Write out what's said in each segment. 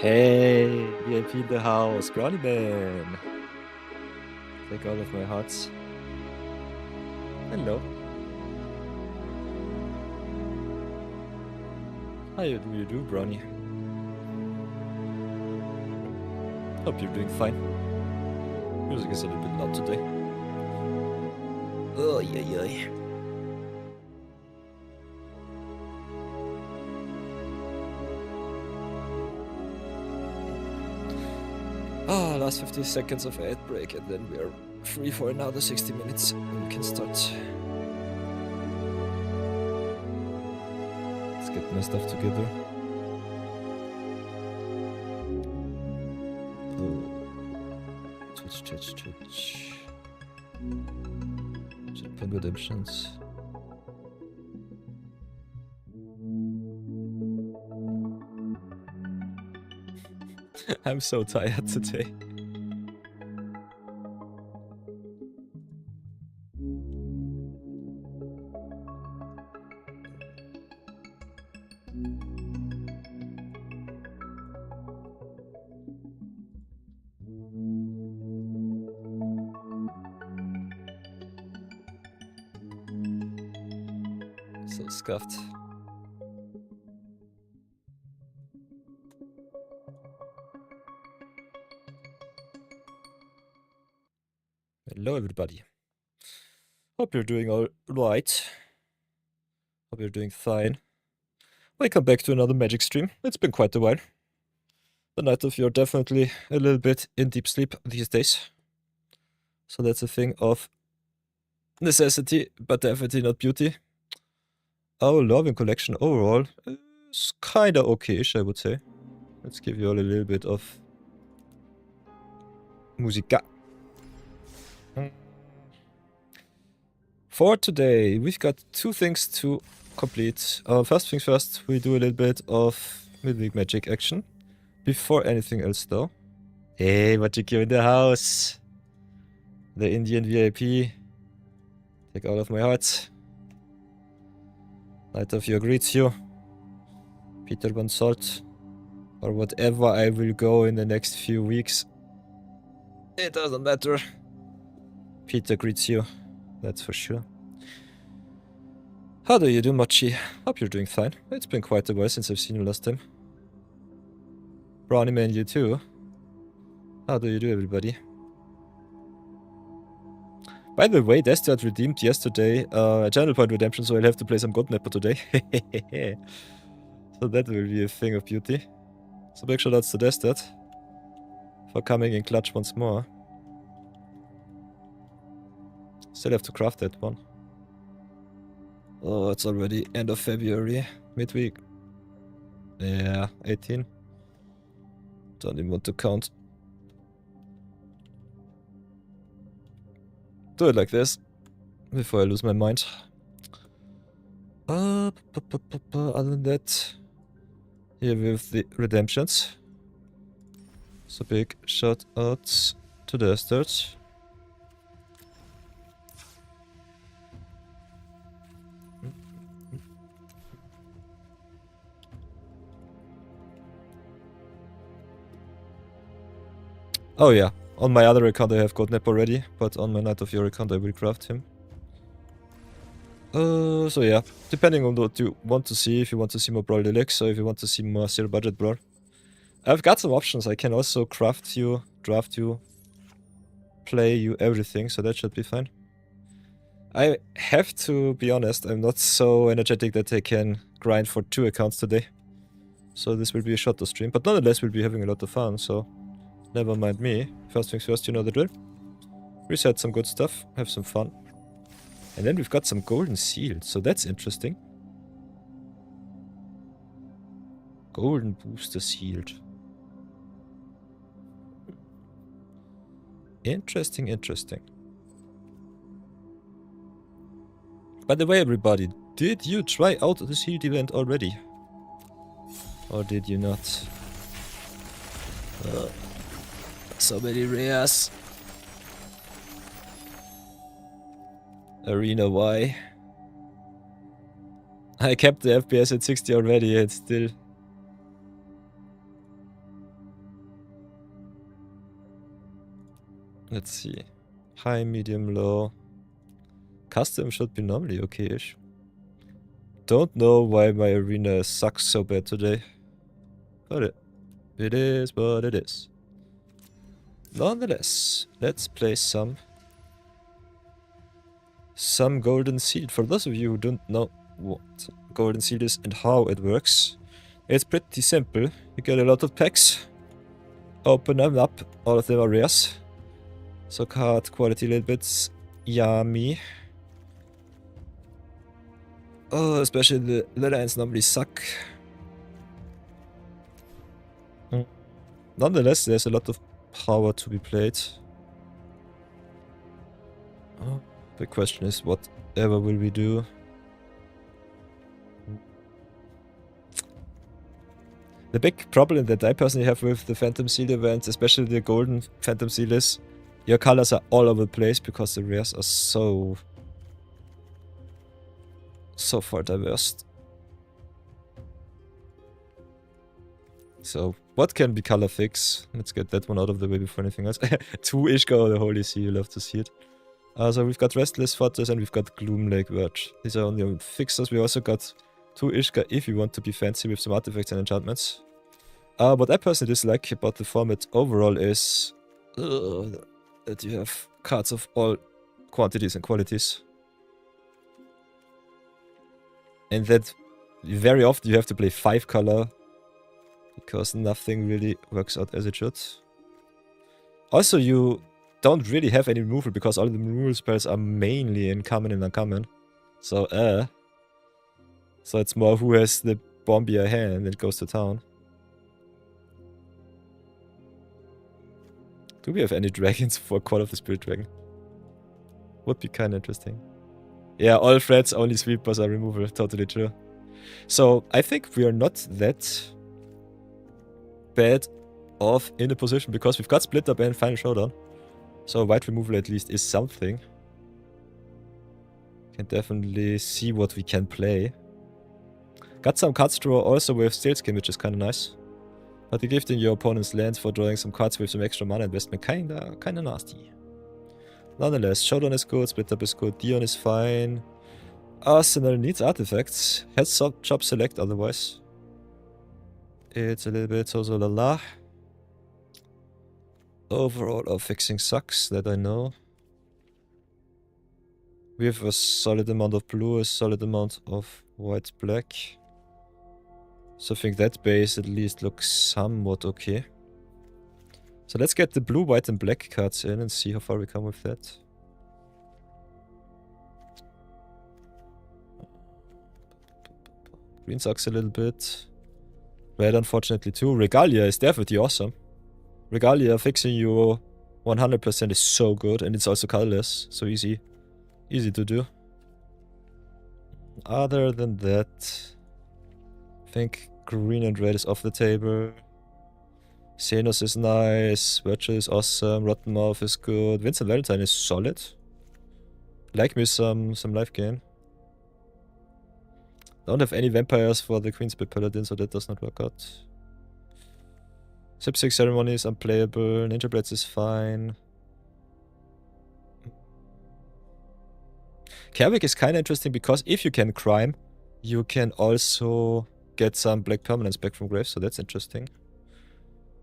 Hey, VIP in the house, Brownie Man. Take all of my hearts. Hello. How do you do, Brownie? Hope you're doing fine. Music is a little bit loud today. Oh, yeah. Last 50 seconds of ad break, and then we are free for another 60 minutes, and we can start. Let's get my stuff together. Twitch. Japan Redemptions. I'm so tired today. So scuffed. Hello everybody. Hope you're doing all right. Hope you're doing fine. Welcome back to another Magic stream. It's been quite a while. The night of you are definitely a little bit in deep sleep these days. So that's a thing of necessity, but definitely not beauty. Our loving collection overall is kinda okay-ish, I would say. Let's give you all a little bit of musica. For today, we've got two things to complete. First things first, we do a little bit of Midweek-Magic action. Before anything else though. Hey, Magic, you in the house. The Indian VIP. Take all of my hearts. Night of you greets you. Peter Bonsalt. Or whatever I will go in the next few weeks. It doesn't matter. Peter greets you. That's for sure. How do you do, Mochi? Hope you're doing fine. It's been quite a while since I've seen you last time. Brownie Man, you too. How do you do, everybody? By the way, Destard redeemed yesterday a channel point redemption, so I'll have to play some Goatnapper today. So that will be a thing of beauty. So big shout outs to Destard for coming in clutch once more. Still have to craft that one. Oh, it's already end of February, midweek. Yeah, 18. Don't even want to count. Do it like this before I lose my mind. Other than that, here with the redemptions. So big shout outs to the Destard. Oh yeah, on my other account I have Goatnapper already, but on my Night of Your account I will craft him. So yeah, depending on what you want to see, if you want to see more Brawl Deluxe or if you want to see more zero budget Brawl. I've got some options. I can also craft you, draft you, play you, everything, so that should be fine. I have to be honest, I'm not so energetic that I can grind for 2 accounts today. So this will be a shorter stream, but nonetheless we'll be having a lot of fun, so never mind me. First things first, you know the drill. Reset some good stuff, have some fun. And then we've got some golden seals, so that's interesting. Golden booster sealed. Interesting. By the way, everybody, did you try out the sealed event already? Or did you not? So many rares. Arena Y. I kept the FPS at 60 already, it's still Let's see. High, medium, low. Custom should be normally okay-ish. Don't know why my arena sucks so bad today. But it is what it is. Nonetheless, let's play some Golden Seed. For those of you who don't know what Golden Seed is and how it works, it's pretty simple. You get a lot of packs, open them up, all of them are rares. So card quality a little bit yummy. Oh, especially the lines normally suck. Nonetheless, there's a lot of power to be played. Oh, the question is, whatever will we do? The big problem that I personally have with the Phantom Seal events, especially the Golden Phantom Seal, is your colors are all over the place because the rares are so far diverse. So, what can be color fix? Let's get that one out of the way before anything else. 2 Ishka, the Holy Sea, you love to see it. So we've got Restless Fortress and we've got Gloom Lake Verge. These are only fixers. We also got 2 Ishka if you want to be fancy with some artifacts and enchantments. What I personally dislike about the format overall is that you have cards of all quantities and qualities. And that very often you have to play 5 color because nothing really works out as it should. Also, you don't really have any removal because all the removal spells are mainly in common and uncommon. So it's more who has the bombier hand that goes to town. Do we have any dragons for Call of the Spirit Dragon? Would be kind of interesting. Yeah, all threats, only sweepers are removal. Totally true. So, I think we are not that bad off in a position because we've got Split Up and Final Showdown. So, white removal at least is something. Can definitely see what we can play. Got some cards draw also with Steel Skin, which is kind of nice. But you're gifting your opponent's lands for drawing some cards with some extra mana investment. Kinda nasty. Nonetheless, Showdown is good, Split Up is good, Dion is fine. Arsenal needs artifacts. Heads up, chop select otherwise. It's a little bit so la la. Overall, our fixing sucks, that I know. We have a solid amount of blue, a solid amount of white-black. So I think that base at least looks somewhat okay. So let's get the blue, white and black cards in and see how far we come with that. Green sucks a little bit. Red unfortunately too. Regalia is definitely awesome. Regalia fixing you 100% is so good, and it's also colorless, so easy to do. Other than that, I think green and red is off the table. Xenos is nice, Virtual is awesome, Rotten Mouth is good, Vincent Valentine is solid. Like me some life gain. Don't have any vampires for the Queenspit Paladin, so that does not work out. Sip 6 Ceremony is unplayable, Ninja Blades is fine. Kerwick is kinda interesting because if you can crime, you can also get some black permanents back from graves, so that's interesting.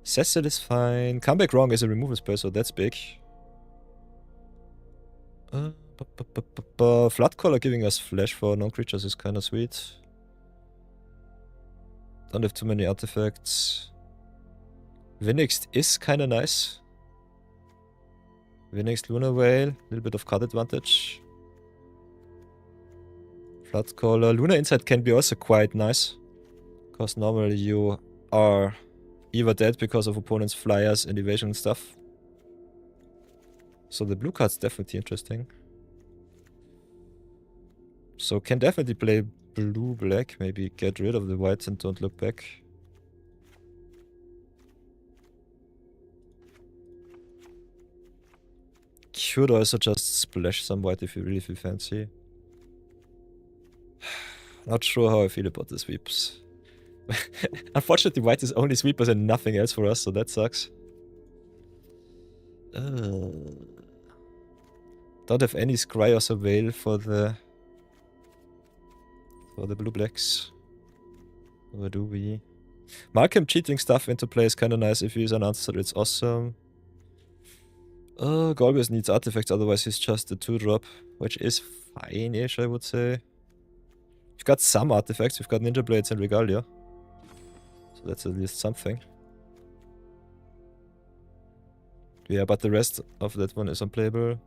Cecil is fine. Comeback Wrong is a removal spell, so that's big. Floodcaller giving us flash for non-creatures is kinda sweet. Don't have too many artifacts. Vinixed is kinda nice. Vinixed Lunar Whale, a little bit of card advantage. Floodcaller. Lunar Insight can be also quite nice. Because normally you are either dead because of opponent's flyers and evasion and stuff. So the blue card's definitely interesting. So can definitely play blue-black, maybe get rid of the whites and don't look back. Could also just splash some white if you really feel fancy. Not sure how I feel about the sweeps. Unfortunately, white is only sweepers and nothing else for us, so that sucks. Don't have any Scry or Surveil for the blue blacks. Or do we? Malcolm cheating stuff into play is kinda nice. If he is unanswered, it's awesome. Golbez needs artifacts, otherwise he's just a 2-drop, which is fine-ish, I would say. We've got some artifacts, we've got Ninja Blades and Regalia. So that's at least something. Yeah, but the rest of that one is unplayable.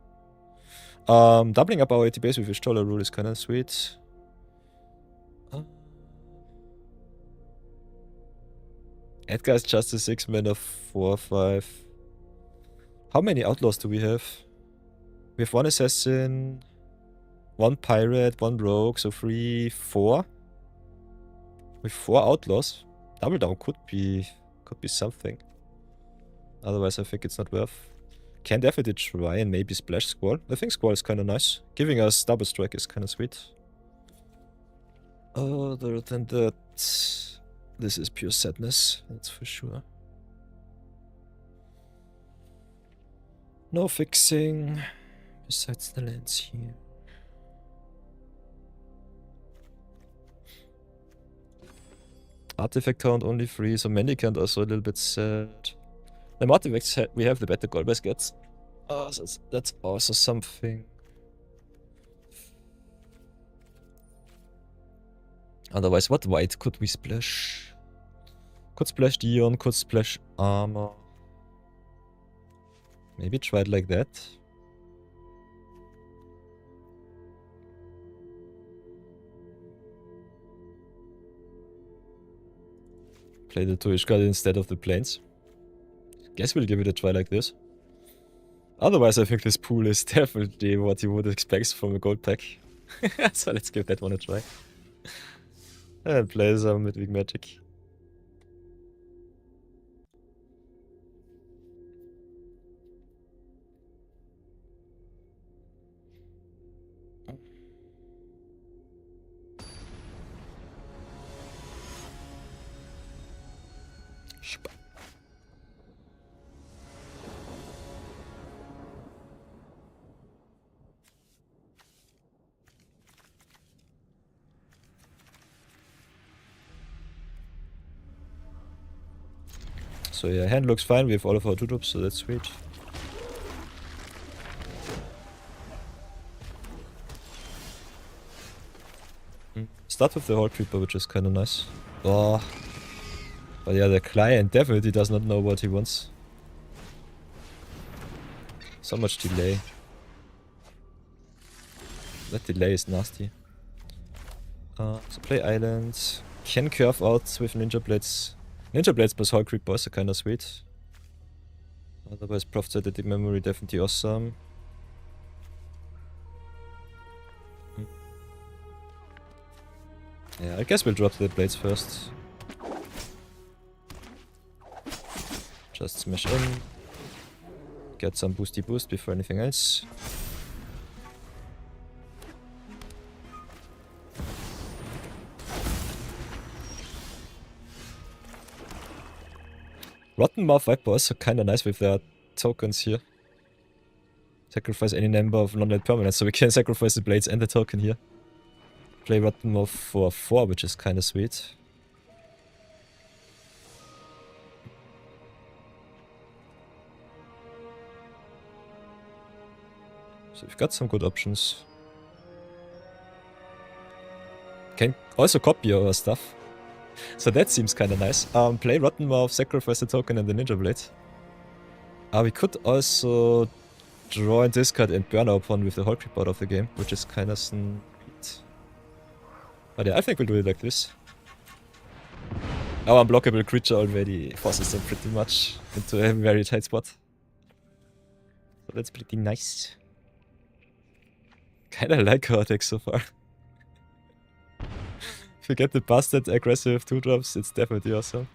Doubling up our AT base with Ishtola rule is kinda sweet. Edgar is just a 6-mana 4/5. How many outlaws do we have? We have 1 assassin, 1 pirate, 1 rogue, so 3, 4. With 4 outlaws. Double down could be something. Otherwise I think it's not worth. Can definitely try and maybe splash Squall. I think Squall is kinda nice. Giving us double strike is kinda sweet. Other than that, this is pure sadness, that's for sure. No fixing besides the lands here. Artifact count only 3, so Mendicant also a little bit sad. The artifacts we have the better goal baskets. Oh, that's also something. Otherwise, what white could we splash? Could splash Dion, could splash Armor. Maybe try it like that. Play the 2-ish card instead of the planes. Guess we'll give it a try like this. Otherwise, I think this pool is definitely what you would expect from a gold pack. So let's give that one a try. And play some Midweek-Magic. So yeah, hand looks fine. We have all of our 2-drops, so that's sweet. Start with the Hall Creeper, which is kinda nice. Oh. But yeah, the client definitely does not know what he wants. So much delay. That delay is nasty. So play islands. Can curve out with Ninja Blades. Ninja Blades plus Hall Creeper is kinda sweet. Otherwise, Prophetic Memory definitely awesome. Yeah, I guess we'll drop the blades first. Just smash in. Get some boosty boost before anything else. Rotten Mouth Viper also kinda nice with their tokens here. Sacrifice any number of non-land permanents, so we can sacrifice the blades and the token here. Play Rotten Mouth for 4, which is kinda sweet. So we've got some good options. Can also copy our stuff. So that seems kinda nice. Play Rotten Mouth, sacrifice the token and the Ninja Blade. We could also draw and discard and burn our opponent with the Hall Creep out of the game, which is kinda sweet. But yeah, I think we'll do it like this. Our unblockable creature already forces them pretty much into a very tight spot. So that's pretty nice. Kinda like our deck so far. If you get the busted aggressive 2-drops, it's definitely awesome.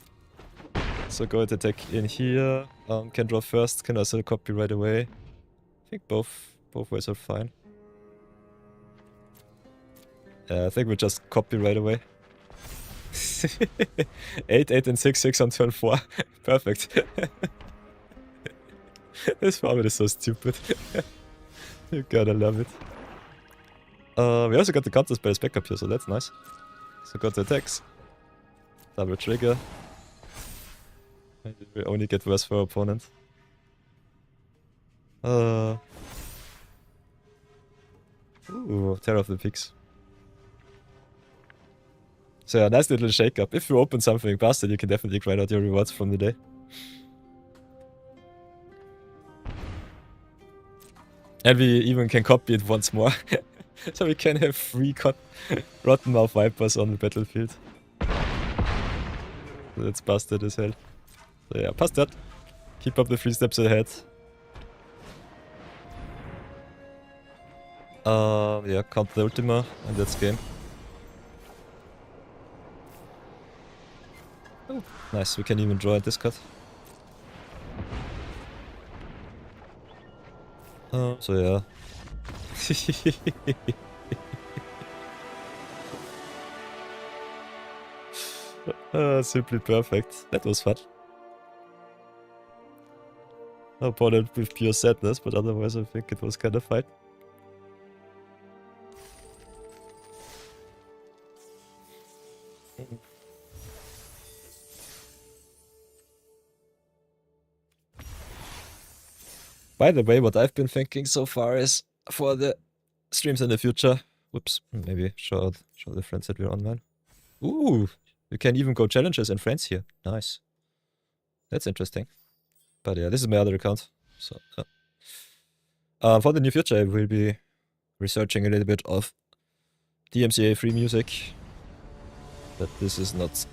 So go and attack in here. Can draw first, can also copy right away. I think both ways are fine. Yeah, I think we just copy right away. 8, 8 and 6, 6 on turn 4. Perfect. This format is so stupid. You gotta love it. We also got the counter spells back up here, so that's nice. So got the attacks. Double trigger. Maybe we only get worse for our opponent. Ooh, Terror of the Pigs. So yeah, nice little shake up. If you open something busted, you can definitely grind out your rewards from the day. And we even can copy it once more. So we can have 3 Rotten Mouth Vipers on the battlefield. That's busted as hell. So yeah, past that. Keep up the 3 steps ahead. Yeah, count the Ultima, and that's game. Oh, nice, we can even draw a discard. So yeah. Simply perfect. That was fun. Opponent with pure sadness, but otherwise I think it was kind of fine. By the way, what I've been thinking so far is for the streams in the future. Whoops, maybe show the friends that we're online. Ooh, you can even go challenges and friends here. Nice. That's interesting. But yeah, this is my other account. So for the near future, I will be researching a little bit of DMCA free music. But this is not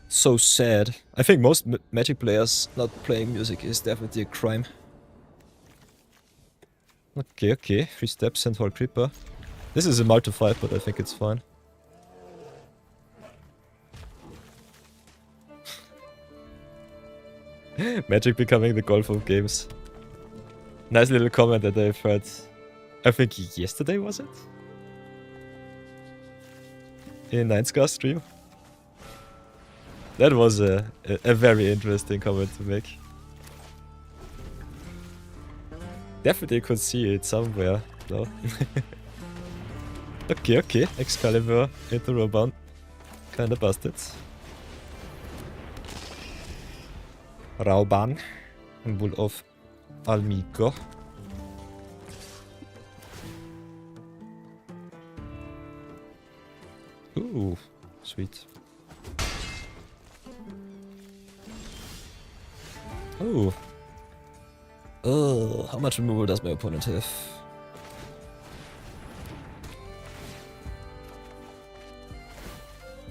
so sad. I think most Magic players not playing music is definitely a crime. Okay, 3 steps and Hall Creeper. This is a multi-fight, but I think it's fine. Magic becoming the golf of games. Nice little comment that I've heard. I think yesterday, was it? In Ninescar's stream. That was a very interesting comment to make. Definitely could see it somewhere, though. Okay. Excalibur into Roban. Kinda busted. Rauban. Bull of Almico. Ooh, sweet. Ooh. Oh, how much removal does my opponent have?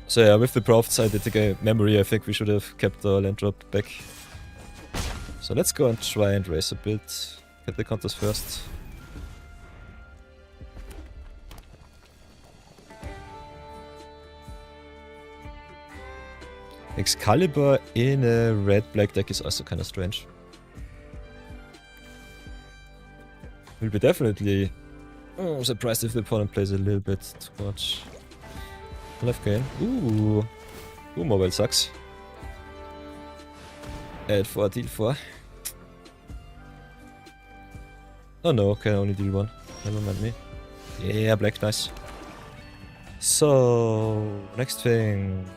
So yeah, with the profs I did the memory, I think we should have kept the land drop back. So let's go and try and race a bit. Get the counters first. Excalibur in a red-black deck is also kind of strange. Will be definitely surprised if the opponent plays a little bit too much left game. Ooh, mobile sucks. Add 4, deal 4. Oh no, can only deal 1. Never mind me. Yeah, black, nice. So, next thing.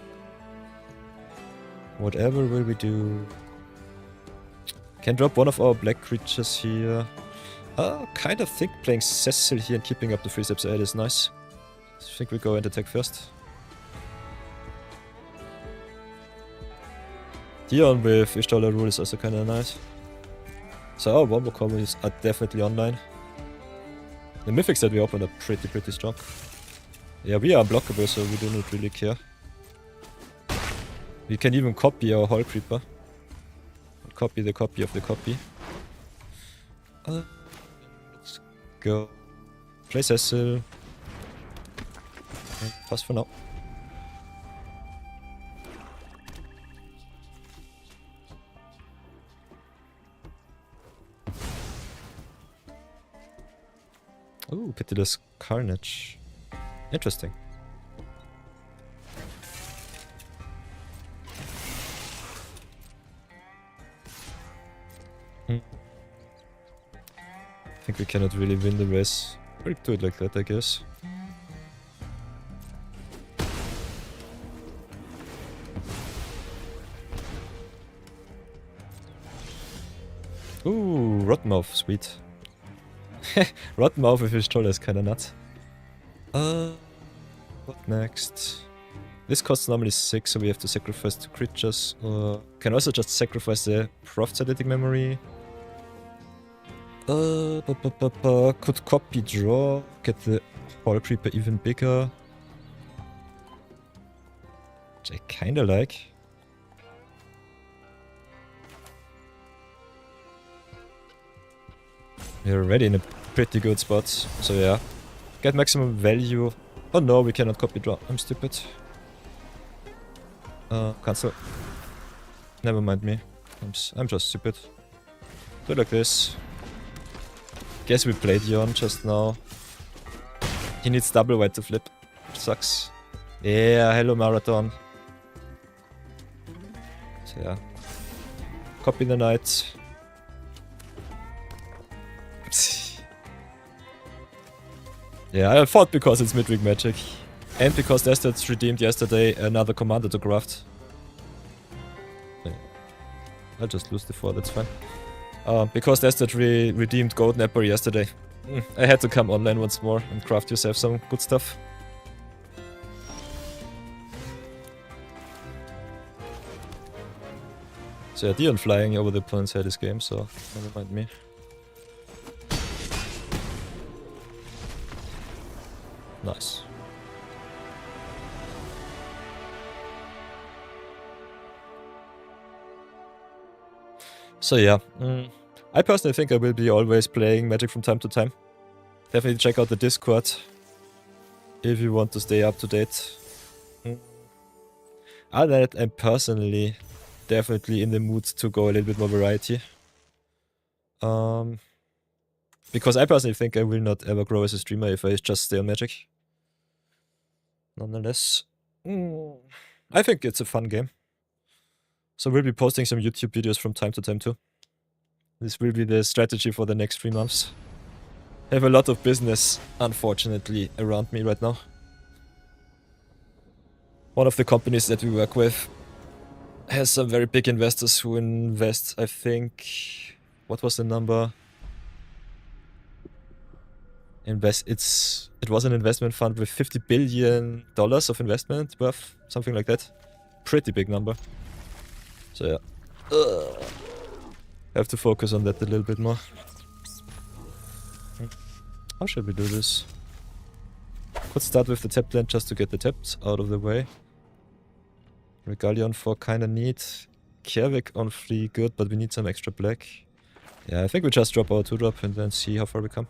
Whatever will we do? Can drop one of our black creatures here. Kind of think playing Cecil here and keeping up the 3 steps ahead is nice. I think we go and attack first. Dion with Ishtola rule is also kind of nice. So our Wombo combos are definitely online. The mythics that we open are pretty strong. Yeah, we are unblockable, so we do not really care. We can even copy our Hall Creeper. Copy the copy of the copy. Let's go. Play Cecil. And pass for now. Ooh, Pitiless Carnage. Interesting. I think we cannot really win the race. We'll do it like that, I guess. Ooh, Rotmouth, sweet. Rotmouth with his troll is kinda nuts. What next? This costs normally 6, so we have to sacrifice 2 creatures. Can also just sacrifice the Prophetic Memory. Could copy draw, get the Hall Creeper even bigger. Which I kinda like. We're already in a pretty good spot, so yeah. Get maximum value. Oh no, we cannot copy draw. I'm stupid. Cancel. Never mind me. I'm just stupid. Do it like this. Guess we played Yon just now. He needs double white to flip. Sucks. Yeah, hello Marathon. So yeah. Copy the knight. Yeah, I fought because it's Midweek-Magic. And because Destats redeemed yesterday another commander to craft. Yeah. I'll just lose the 4, that's fine. Because Destat redeemed Goatnapper yesterday. I had to come online once more and craft yourself some good stuff. So yeah, Dion flying over the opponent's head this game, so never mind me. Nice. So yeah, I personally think I will be always playing Magic from time to time. Definitely check out the Discord if you want to stay up to date. Other than that, I'm personally definitely in the mood to go a little bit more variety. Because I personally think I will not ever grow as a streamer if I just stay on Magic. Nonetheless, I think it's a fun game. So we'll be posting some YouTube videos from time to time too. This will be the strategy for the next 3 months. I have a lot of business, unfortunately, around me right now. One of the companies that we work with has some very big investors who invest, I think... What was the number? It was an investment fund with $50 billion of investment worth, something like that. Pretty big number. So yeah. I have to focus on that a little bit more. How should we do this? Could start with the tap land just to get the taps out of the way. Regalion 4 kinda neat. Kervik on 3 good, but we need some extra black. Yeah, I think we just drop our 2-drop and then see how far we come.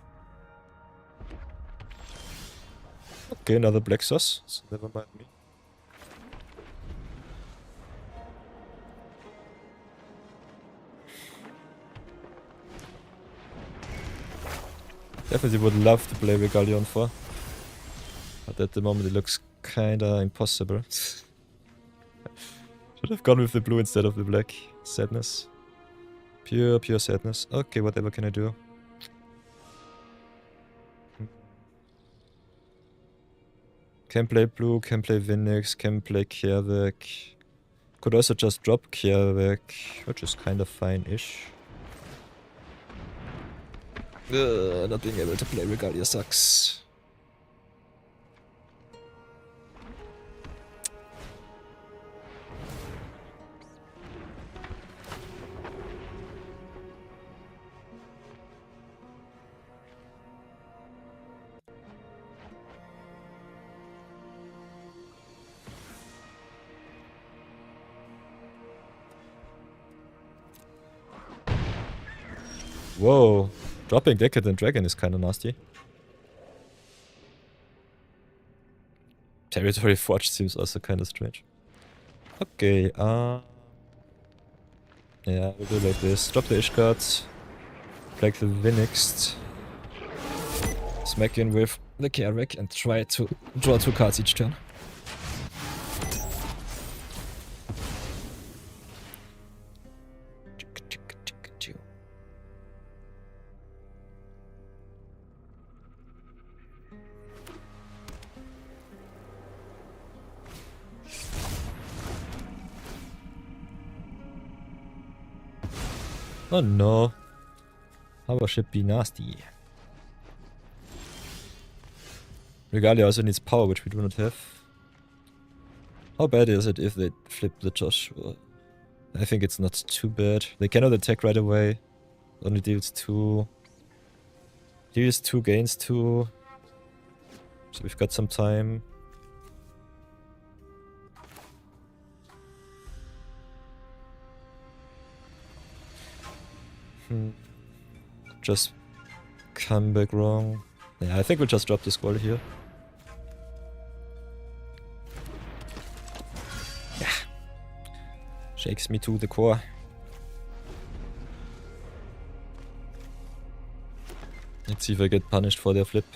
Okay, another black sauce, so never mind me. Definitely would love to play Regalion 4. But at the moment it looks kinda impossible. Should have gone with the blue instead of the black. Sadness. Pure sadness. Okay, whatever can I do? Can play blue, can play Vinix, can play Kervik. Could also just drop Kervik, which is kind of fine-ish. Not being able to play Regalia sucks. Whoa, dropping Decadent Dragon is kinda nasty. Territory Forge seems also kinda strange. Okay, yeah, we'll do like this. Drop the Ishgard, play the Vinix, smack in with the Kervik and try to draw 2 cards each turn. Oh no. Our should be nasty. Regalia also needs power, which we do not have. How bad is it if they flip the Joshua? I think it's not too bad. They cannot attack right away. Only deals 2. Deals 2, gains 2. So we've got some time. Just come back wrong. Yeah, I think we'll just drop the squall here. Yeah. Shakes me to the core. Let's see if I get punished for their flip.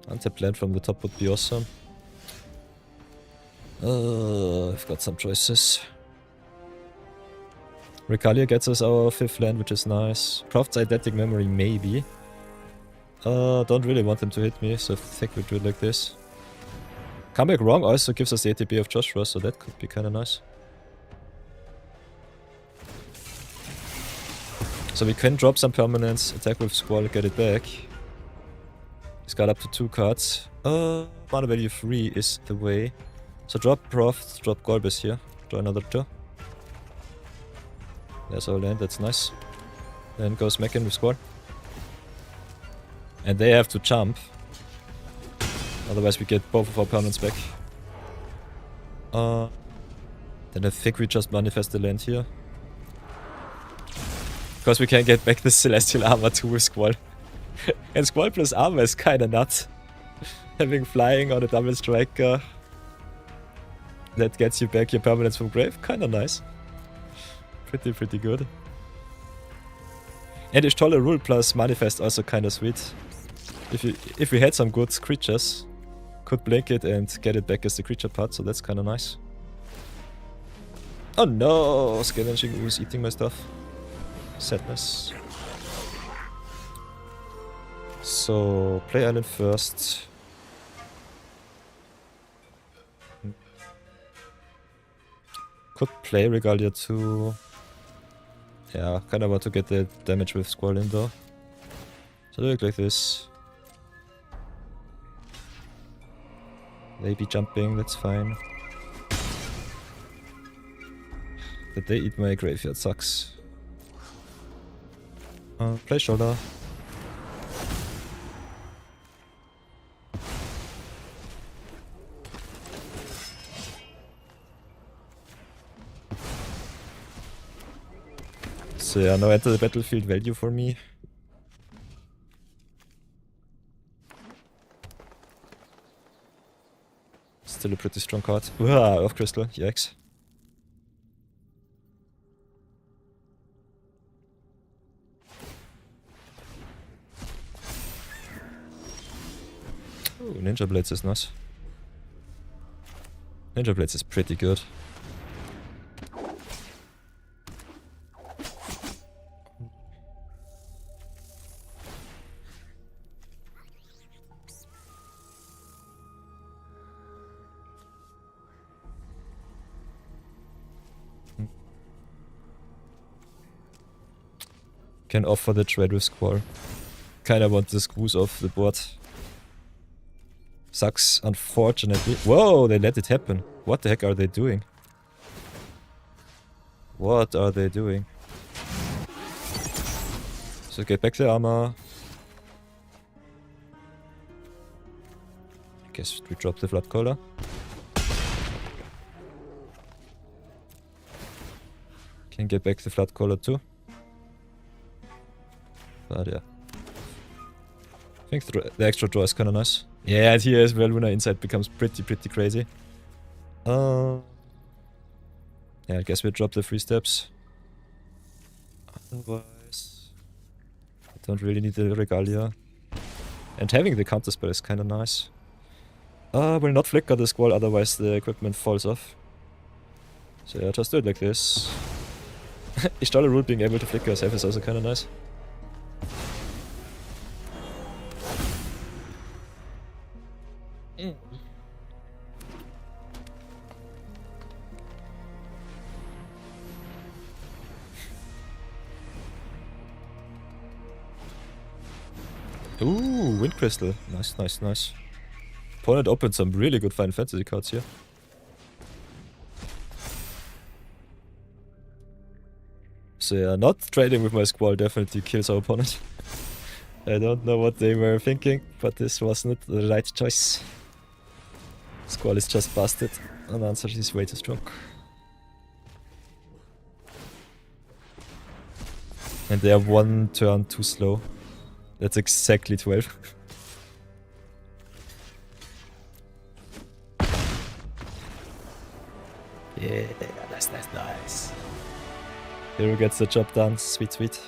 Untap land from the top would be awesome. I've got some choices. Regalia gets us our 5th land, which is nice. Profits eidetic memory, maybe. Don't really want them to hit me, so I think we'll do it like this. Comeback wrong also gives us the ATB of Joshua, so that could be kinda nice. So we can drop some permanents, attack with Squall, get it back. He's got up to 2 cards. Mana value 3 is the way. So drop Prof, drop Golbez here. Draw another 2. There's our land, that's nice. Then goes Meccan with Squall. And they have to jump. Otherwise we get both of our permanents back. Then I think we just manifest the land here. Because we can get back the Celestial Armor too with Squall. And Squall plus Armor is kinda nuts. Having flying on a double striker that gets you back your permanents from grave, kinda nice. Pretty good. And Ishtola Rule plus Manifest also kinda sweet. If we had some good creatures, could blink it and get it back as the creature part, so that's kinda nice. Oh no! Scavenging Ooze eating my stuff. Sadness. So, play island first. Could play Regalia too. Yeah, kinda want to get the damage with Squall in though. So do it like this. Maybe jumping, that's fine. That they eat my graveyard sucks. Play shoulder. So yeah, no enter the battlefield value for me. Still a pretty strong card. Off crystal, yikes. Oh, Ninja Blades is nice. Ninja Blades is pretty good. Can offer the trade with Squall. Kinda want the squeeze off the board. Sucks, unfortunately. Whoa, they let it happen. What the heck are they doing? What are they doing? So get back the armor. I guess we drop the Flood Caller. Can get back the Flood Caller too. But yeah. I think the extra draw is kinda nice. Yeah, and here as well, Luna Insight becomes pretty crazy. Yeah, I guess we'll drop the 3 steps. Otherwise, I don't really need the Regalia. And having the counterspell is kinda nice. Will not flicker the squall, otherwise the equipment falls off. So yeah, just do it like this. Installer rule being able to flicker yourself is also kinda nice. Ooh, Wind Crystal. Nice, nice, nice. Opponent opened some really good Final Fantasy cards here. So yeah, not trading with my squall definitely kills our opponent. I don't know what they were thinking, but this was not the right choice. Squall is just busted, and answer is way too strong. And they are one turn too slow. That's exactly 12. Yeah, nice, nice, nice. Hero gets the job done. Sweet, sweet.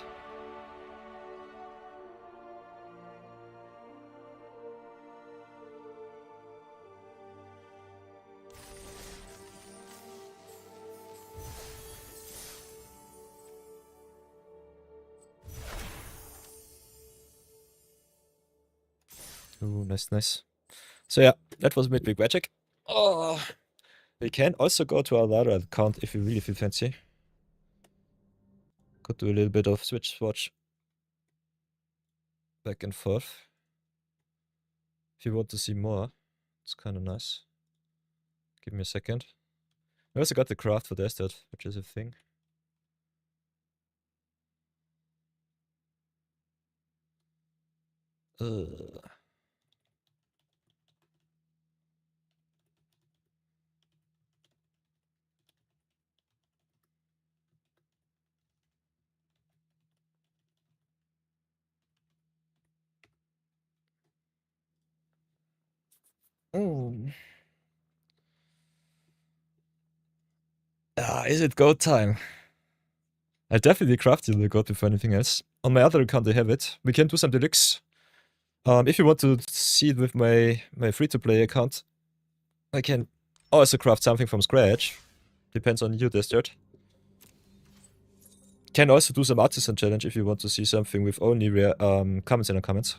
Ooh, nice, nice. So yeah, that was Midweek-Magic. Oh, we can also go to our other account if you really feel fancy. Could do a little bit of switch back and forth. If you want to see more, it's kind of nice. Give me a second. I also got the craft for Desert, which is a thing. Is it goat time? I definitely crafted the goat before anything else. On my other account I have it. We can do some deluxe. If you want to see it with my free-to-play account, I can also craft something from scratch. Depends on you, Desert. Can also do some artisan challenge if you want to see something with only rare comments in the comments.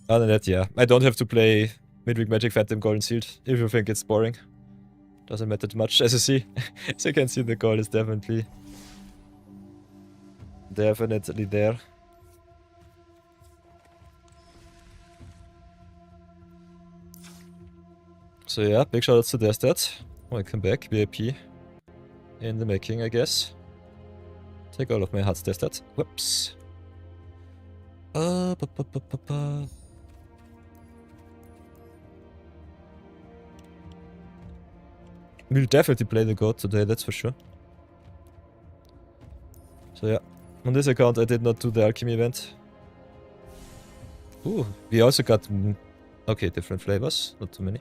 Other than that, yeah, I don't have to play Midweek-Magic Phantom Golden Sealed if you think it's boring. Doesn't matter too much, as you see. As you can see, the goal is definitely there. So yeah, big shout outs to Desert. Welcome back, VIP. In the making, I guess. Take all of my hearts, Desert. Whoops. We'll definitely play the goat today, that's for sure. So yeah, on this account I did not do the alchemy event. Ooh, we also got, okay, different flavors, not too many.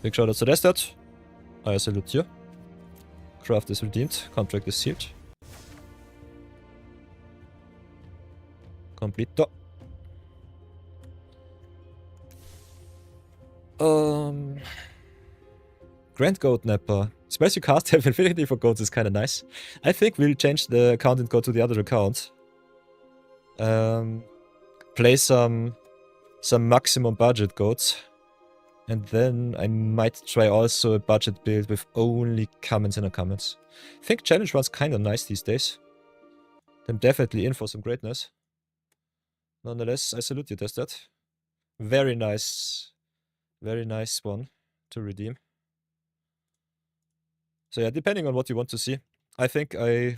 Big shout out to Desert. I salute you. Craft is redeemed, contract is sealed. Completo. Grand Goatnapper. Special cast have Infinity for goats is kinda nice. I think we'll change the account and go to the other account. Play some maximum budget goats. And then I might try also a budget build with only comments in the comments. I think challenge runs kinda nice these days. I'm definitely in for some greatness. Nonetheless, I salute you, Desert. Very nice one to redeem. So yeah, depending on what you want to see, I think I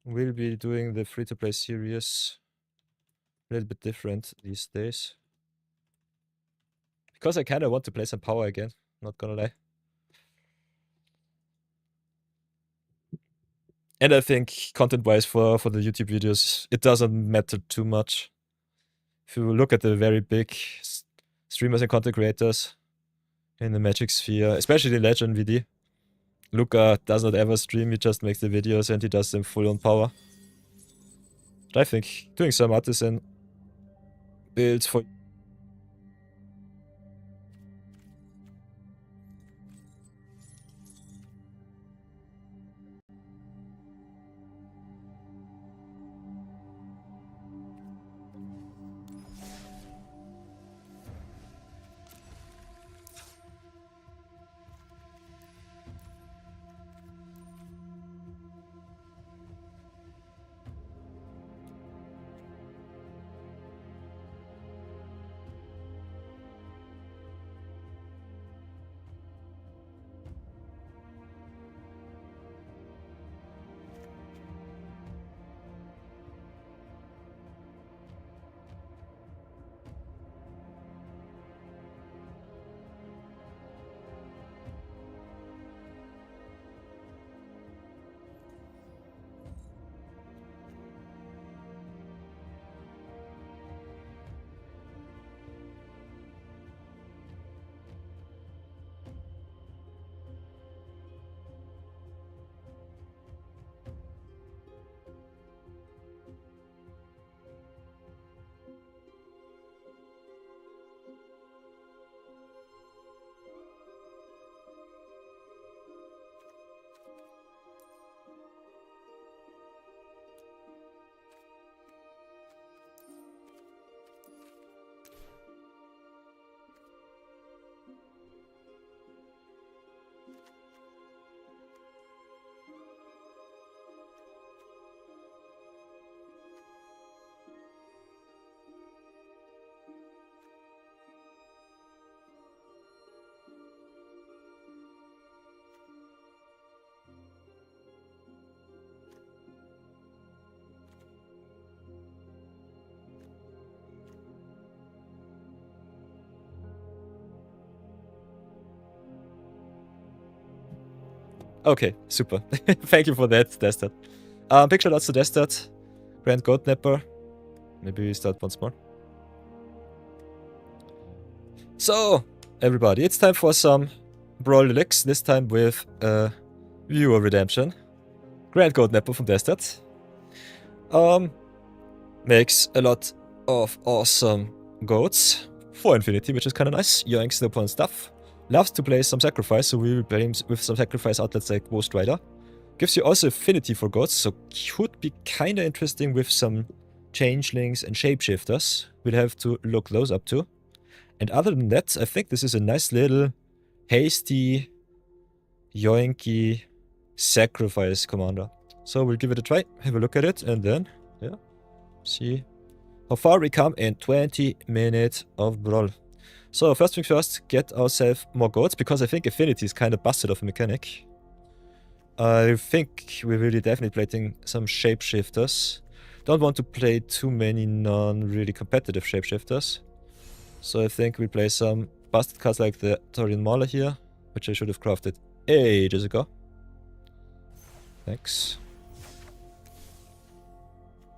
will be doing the free-to-play series a little bit different these days. Because I kinda want to play some power again, not gonna lie. And I think content-wise for the YouTube videos, it doesn't matter too much. If you look at the very big streamers and content creators in the Magic sphere, especially Legend VD, Luca does not ever stream, he just makes the videos and he does them full on power. But I think doing some artisan build for... Okay, super. Thank you for that, Destat. Big shout outs to Destat, Grand Goatnapper. Maybe we start once more. So, everybody, it's time for some Brawl Deluxe, this time with viewer redemption. Grand Goatnapper from Destat. Makes a lot of awesome goats for infinity, which is kind of nice. Yoinks the opponent's stuff. Loves to play some sacrifice, so we will play him with some sacrifice outlets like Ghost Rider. Gives you also affinity for goats, so could be kind of interesting with some changelings and shapeshifters. We'll have to look those up too. And other than that, I think this is a nice little hasty, yoinky sacrifice commander. So we'll give it a try, have a look at it, and then, yeah, see how far we come in 20 minutes of Brawl. So first thing first, get ourselves more goats, because I think affinity is kind of busted of a mechanic. I think we're really definitely playing some shapeshifters. Don't want to play too many non-really competitive shapeshifters. So I think we play some busted cards like the Taurian Mauler here, which I should have crafted ages ago. Thanks.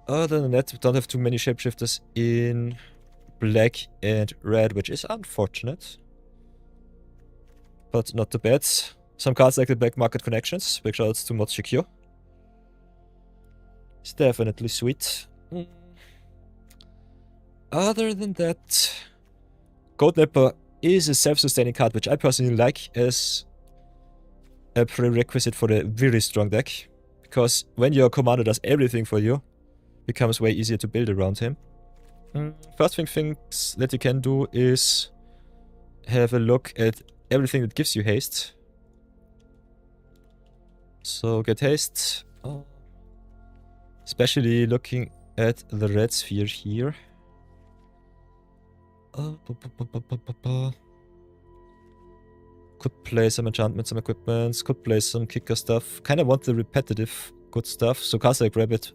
Other than that, we don't have too many shapeshifters in black and red, which is unfortunate. But not too bad. Some cards like the Black Market Connections, big shoutouts to Mod Secure. It's definitely sweet. Other than that, Goatnapper is a self-sustaining card, which I personally like as a prerequisite for a really strong deck. Because when your commander does everything for you, it becomes way easier to build around him. First things that you can do is have a look at everything that gives you haste. So get haste. Especially looking at the red sphere here. Could play some enchantments, some equipments, could play some kicker stuff. Kind of want the repetitive good stuff. So cards like Rabbit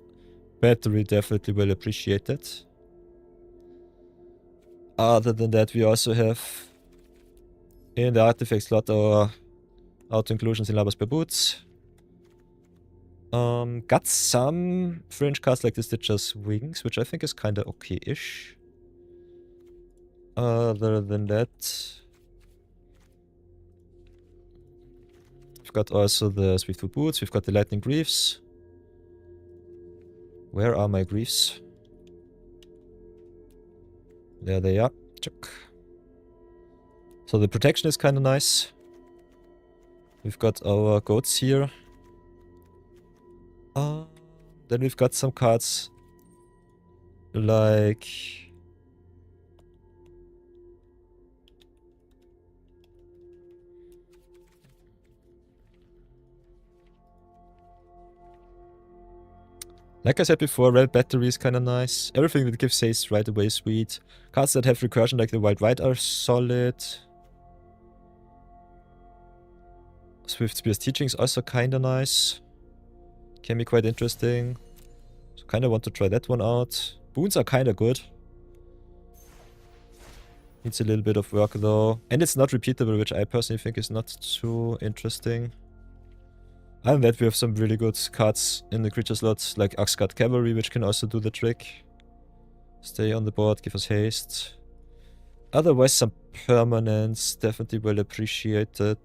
Battery definitely will appreciate it. Other than that, we also have in the artifact slot our auto inclusions in Labas per Boots. Got some fringe cards like the Stitcher's Wings, which I think is kinda okay-ish. Other than that, we've got also the Swiftfoot Boots, we've got the Lightning Greaves. Where are my Greaves? There they are. Check. So the protection is kind of nice. We've got our goats here. Then we've got some cards like... Like I said before, Red Battery is kind of nice. Everything that gives haste right away is sweet. Cards that have recursion like the Wild White are solid. Swift Spear's Teaching is also kind of nice. Can be quite interesting. So kind of want to try that one out. Boons are kind of good. Needs a little bit of work though. And it's not repeatable, which I personally think is not too interesting. Other than that, we have some really good cards in the creature slots, like Axguard Cavalry, which can also do the trick. Stay on the board, give us haste. Otherwise, some permanents, definitely well appreciated.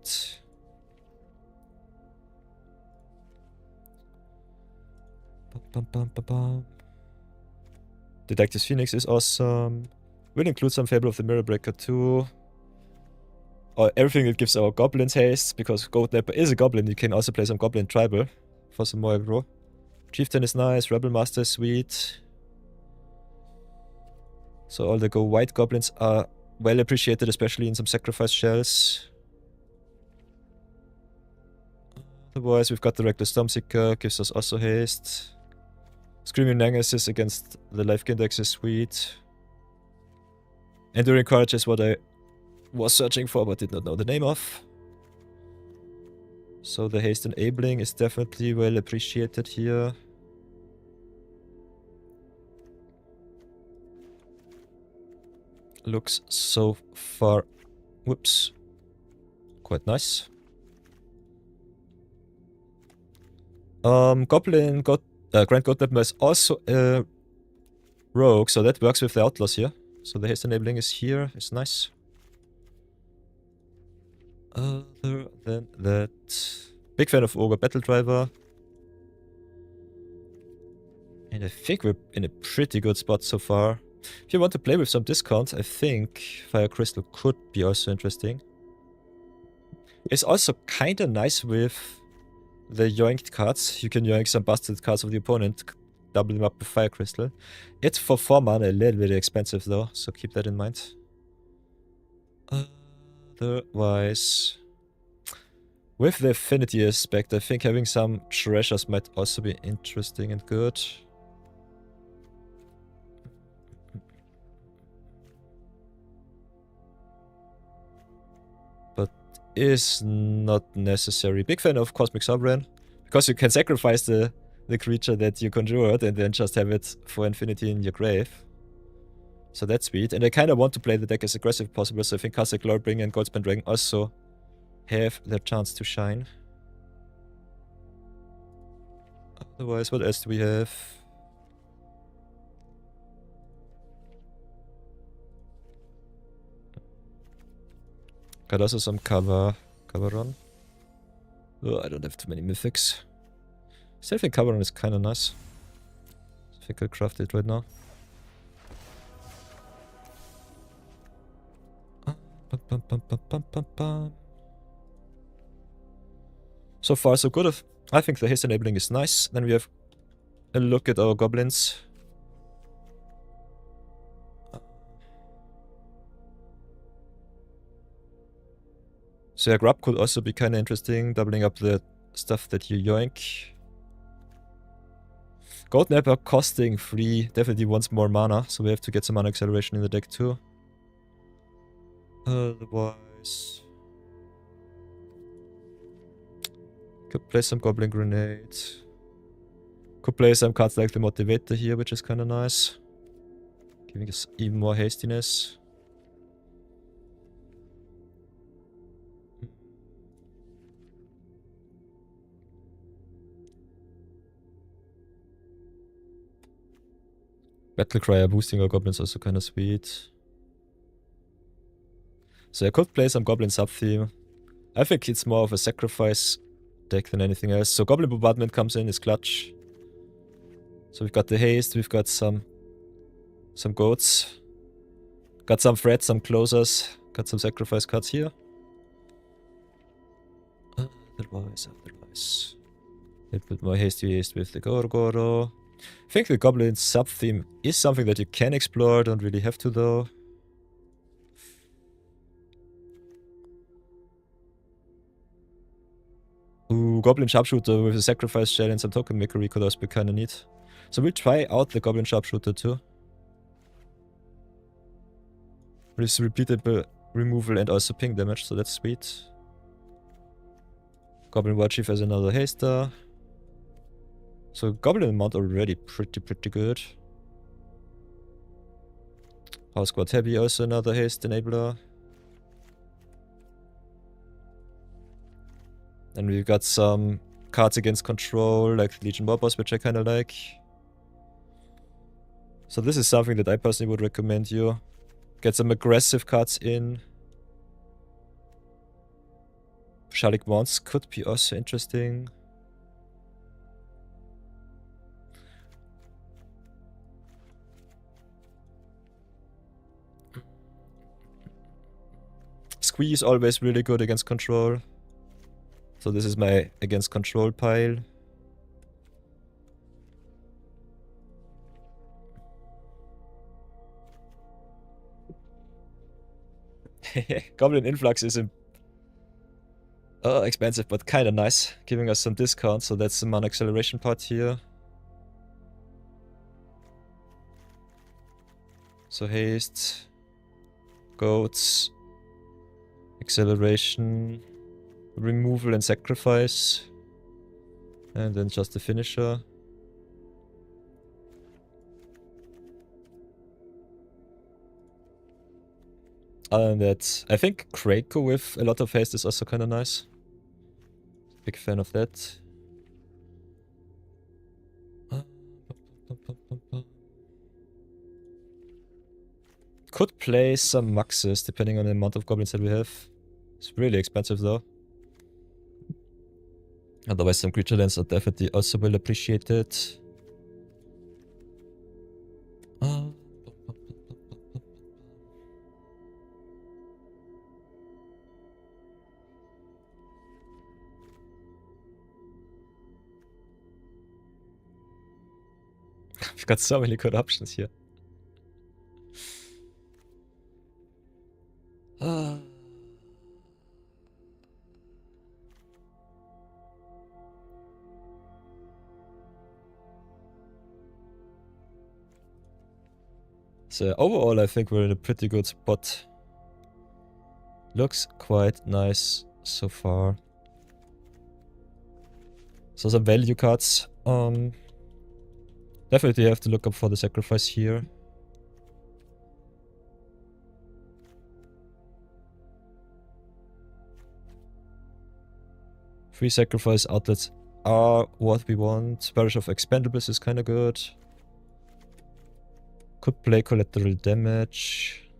Detective Phoenix is awesome. We'll include some Fable of the Mirror Breaker too. Or everything that gives our goblins haste, because Goatnapper is a goblin. You can also play some goblin tribal for some more aggro. Chieftain is nice, Rebel Master is sweet. So all the go white goblins are well appreciated, especially in some sacrifice shells. Otherwise, we've got the Reckless Stormseeker, gives us also haste. Screaming Nangus against the life gain decks is sweet. Enduring Courage is what I was searching for but did not know the name of. So the haste enabling is definitely well appreciated here. Looks so far, whoops, quite nice. Grand Goatnapper is also a rogue, so that works with the outlaws here. So the haste enabling is here, it's nice. Other than that, big fan of Ogre Battle Driver. And I think we're in a pretty good spot so far. If you want to play with some discounts, I think Fire Crystal could be also interesting. It's also kinda nice with the yoinked cards. You can yoink some busted cards of the opponent, double them up with Fire Crystal. It's for 4 mana, a little bit expensive though, so keep that in mind. Otherwise, with the affinity aspect, I think having some treasures might also be interesting and good. But is not necessary. Big fan of Cosmic Sovereign, because you can sacrifice the creature that you conjured and then just have it for infinity in your grave. So that's sweet. And I kind of want to play the deck as aggressive as possible, so I think Castle Glorybringer and Goldspan Dragon also have their chance to shine. Otherwise, what else do we have? Got also some Coveron. Oh, I don't have too many mythics. Still think Coveron is kind of nice. I think I'll craft it right now. So far so good. I think the haste enabling is nice. Then we have a look at our goblins. So yeah, grab could also be kind of interesting, doubling up the stuff that you yoink. Goatnapper costing 3 definitely wants more mana, so we have to get some mana acceleration in the deck too. Otherwise, could play some Goblin Grenade. Could play some cards like the Motivator here, which is kind of nice, giving us even more hastiness. Battlecry boosting our goblins also kind of sweet. So I could play some Goblin sub-theme. I think it's more of a sacrifice deck than anything else. So Goblin Bombardment comes in, is clutch. So we've got the haste, we've got some goats. Got some threats, some closers. Got some sacrifice cards here. Otherwise. A bit more hasty haste with the Gorgoro. I think the Goblin sub-theme is something that you can explore, don't really have to though. Ooh, Goblin Sharpshooter with a sacrifice shell and some token makery could also be kinda neat. So we'll try out the Goblin Sharpshooter too. With repeatable removal and also ping damage, so that's sweet. Goblin War Chief has another haster. So Goblin amount already pretty good. House Squad Heavy also another haste enabler. And we've got some cards against control, like Legion War Boss, which I kinda like. So this is something that I personally would recommend you. Get some aggressive cards in. Shalik Wands could be also interesting. Squeeze always really good against control. So this is my against control pile. Goblin Influx is expensive, but kinda nice. Giving us some discount, so that's the mana acceleration part here. So haste. Goats. Acceleration. Removal and sacrifice. And then just the finisher. Other than that, I think Krakow with a lot of haste is also kinda nice. Big fan of that. Could play some Maxes depending on the amount of goblins that we have. It's really expensive though. Otherwise some creature lands are definitely also well appreciated. We've got so many good options here. So overall I think we're in a pretty good spot. Looks quite nice so far. So some value cards. Definitely have to look up for the sacrifice here. Free sacrifice outlets are what we want. Parish of Expendables is kinda good. Could play collateral damage.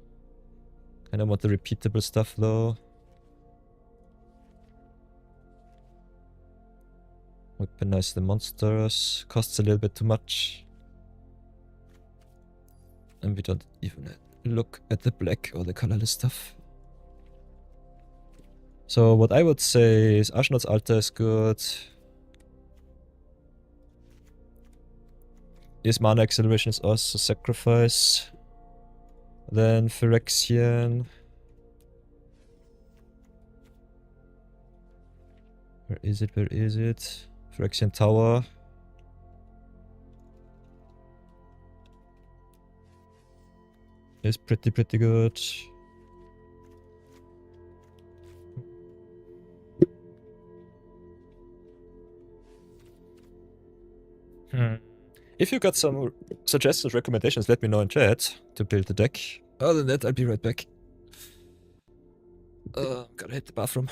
Kinda want the repeatable stuff though. Weaponize the monsters. Costs a little bit too much. And we don't even look at the black or the colorless stuff. So what I would say is Ashnod's Altar is good. His mana acceleration is also sacrifice. Then Phyrexian. Where is it? Where is it? Phyrexian Tower. Is pretty good. If you got some suggestions, recommendations, let me know in chat to build the deck. Other than that, I'll be right back. Gotta hit the bathroom.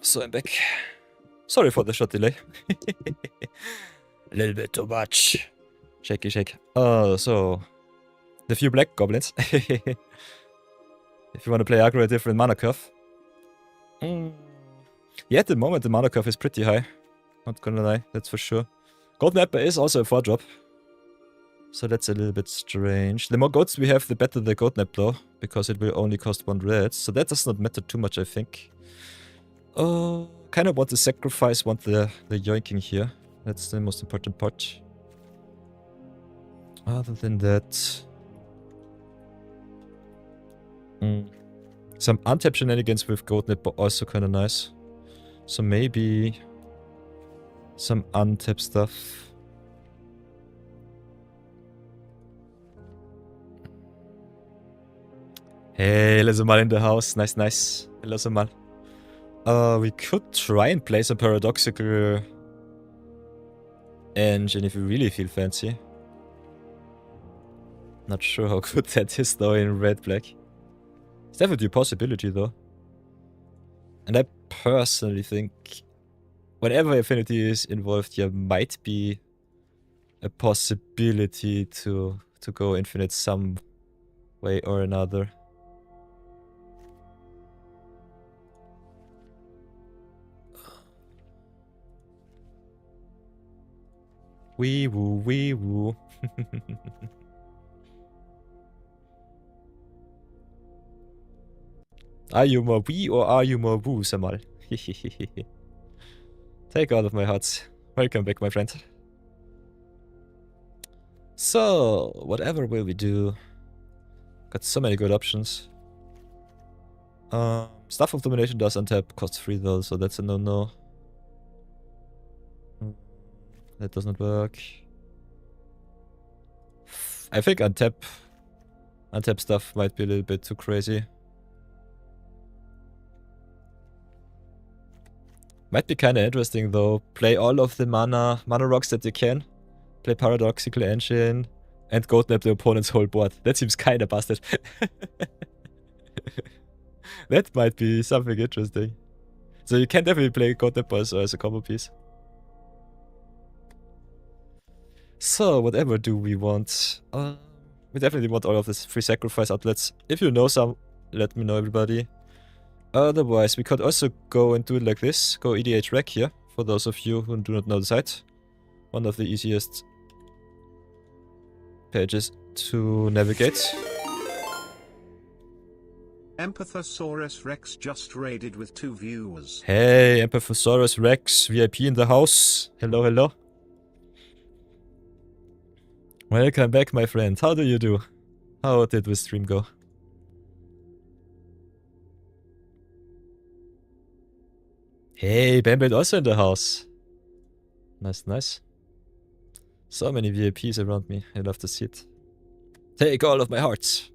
So I'm back. Sorry for the short delay. A little bit too much. Shaky shake. So the few black goblins. If you want to play aggro a different mana curve. Yeah, at the moment the mana curve is pretty high. Not gonna lie, that's for sure. Goatnapper is also a 4-drop. So that's a little bit strange. The more goats we have, the better the Goatnap though, because it will only cost 1 red. So that does not matter too much, I think. Oh, kind of want to sacrifice, want the yoinking here. That's the most important part. Other than that... Some untap shenanigans with Goatnap are also kind of nice. So maybe... some untap stuff. Hey, Lesemal in the house. Nice, nice. Hello, Lesemal. We could try and play some paradoxical engine if we really feel fancy. Not sure how good that is though in red-black. It's definitely a possibility though. And I personally think whenever affinity is involved, there might be a possibility to go infinite some way or another. Wee woo, wee woo. Are you more wee or are you more woo, Samal? Take all of my hearts. Welcome back, my friend. So, whatever will we do? Got so many good options. Staff of Domination does untap, costs 3 though, so that's a no-no. That does not work. I think untap stuff might be a little bit too crazy. Might be kind of interesting though. Play all of the mana rocks that you can. Play Paradoxical Engine and Goatnap the opponent's whole board. That seems kind of busted. That might be something interesting. So you can definitely play Goatnap also as a combo piece. So, whatever do we want? We definitely want all of these free sacrifice outlets. If you know some, let me know, everybody. Otherwise, we could also go and do it like this. Go EDH Rec here, for those of you who do not know the site. One of the easiest pages to navigate. Empathosaurus Rex just raided with 2 viewers. Hey, Empathosaurus Rex, VIP in the house. Hello, hello. Welcome back, my friend. How do you do? How did the stream go? Hey, Bambit also in the house. Nice, nice. So many VIPs around me. I love to see it. Take all of my hearts.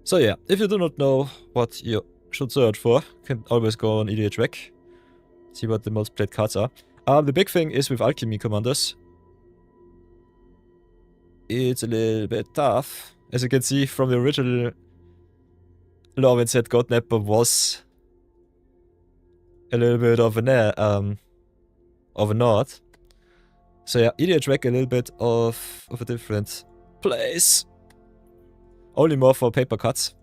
So yeah, if you do not know what you should search for, you can always go on EDH Rec. See what the most played cards are. The big thing is with Alchemy Commanders. It's a little bit tough. As you can see from the original law, when said Goatnapper was a little bit of a nod. So yeah, EDH Rec a little bit of a different place. Only more for paper cuts.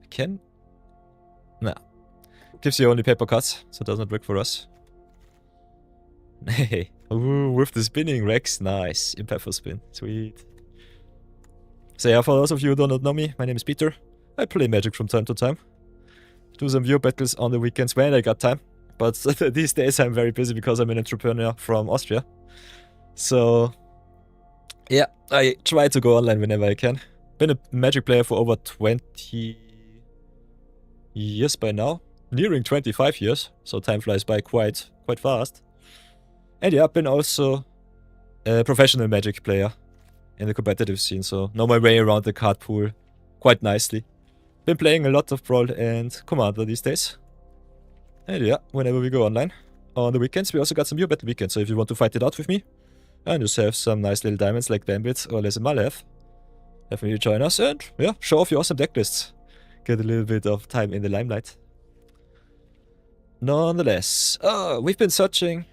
Can? Nah. Gives you only paper cuts, so it does not work for us. Hey, ooh, with the spinning Rex, nice. Impactful spin, sweet. So yeah, for those of you who do not know me, my name is Peter. I play Magic from time to time. Do some viewer battles on the weekends when I got time. But these days I'm very busy because I'm an entrepreneur from Austria. So yeah, I try to go online whenever I can. Been a Magic player for over 20 years by now. Nearing 25 years, so time flies by quite fast. And yeah, I've been also a professional Magic player in the competitive scene, so know my way around the card pool quite nicely. Been playing a lot of Brawl and Commander these days. And yeah, whenever we go online. On the weekends, we also got some new battle weekends, so if you want to fight it out with me, and just have some nice little diamonds like Bambit or Lesemal have, definitely join us and, yeah, show off your awesome deck lists. Get a little bit of time in the limelight. Nonetheless, we've been searching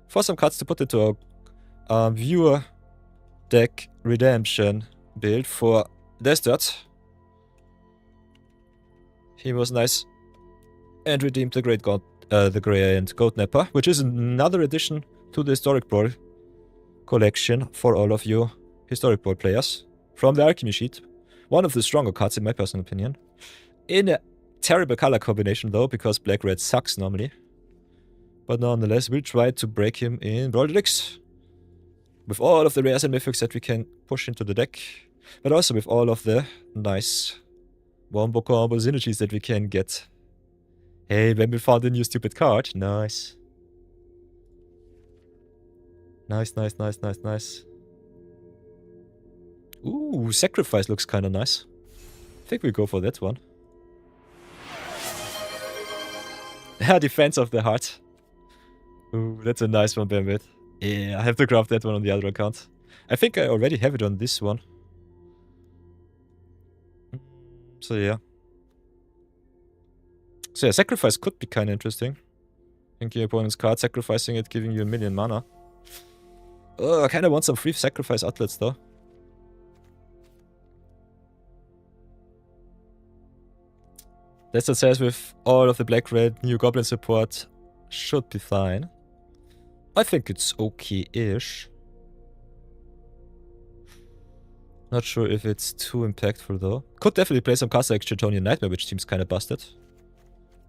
for some cards to put into our viewer deck redemption build for Desert. He was nice and redeemed the Great God, the Grey and Goatnapper, which is another addition to the Historic Brawl collection for all of you Historic Brawl players from the Alchemy sheet. One of the stronger cards in my personal opinion. In a terrible color combination though, because black-red sucks normally. But nonetheless, we'll try to break him in Brawl Deluxe. With all of the rares and mythics that we can push into the deck. But also with all of the nice wombo combo synergies that we can get. Hey, when we found a new stupid card. Nice. Nice, nice, nice, nice, nice. Ooh, Sacrifice looks kinda nice. I think we'll go for that one. Defense of the Heart. Ooh, that's a nice one, Bambit. Yeah, I have to craft that one on the other account. I think I already have it on this one. So yeah. So yeah, Sacrifice could be kinda interesting. Thinking your opponent's card, sacrificing it, giving you a million mana. Oh, I kinda want some free sacrifice outlets though. That's what says with all of the black-red new goblin support should be fine. I think it's okay-ish. Not sure if it's too impactful though. Could definitely play some cards like Chitonian Nightmare, which seems kinda busted.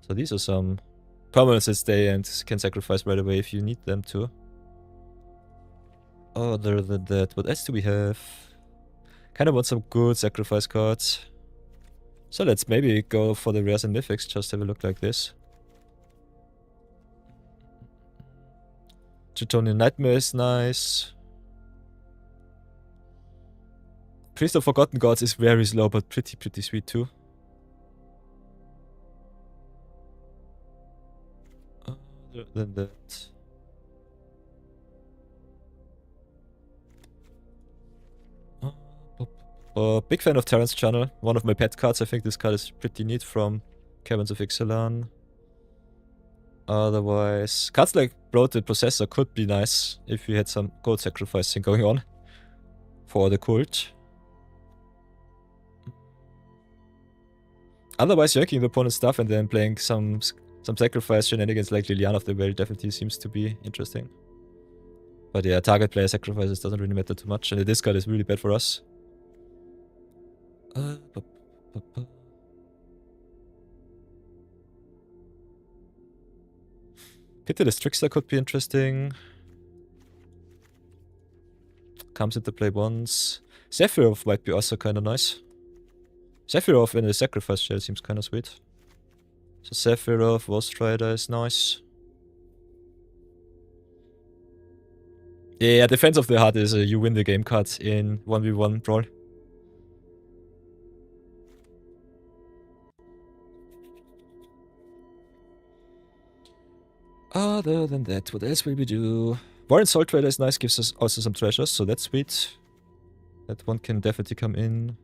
So these are some permanents that stay and can sacrifice right away if you need them to. Other than that, what else do we have? Kinda want some good sacrifice cards. So let's maybe go for the rares and mythics, just have a look like this. Chitonian Nightmare is nice. Priest of Forgotten Gods is very slow, but pretty sweet too. Other than that... big fan of Terran's Channel, one of my pet cards. I think this card is pretty neat from Caverns of Ixalan. Otherwise, cards like Bloated Possessor could be nice if you had some gold sacrificing going on for the cult. Otherwise, yanking the opponent's stuff and then playing some sacrifice shenanigans like Liliana of the Veil definitely seems to be interesting. But yeah, target player sacrifices doesn't really matter too much, and this card is really bad for us. Pitiless Trickster could be interesting. Comes into play once. Sephiroth might be also kinda nice. Sephiroth in the sacrifice shell seems kinda sweet. So Sephiroth, War Strider is nice. Yeah, Defense of the Heart is a you win the game card in 1v1 Brawl. Other than that, what else will we do? Warren Soul Trader is nice, gives us also some treasures, so that's sweet. That one can definitely come in.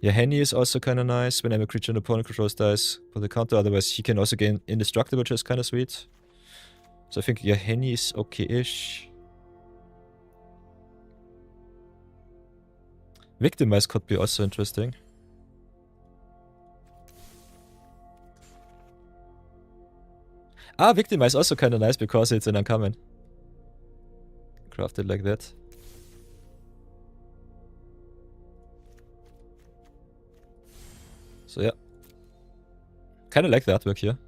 Yeah, Henny is also kinda nice. Whenever a creature an opponent controls dies, put a counter, otherwise he can also gain Indestructible, which is kinda sweet. So I think yeah, Henny is okay-ish. Victimize could be also interesting. Victimize also kinda nice because it's an uncommon. Craft it like that. So yeah. Kinda like the artwork here.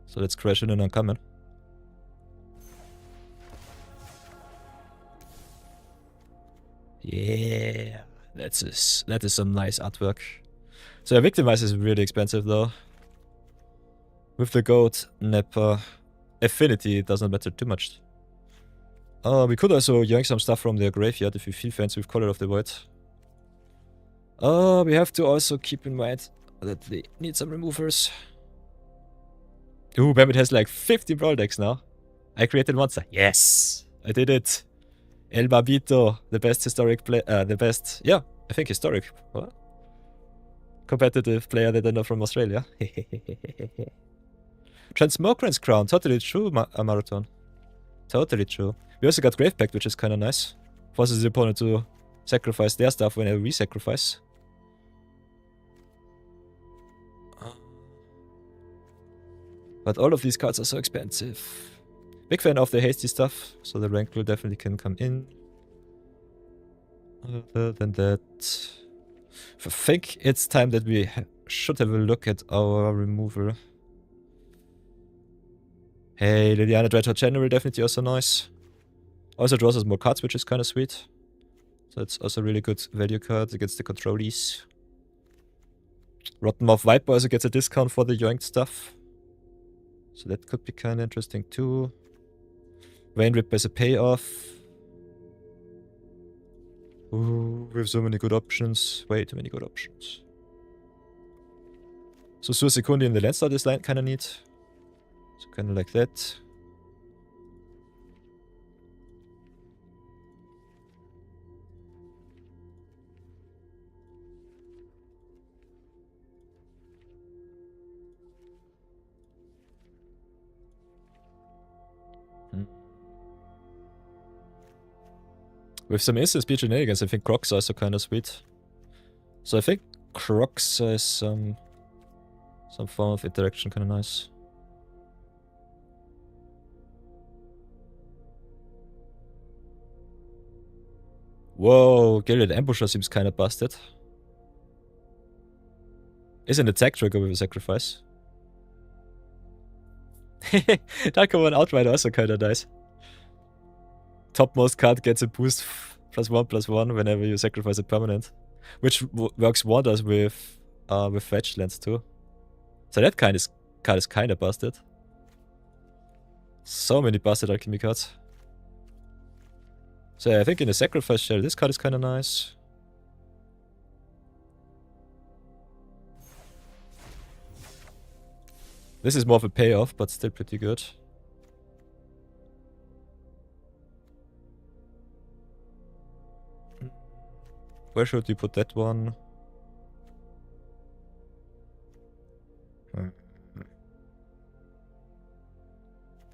So let's crash in an uncommon. Yeah. That is some nice artwork. So yeah, Victimize is really expensive though. With the Goatnapper affinity, it doesn't matter too much. We could also yank some stuff from their graveyard if we feel fancy with Color of the Void. We have to also keep in mind that they need some removers. Ooh, Bambit has like 50 Brawl Decks now. I created monster. Yes! I did it! El Babito, the best historic play, I think historic. What? Competitive player that I know from Australia. Transmogran's Crown. Totally true, Marathon. Totally true. We also got Grave Pact, which is kind of nice. Forces the opponent to sacrifice their stuff whenever we sacrifice. But all of these cards are so expensive. Big fan of the hasty stuff, so the rank will definitely can come in. Other than that, I think it's time that we should have a look at our removal. Hey, Liliana Dreadhorde General, definitely also nice. Also draws us more cards, which is kind of sweet. So it's also a really good value card against the controllees. Rottenmouth Viper also gets a discount for the yoinked stuff. So that could be kind of interesting too. Vein Rip as a payoff. Ooh, we have so many good options. Way too many good options. So Sursekundi in the Landstart is kind of neat. So kind of like that. With some instant speed shenanigans, I think Crocs are also kind of sweet. So I think Crocs is some form of interaction kind of nice. Whoa, Gilded Ambusher seems kind of busted. Is an attack trigger with a sacrifice. Darko One Outrider also kind of nice. Topmost card gets a boost +1/+1 whenever you sacrifice a permanent, which works wonders with fetch lands too. So that card is kind of busted. So many busted alchemy cards. So yeah, I think in the sacrifice shell, this card is kind of nice. This is more of a payoff, but still pretty good. Where should we put that one?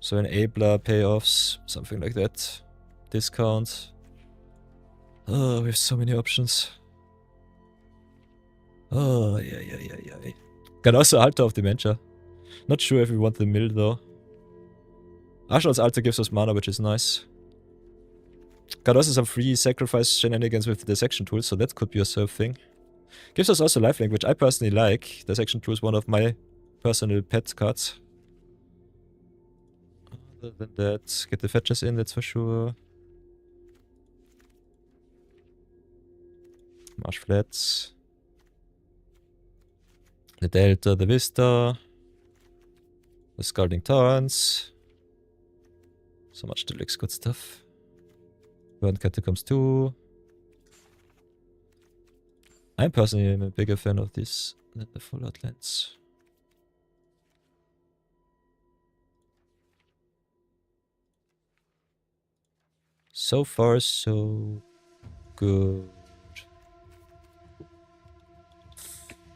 So enabler, payoffs, something like that. Discount. Oh, we have so many options. Oh, yeah. Got also Altar of Dementia. Not sure if we want the mill though. Arsenal's Altar gives us mana, which is nice. Got also some free sacrifice shenanigans with the dissection tool, so that could be a serve thing. Gives us also lifelink, which I personally like. Dissection tool is one of my personal pet cards. Other than that, get the fetches in, that's for sure. Marsh Flats. The Delta, the Vista. The Scalding Torrents. So much deluxe good stuff. Burn Catacombs 2. I'm personally a bigger fan of this than the Fallout lands. So far, so good.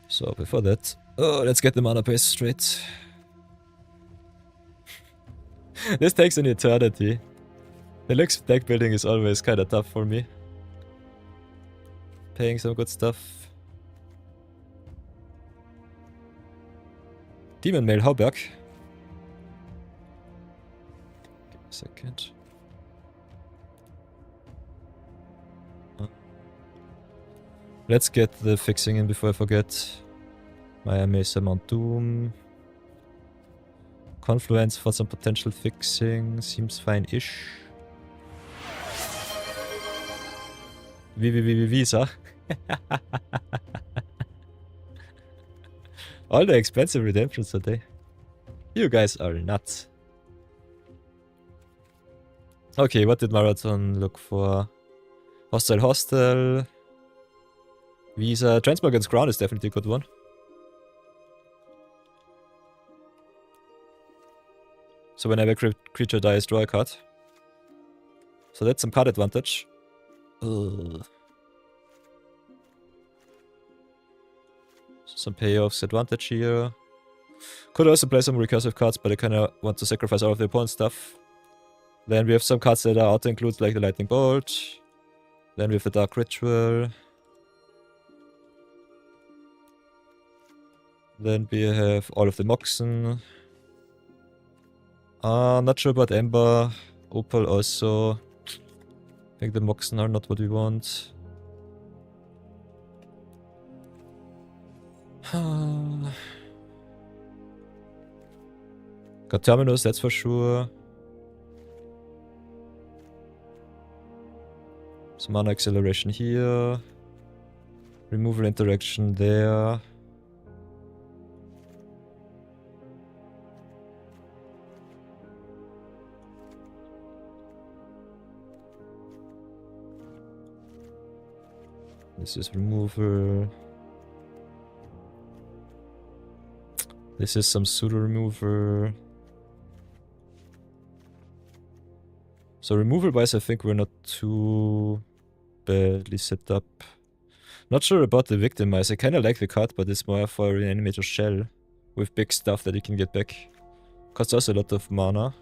So before that, let's get the mana base straight. This takes an eternity. Deluxe deck building is always kind of tough for me. Paying some good stuff. Demon Mail Hauberg. Give me a second. Let's get the fixing in before I forget. Maya Mesa Mount Doom. Confluence for some potential fixing. Seems fine-ish. Visa. All the expensive redemptions today. You guys are nuts. Okay, what did Marathon look for? Hostile. Visa. Transmogran's Crown is definitely a good one. So whenever a creature dies, draw a card. So that's some card advantage. Ugh. Some payoffs advantage here. Could also play some recursive cards, but I kinda want to sacrifice all of the opponent's stuff. Then we have some cards that are auto-include, like the Lightning Bolt. Then we have the Dark Ritual. Then we have all of the Moxen. Not sure about Ember. Opal also. I think the Moxen are not what we want. Got Terminus, that's for sure. Some mana acceleration here. Removal interaction there. This is removal. This is some pseudo remover. So removal wise I think we're not too badly set up. Not sure about the Victimize. I kinda like the card, but it's more for Reanimator Shell. With big stuff that you can get back. Costs us a lot of mana.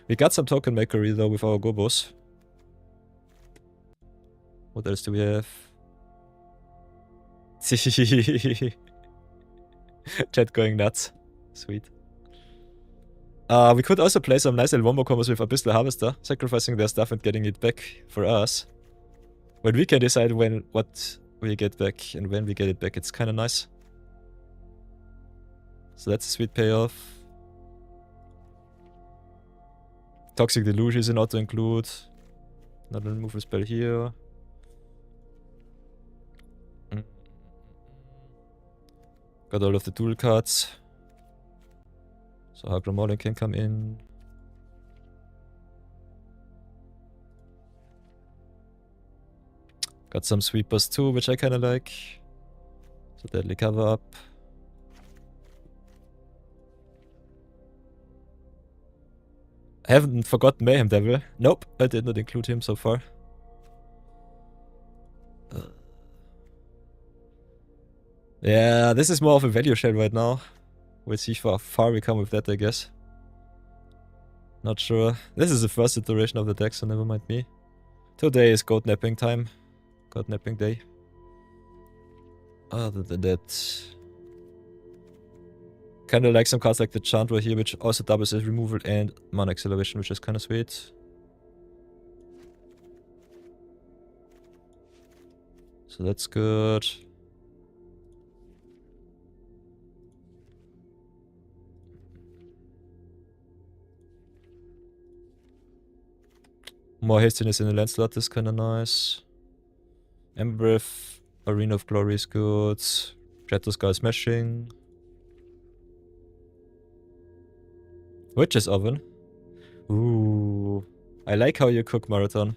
We got some token makery though with our Gobos. What else do we have? Chat going nuts. Sweet. We could also play some nice little wombo combos with Abyssal Harvester, sacrificing their stuff and getting it back for us. When we can decide what we get back and when we get it back, it's kinda nice. So that's a sweet payoff. Toxic Deluge is an auto-include. Another removal spell here. Got all of the dual cards. So Hagramolin can come in. Got some sweepers too, which I kinda like. So Deadly Cover Up. I haven't forgotten Mayhem Devil. Nope, I did not include him so far. Yeah, this is more of a value shell right now. We'll see how far we come with that, I guess. Not sure. This is the first iteration of the deck, so never mind me. Today is Goatnapping time. Goatnapping day. Other than that... Kinda like some cards like the Chandra here, which also doubles as removal and mana acceleration, which is kinda sweet. So that's good. More hastiness in the land slot is kinda nice. Embereth, Arena of Glory is good. Shadow Sky Smashing. Witch's Oven. Ooh. I like how you cook, Marathon.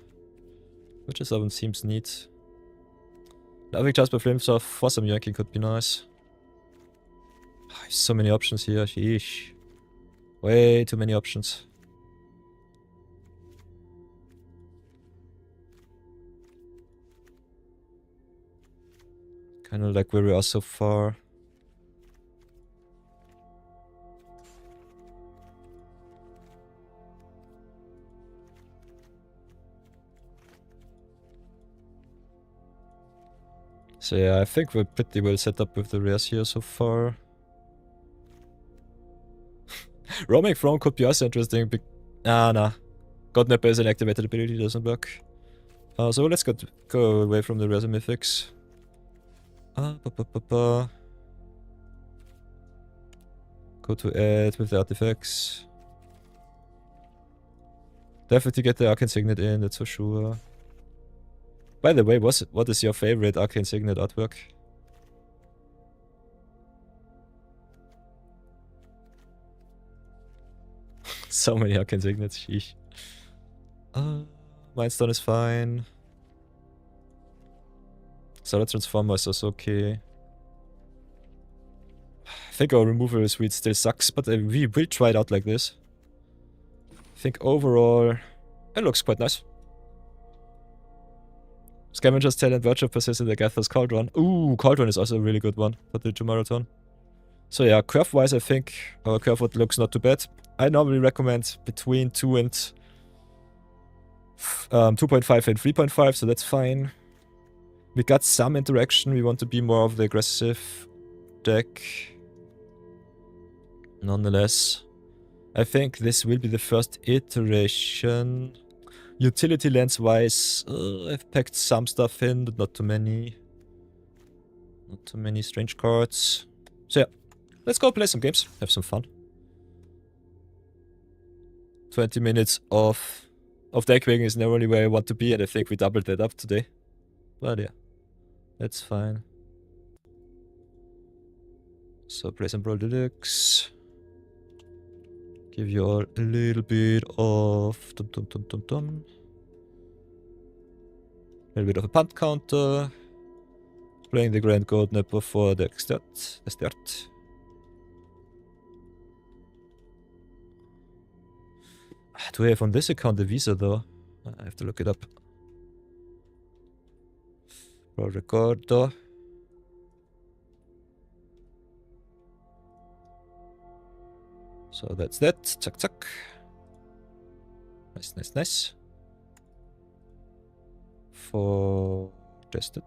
Witch's Oven seems neat. Loving Jasper Flamesword for some yanking could be nice. So many options here, sheesh. Way too many options. Kinda like where we are so far. So yeah, I think we're pretty well set up with the rares here so far. Roaming Throne could be also interesting. Nah. Goatnapper is an activated ability, doesn't work. So let's go away from the rares and mythics. Go to add with the artifacts. Definitely get the Arcane Signet in, that's for sure. By the way, what is your favorite Arcane Signet artwork? So many Arcane Signets, sheesh. Mindstone is fine. Solar Transformer is also okay. I think our removal suite still sucks, but we will try it out like this. I think overall, it looks quite nice. It's Scavenger's Talent, Virtual Persistent, Agatha's Cauldron. Ooh, Cauldron is also a really good one for the 2 Marathon. So yeah, curve-wise, I think our curve looks not too bad. I normally recommend between 2 and 2.5 and 3.5, so that's fine. We got some interaction. We want to be more of the aggressive deck. Nonetheless, I think this will be the first iteration. Utility lands-wise, I've packed some stuff in, but not too many. Not too many strange cards. So yeah, let's go play some games, have some fun. 20 minutes of deck building is never really where I want to be, and I think we doubled that up today. But yeah, that's fine. So play some Brawl Deluxe. Give you all a little bit of a little bit of a punt counter. Playing the Grand Goatnapper for the start. Do I have on this account the Visa though? I have to look it up. Brawl Recorder. So that's that. Chuck, chuck. Nice, nice, nice. For tested.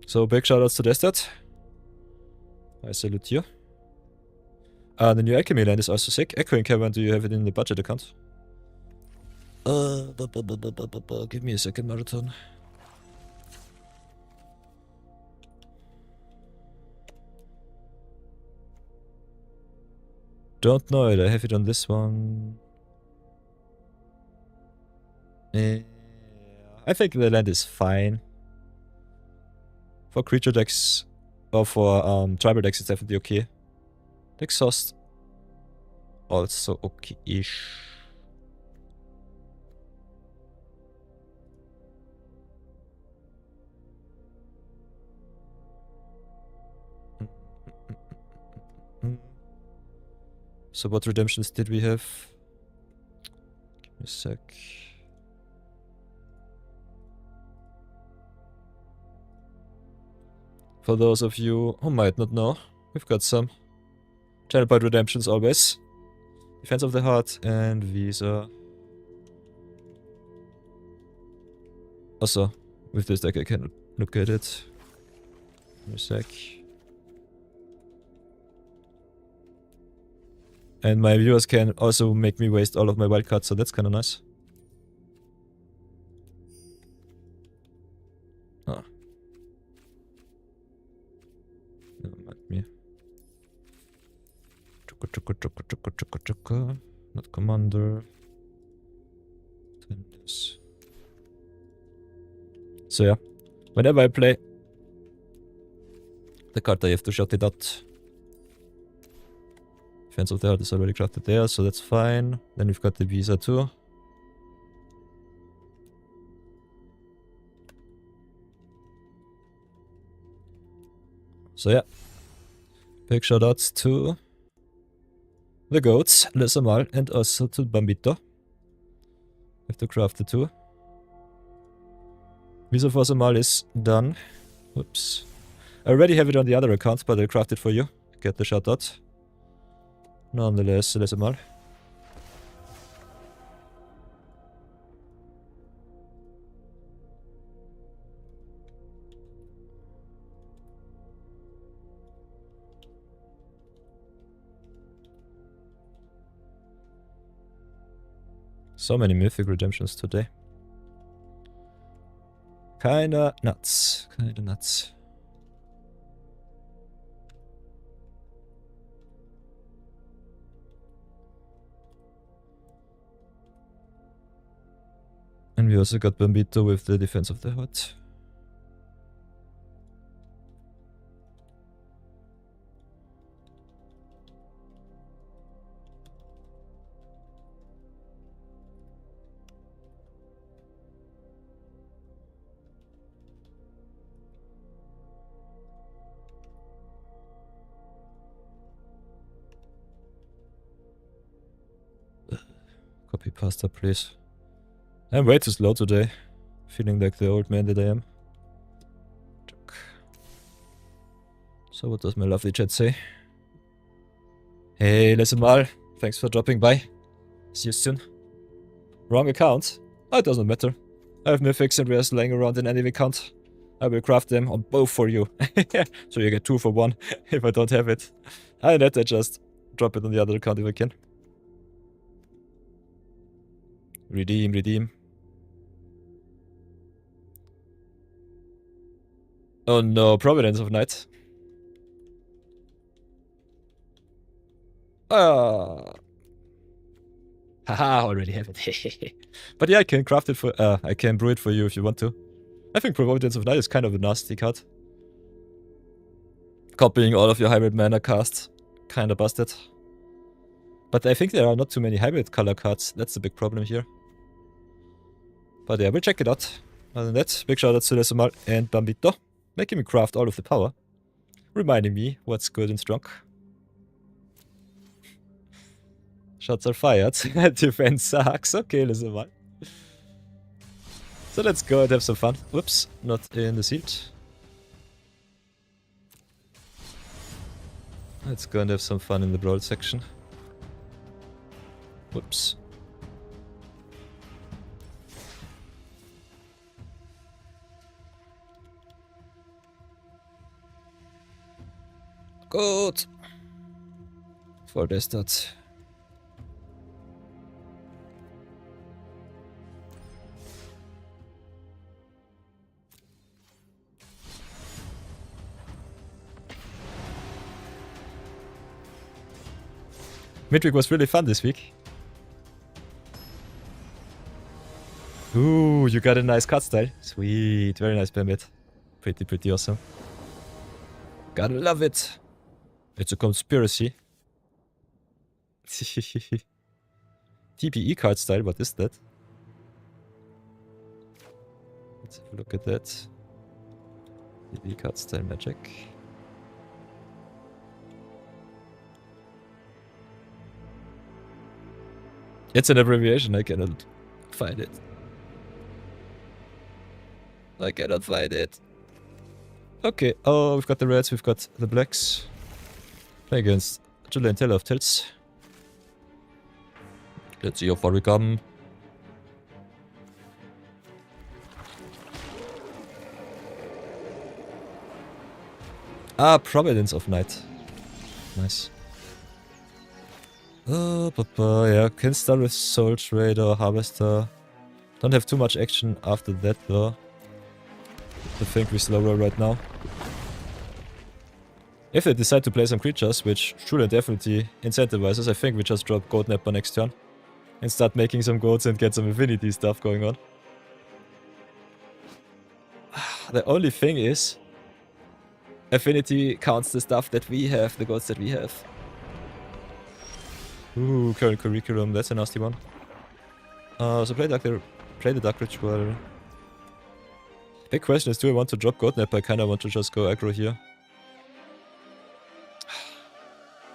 So big shoutouts to Destat. I salute you. The new Alchemy land is also sick. Echoing Cavern, do you have it in the budget account? Give me a second, Marathon. Don't know it, I have it on this one. I think the land is fine. For creature decks, or for tribal decks, it's definitely okay. Exhaust, also okay-ish. So what redemptions did we have? Give me a sec. For those of you who might not know, we've got some channel point redemptions always. Defense of the Heart and Visa. Also, with this deck I can look at it. Give me a sec. And my viewers can also make me waste all of my wildcards, so that's kinda nice. Ah. Never mind me. Chuka. Not commander. Tennis. So yeah. Whenever I play the card I have to shout it out. Defense of the Heart is already crafted there, so that's fine. Then we've got the Visa too. So yeah. Big shoutouts to the goats, Le Samal, and also to Bambito. Have to craft the two. Visa for Samal is done. Whoops. I already have it on the other account, but I'll craft it for you. Get the shoutout. Nonetheless, Le Samal. So many mythic redemptions today. Kinda nuts. Kinda nuts. And we also got Bambito with the Defense of the Heart. Copy pasta, please. I'm way too slow today. Feeling like the old man that I am. So what does my lovely chat say? Hey, listen mal. Thanks for dropping by. See you soon. Wrong account? Oh, it doesn't matter. I have mythics and rares laying around in any account. I will craft them on both for you. So you get 2 for 1 if I don't have it. I let that just drop it on the other account if I can. Redeem, redeem. Oh no, Providence of Night. Haha, already have it. But yeah, I can craft it for, I can brew it for you if you want to. I think Providence of Night is kind of a nasty card. Copying all of your hybrid mana casts, kinda busted. But I think there are not too many hybrid color cards, that's the big problem here. But yeah, we'll check it out. Other than that, big shout out to Lesumal and Bambito, making me craft all of the power. Reminding me what's good and strong. Shots are fired. Defense sucks. Okay, Lesumal. So let's go and have some fun. Whoops, not in the seat. Let's go and have some fun in the Brawl section. Whoops. Good. For the stats. Midweek was really fun this week. Ooh, you got a nice cut style. Sweet, very nice Bambit. Pretty awesome. Gotta love it. It's a conspiracy. TPE card style, what is that? Let's have a look at that. TPE card style magic. It's an abbreviation, I cannot find it. I cannot find it. Okay, oh, we've got the reds, we've got the blacks. Play against Julian Taylor of Tilts. Let's see how far we come. Ah, Providence of Night. Nice. Yeah, can start with Soul Trader, Harvester. Don't have too much action after that though. I think we slow roll right now. If they decide to play some creatures, which Julian definitely incentivizes, I think we just drop Goatnapper next turn. And start making some goats and get some affinity stuff going on. The only thing is, affinity counts the stuff that we have, the goats that we have. Ooh, current curriculum, that's a nasty one. So play the Dark Ritual. Big question is, do I want to drop Goatnapper? I kinda want to just go aggro here.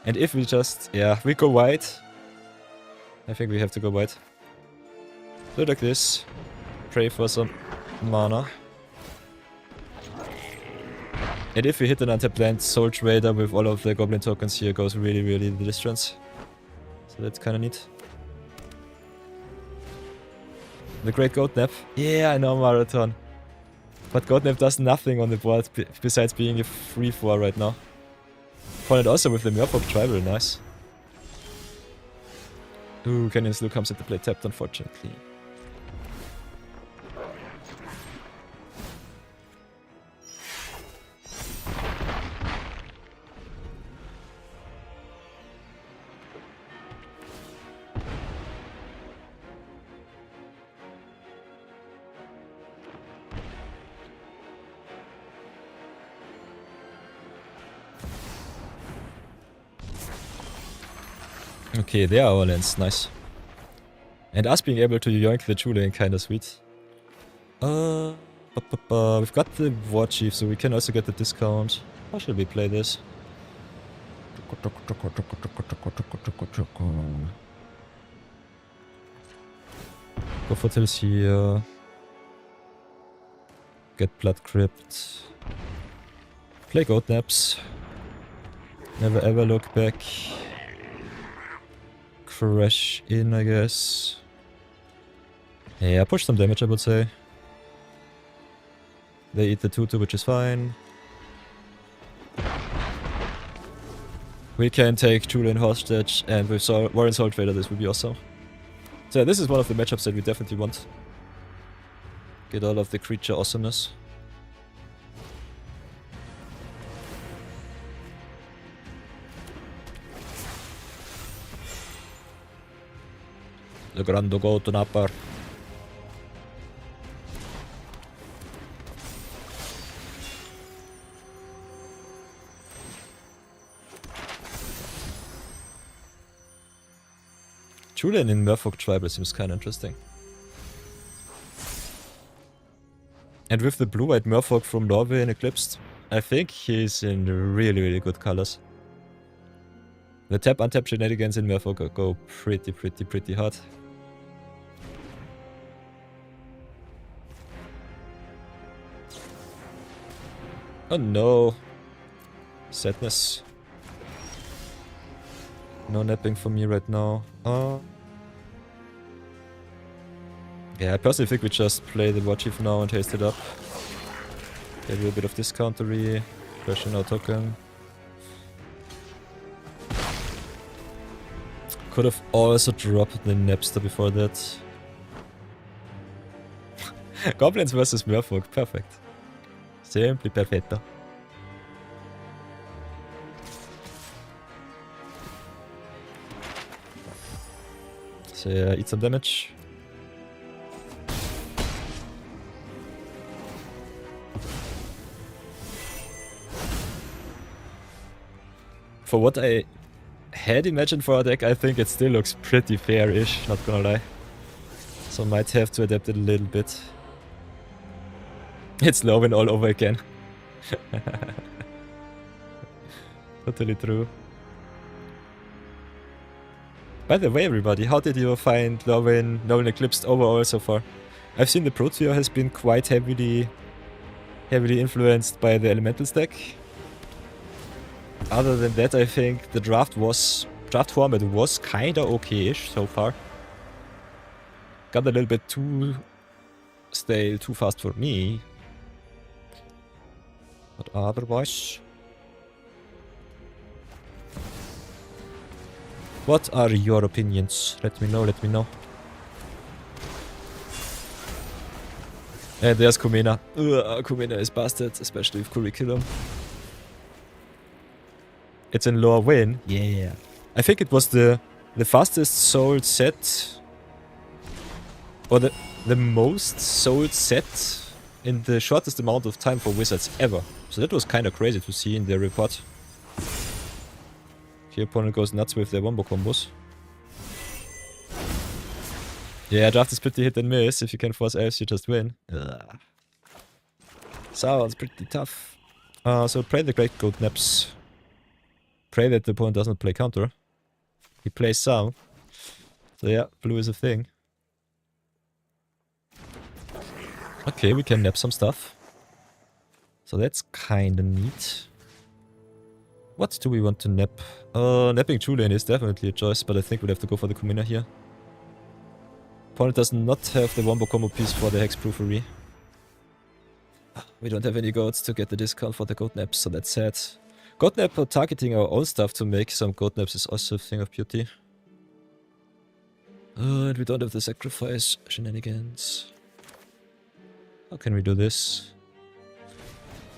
And if we just, yeah, we go white. I think we have to go white. Do it like this. Pray for some mana. And if we hit an untapped land, Soul Trader with all of the goblin tokens here goes really the distance. So that's kinda neat. The Great Goatnap. Yeah, I know Marathon. But Goatnap does nothing on the board besides being a 3-4 right now. Followed also with the Murpop Tribal, nice. Ooh, Canyon Slew comes into play tapped, unfortunately. Okay, there are our lands, nice. And us being able to yoink the Julian kinda sweet. We've got the War Chief, so we can also get the discount. How should we play this? Go Foothills here. Get Blood Crypt. Play Goatnaps. Never ever look back. Crash in, I guess. Yeah, push some damage, I would say. They eat the 2-2, which is fine. We can take Julian hostage, and with Warren Soul Trader, this would be awesome. So yeah, this is one of the matchups that we definitely want. Get all of the creature awesomeness. The Grande Goatnapper. Julian in Merfolk Tribal seems kinda interesting. And with the blue-white Merfolk from Norway and Eclipsed, I think he's in really, really good colors. The tap-untap shenanigans in Merfolk go pretty hard. Oh no. Sadness. No napping for me right now. Yeah, I personally think we just play the War Chief now and haste it up. Get a little bit of discountery. Pressure no token. Could have also dropped the Napster before that. Goblins versus Merfolk. Perfect. Simply perfetto. So yeah, eat some damage. For what I had imagined for our deck, I think it still looks pretty fair-ish, not gonna lie. So might have to adapt it a little bit. It's Lowen all over again. Totally true. By the way, everybody, how did you find Lowen Eclipsed overall so far? I've seen the Pro Tier has been quite heavily influenced by the Elementals deck. Other than that, I think the draft format was kinda okay-ish so far. Got a little bit too stale, too fast for me. But otherwise... What are your opinions? Let me know, let me know. And there's Kumena. Kumena is busted, especially with Curriculum. It's in lower win. Yeah. I think it was the fastest sold set. Or the most sold set in the shortest amount of time for Wizards ever. So that was kind of crazy to see in their report. Your opponent goes nuts with their wombo combos. Yeah, draft is pretty hit and miss. If you can force elves, you just win. Ugh. Sounds pretty tough. So play the Great Goatnaps. Pray that the opponent doesn't play counter. He plays some. So yeah, blue is a thing. Okay, we can nap some stuff. So that's kinda neat. What do we want to nap? Napping Julian is definitely a choice, but I think we'll have to go for the Kumina here. Opponent does not have the wombo combo piece for the hexproofery. We don't have any goats to get the discount for the Goatnaps, so that's sad. Goatnapper targeting our own stuff to make some Goatnaps is also a thing of beauty. And we don't have the sacrifice shenanigans. How can we do this?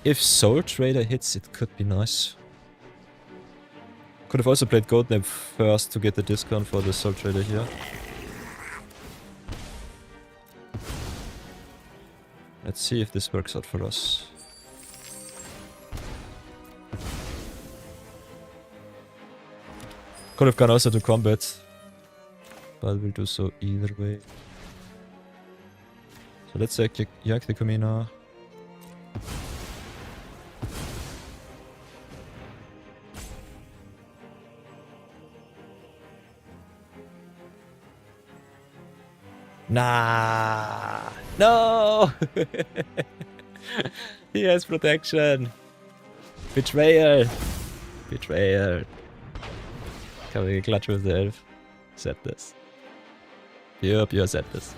If Soul Trader hits, it could be nice. Could have also played Goatnap first to get the discount for the Soul Trader here. Let's see if this works out for us. Could have gone also to combat, but we'll do so either way. So let's yank the Kumina. Nah. No. He has protection. Betrayal. Betrayal. Coming in clutch with the elf. Sadness. Pure sadness.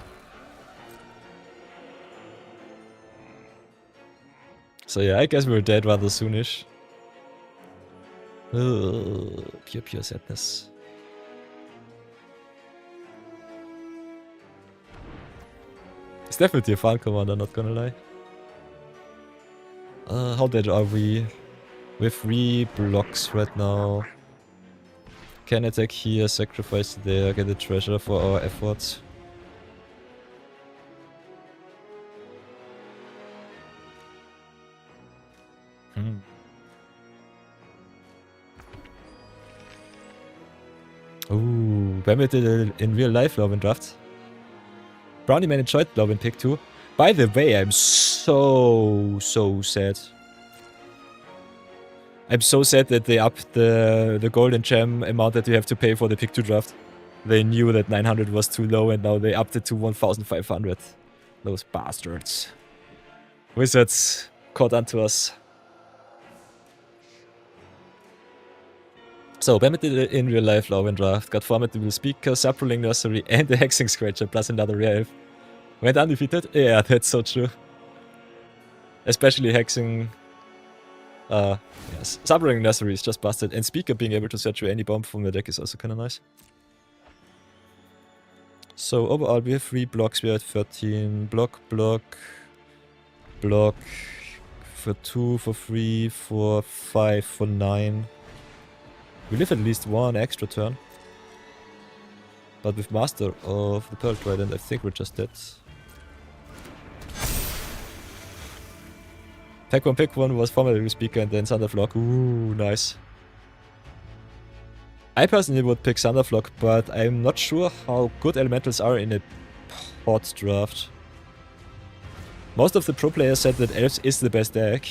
So yeah, I guess we're dead rather soonish. Pure sadness. It's definitely a fun commander, not gonna lie. How dead are we? We have 3 blocks right now. Can attack here, sacrifice there, get a treasure for our efforts. Ooh, when we did it in real life Love and Draft. Brownie Man enjoyed Love and Pick 2. By the way, I'm so sad. I'm so sad that they upped the golden gem amount that you have to pay for the Pick 2 draft. They knew that 900 was too low and now they upped it to 1,500. Those bastards. Wizards caught onto us. So, Bamit did it in real life Love and Draft, got formidable speaker, Saproling Nursery, and the Hexing Scratcher, plus another rare elf. Went undefeated? Yeah, that's so true. Especially Hexing. Yes. Saproling Nursery is just busted, and Speaker being able to search through any bomb from the deck is also kinda nice. So, overall, we have 3 blocks, we are at 13. Block, for 2, for 3, for 5, for 9. We live at least 1 extra turn. But with Master of the Pearl Trident, I think we're just dead. Pick one was Formidable Speaker and then Thunderflock. Ooh, nice. I personally would pick Thunderflock, but I'm not sure how good elementals are in a pot draft. Most of the pro players said that Elves is the best deck.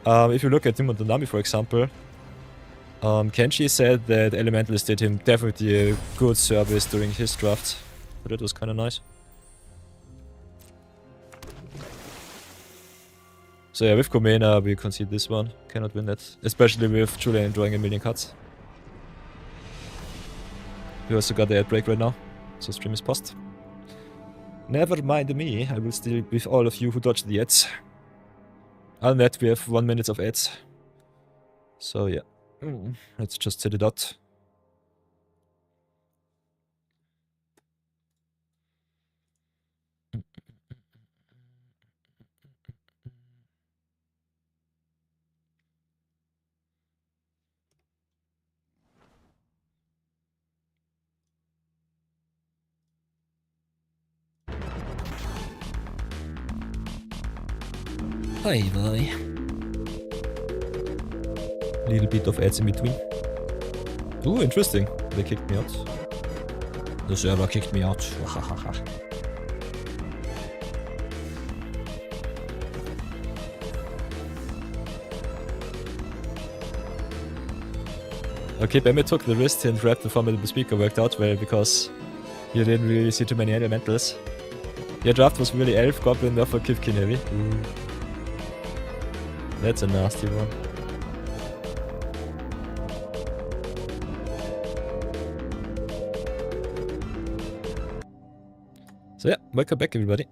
If you look at Tim and Donami, for example, Kenshi said that Elementals did him definitely a good service during his draft. So that was kinda nice. So yeah, with Komena we concede this one. Cannot win that. Especially with Julian drawing a million cards. We also got the ad break right now, so stream is paused. Never mind me, I will still with all of you who dodged the ads. On that we have 1 minute of ads. So yeah. Let's just set it out. Bye bye. Little bit of ads in between. Ooh, interesting. They kicked me out. The server kicked me out. Okay, Bamit took the risk and grabbed the Formidable Speaker. Worked out well because you didn't really see too many elementals. Your draft was really Elf, Goblin, Nerfer, Kivkin heavy. Ooh. That's a nasty one. So yeah, welcome back everybody.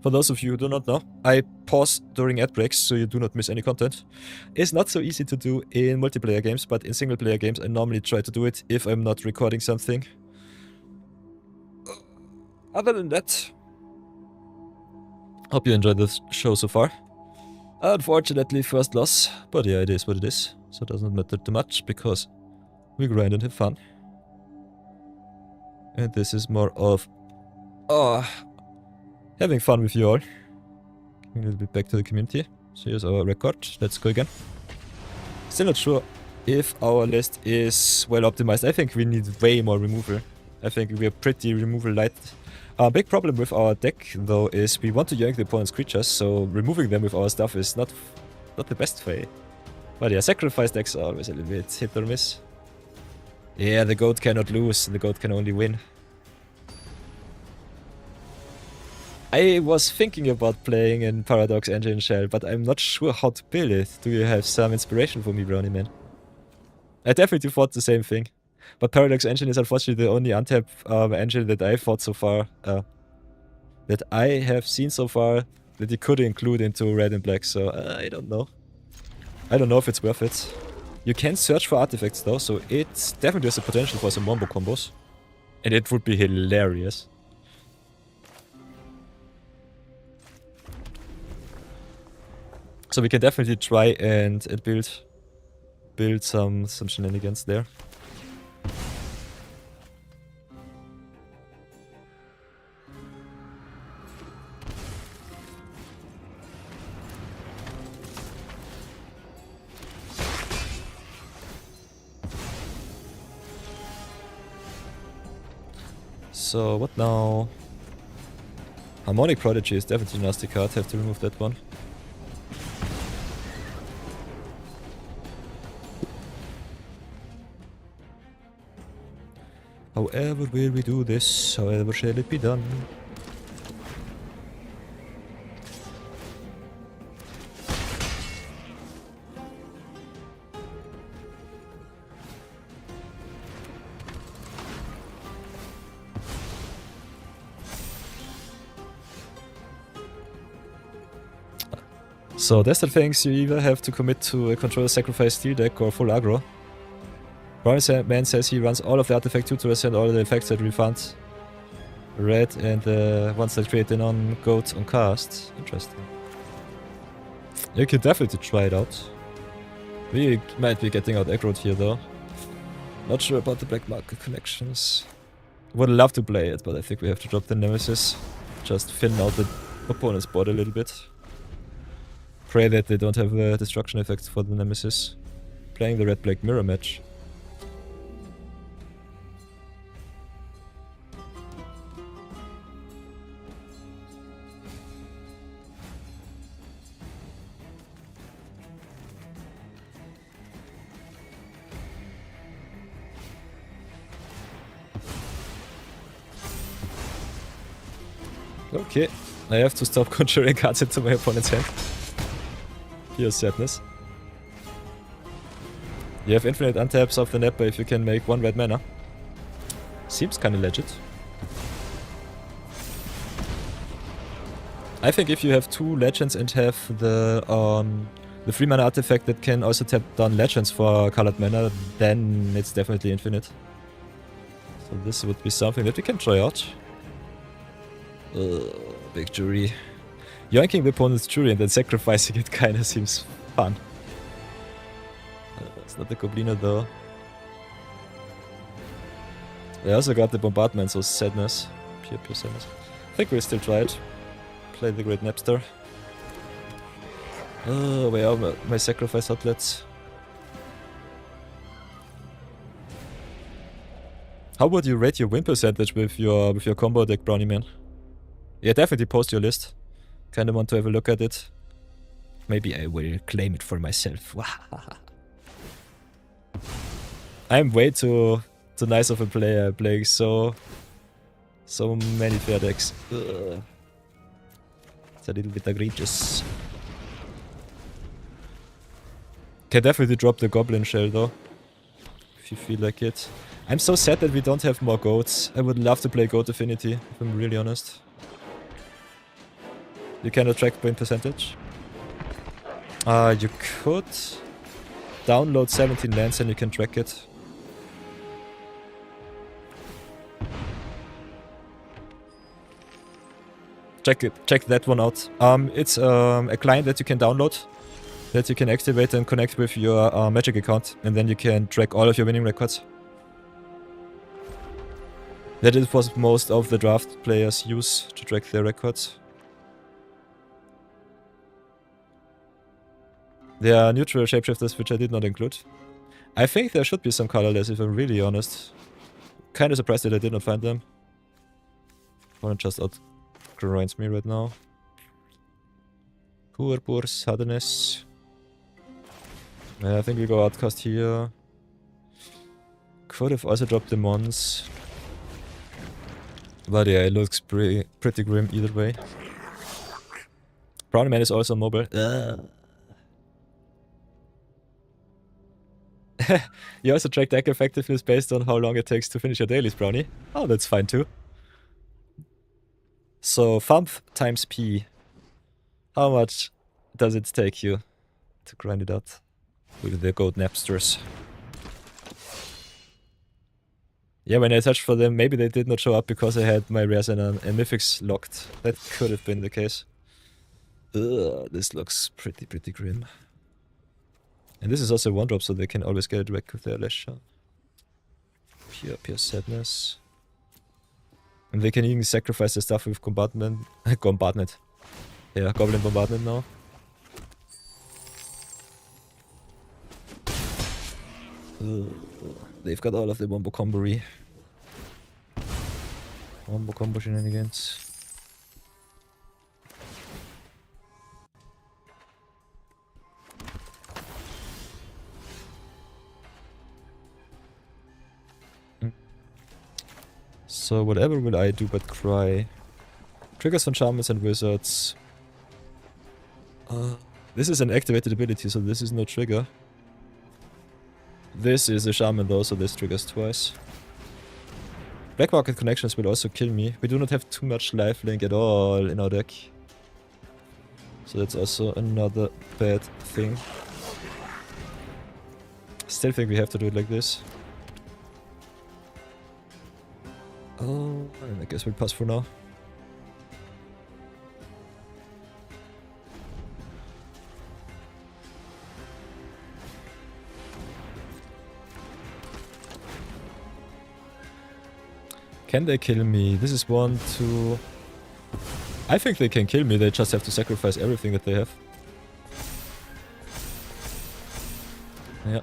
For those of you who do not know, I pause during ad breaks so you do not miss any content. It's not so easy to do in multiplayer games, but in single player games I normally try to do it if I'm not recording something. Other than that, hope you enjoyed the show so far. Unfortunately, first loss, but yeah, it is what it is. So it doesn't matter too much because we grind and have fun. And this is more of having fun with you all. A little bit back to the community. So here's our record. Let's go again. Still not sure if our list is well optimized. I think we need way more removal. I think we are pretty removal light. Our big problem with our deck though is we want to yank the opponent's creatures, so removing them with our stuff is not the best way. But yeah, sacrifice decks are always a little bit hit or miss. Yeah, the goat cannot lose, the goat can only win. I was thinking about playing in Paradox Engine Shell, but I'm not sure how to build it. Do you have some inspiration for me, Brownie Man? I definitely thought the same thing. But Paradox Engine is unfortunately the only untap engine that I thought so far, that I have seen so far, that you could include into red and black, so I don't know. I don't know if it's worth it. You can search for artifacts though, so it definitely has the potential for some wombo combos. And it would be hilarious. So we can definitely try and build some shenanigans there. So what now? Harmonic Prodigy is definitely a nasty card, have to remove that one. However will we do this? However shall it be done? So that's the things, you either have to commit to a control sacrifice steel deck or full aggro. Brownie Man says he runs all of the artifact tutors and all the effects that we found. Red and the ones that create the non-goat on cast. Interesting. You can definitely try it out. We might be getting out aggroed here though. Not sure about the black market connections. Would love to play it, but I think we have to drop the Nemesis. Just thin out the opponent's board a little bit. Pray that they don't have a destruction effect for the Nemesis. Playing the red-black mirror match. Okay, I have to stop conjuring cards into my opponent's hand. Pure sadness. You have infinite untaps of the Napper if you can make one red mana. Seems kinda legit. I think if you have two legends and have the 3 mana artifact that can also tap down legends for colored mana, then it's definitely infinite. So this would be something that we can try out. Big jury. Yoinking the opponent's jury and then sacrificing it kinda seems fun. It's not the Gobliner though. I also got the Bombardment, so sadness. Pure sadness. I think we'll still try it. Play the Great Napster. Oh, where are my sacrifice outlets? How would you rate your win percentage with your combo deck, Brownie Man? Yeah, definitely post your list. Kinda want to have a look at it. Maybe I will claim it for myself. I'm way too nice of a player, playing so many fair decks. Ugh. It's a little bit egregious. Can definitely drop the Goblin Shell though, if you feel like it. I'm so sad that we don't have more goats. I would love to play Goat Affinity, if I'm really honest. You can attract win percentage. You could download 17 lands and you can track it. Check that one out. It's a client that you can download, that you can activate and connect with your Magic account, and then you can track all of your winning records. That is what most of the draft players use to track their records. There are neutral shapeshifters which I did not include. I think there should be some colorless if I'm really honest. Kinda surprised that I did not find them. One just outgrinds me right now. Poor sadness. Yeah, I think we go outcast here. Could have also dropped the Mons. But yeah, it looks pretty grim either way. Brownie Man is also mobile. You also track deck effectiveness based on how long it takes to finish your dailies, Brownie. Oh, that's fine too. So, FUMP times P. How much does it take you to grind it out with the Goatnappers? Yeah, when I searched for them, maybe they did not show up because I had my rares and mythics locked. That could have been the case. Ugh, this looks pretty grim. And this is also one drop, so they can always get it back with their lash. Pure sadness. And they can even sacrifice the stuff with bombardment. Yeah, Goblin Bombardment now. Ugh, they've got all of the Wombo Combo-y. Wombo Combo shenanigans. So whatever will I do but cry. Triggers on Shamans and Wizards. This is an activated ability, so this is no trigger. This is a Shaman though, so this triggers twice. Black Market Connections will also kill me. We do not have too much lifelink at all in our deck. So that's also another bad thing. Still think we have to do it like this. Oh, I guess we'll pass for now. Can they kill me? This is 1, 2... I think they can kill me, they just have to sacrifice everything that they have. Yeah.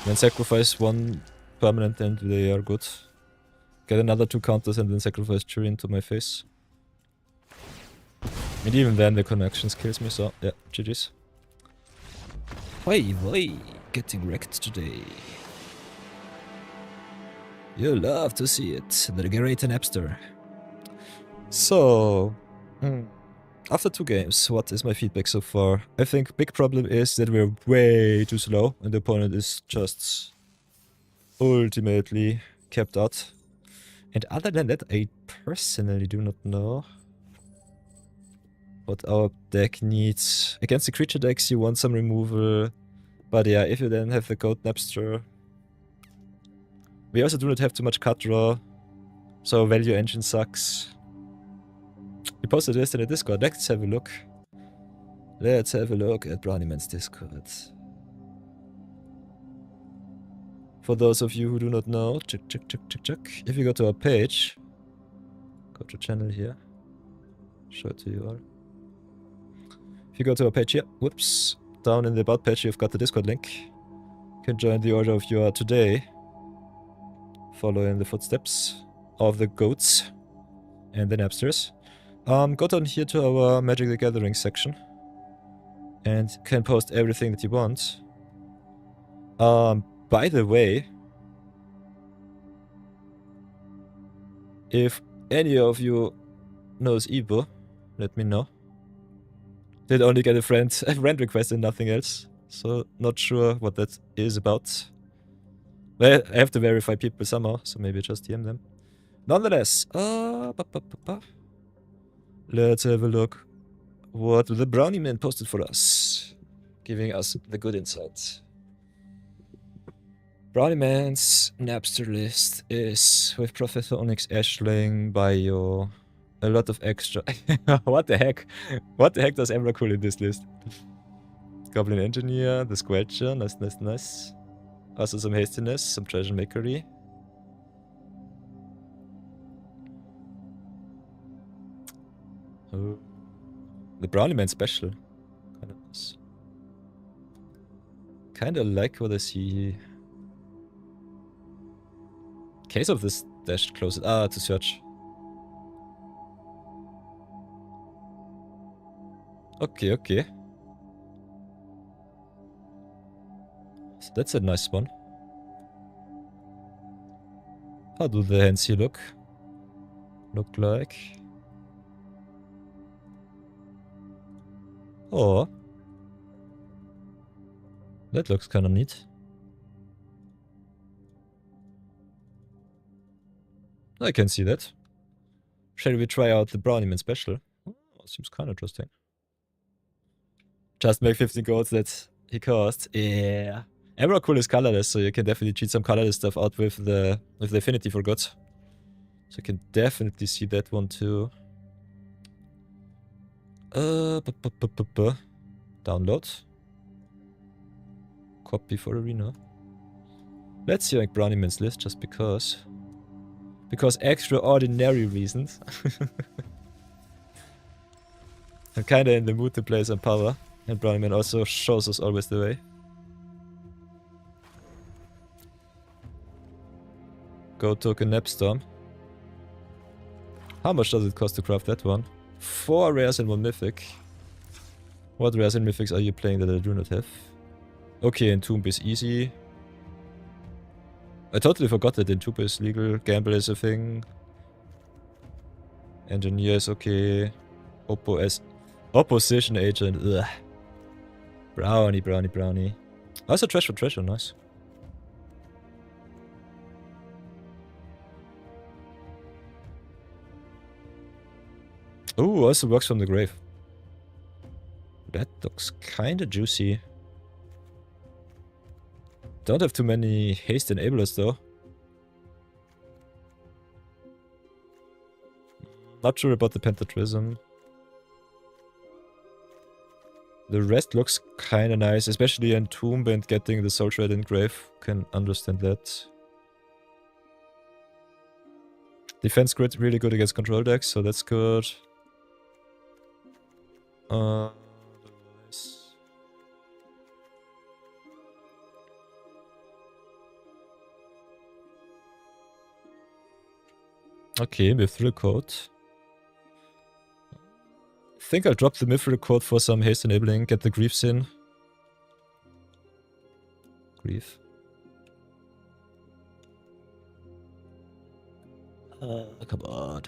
Then sacrifice 1 permanent and they are good. Get another 2 counters and then sacrifice Jury into my face. And even then the connections kills me, so yeah, GG's. Why, getting wrecked today. You'll love to see it, the great Napster. So, after 2 games, what is my feedback so far? I think big problem is that we're way too slow and the opponent is just ultimately kept out. And other than that, I personally do not know what our deck needs. Against the creature decks, you want some removal. But yeah, if you then have the Goatnapper, we also do not have too much cut draw, so value engine sucks. We posted this in the Discord, let's have a look. Let's have a look at Brownie Man's Discord. For those of you who do not know, check. If you go to our page, go to channel here, show it to you all. If you go to our page here, whoops, down in the about page you've got the Discord link. You can join the order of you are today. Follow in the footsteps of the goats and the Napsters. Go down here to our Magic the Gathering section and can post everything that you want. By the way, if any of you knows Evo, let me know. Did only get a friend request and nothing else, so not sure what that is about. Well, I have to verify people somehow, so maybe just DM them. Nonetheless, let's have a look what the Brownie Man posted for us, giving us the good insight. Brownie Man's Napster list is with Professor Onyx, Ashling, Bio, a lot of extra. What the heck? What the heck does Emrakul in this list? Goblin Engineer, the Squelcher, nice. Also some hastiness, some treasure makery. Oh. The Brownie Man special. Kinda nice. Kinda like what I see. Case of this dash close it. To search. Okay. So that's a nice one. How do the hands here look? look like. Oh. That looks kinda neat. I can see that. Shall we try out the Brownie Man special? Oh, seems kinda interesting. Just make 15 golds that he costs. Yeah. Emerald Cool is colorless, so you can definitely cheat some colorless stuff out with the affinity for gods. So I can definitely see that one too. Download. Copy for arena. Let's see like Brownie Man's list just because. Because extraordinary reasons. I'm kinda in the mood to play some power. And Brownie Man also shows us always the way. Go token Napstorm. How much does it cost to craft that one? 4 rares and 1 mythic. What rares and mythics are you playing that I do not have? Okay, Entomb is easy. I totally forgot that Entomb is legal. Gamble is a thing. Engineer is okay. Opposition agent. Ugh. Brownie. Also trash for treasure, nice. Ooh, also works from the grave. That looks kinda juicy. Don't have too many haste enablers though. Not sure about the Pentatrism. The rest looks kinda nice, especially Entomb and getting the Soul Shred in grave. Can understand that. Defense grid really good against control decks, so that's good. Otherwise... Okay, Mithril Code. I think I'll drop the Mithril Code for some haste enabling, get the Griefs in. Grief. Come on.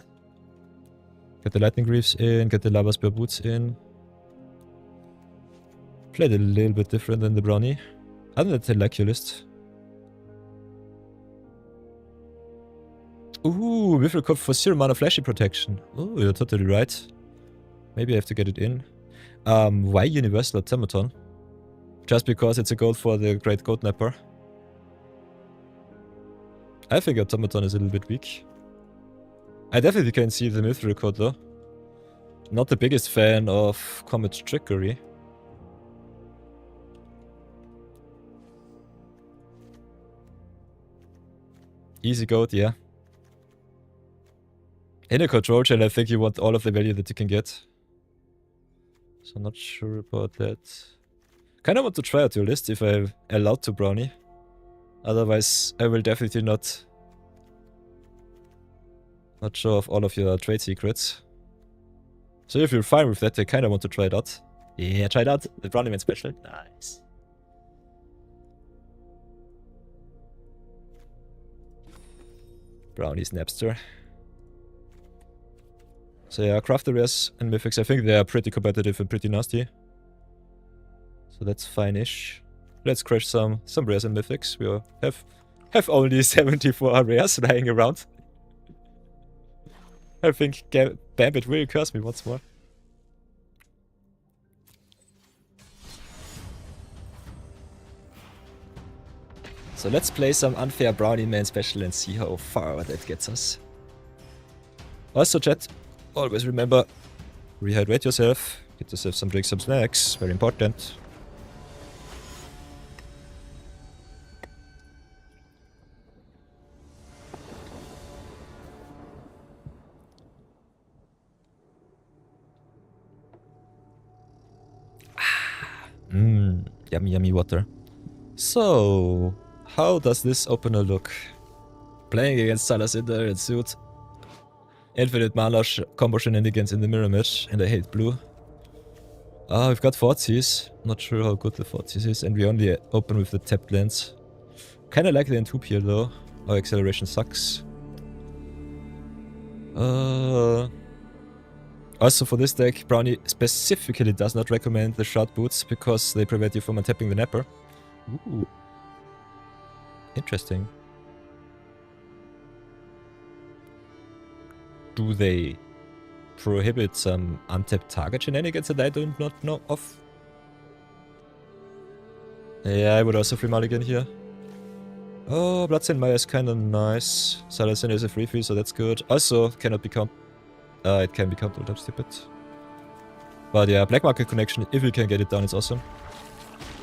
Get the Lightning Griefs in, get the Lava Spear Boots in. Played a little bit different than the Brownie. Other than the Teleculist. Ooh, Mithril Code for 0 mana Flashy Protection. Oh, you're totally right. Maybe I have to get it in. Why Universal Automaton? Just because it's a gold for the Great Goatnapper. I think Automaton is a little bit weak. I definitely can see the Mithril Code though. Not the biggest fan of Comet Trickery. Easy goat, yeah. In a control chain, I think you want all of the value that you can get. So I'm not sure about that. Kinda want to try out your list if I'm allowed to, Brownie. Otherwise, I will definitely not show off all of your trade secrets. So if you're fine with that, I kinda want to try it out. Yeah, try it out. The Brownie Man special. Nice. Brownie's Napster. So yeah, craft the rares and mythics. I think they are pretty competitive and pretty nasty. So that's fine-ish. Let's crash some rares and mythics. We have only 74 rares lying around. I think Bambit will curse me once more. So let's play some unfair Brownie Man special and see how far that gets us. Also chat, always remember, rehydrate yourself, get yourself some drinks, some snacks, very important. Yummy water. So, how does this opener look? Playing against Salasinder and Suit. Infinite mana combo shenanigans in the mirror match, and I hate blue. We've got Fortsies. Not sure how good the Fortsies is, and we only open with the tapped lands. Kinda like the Entomb here though. Our acceleration sucks. Also for this deck, Brownie specifically does not recommend the short boots because they prevent you from untapping the Napper. Ooh. Interesting. Do they prohibit some untapped target shenanigans that I do not know of? Yeah, I would also free mulligan here. Oh, Bloodstained Maya is kinda nice. Salazar is a free, so that's good. Also, cannot be count. It can be countered, I'm stupid. But yeah, Black Market Connection, if you can get it down, it's awesome.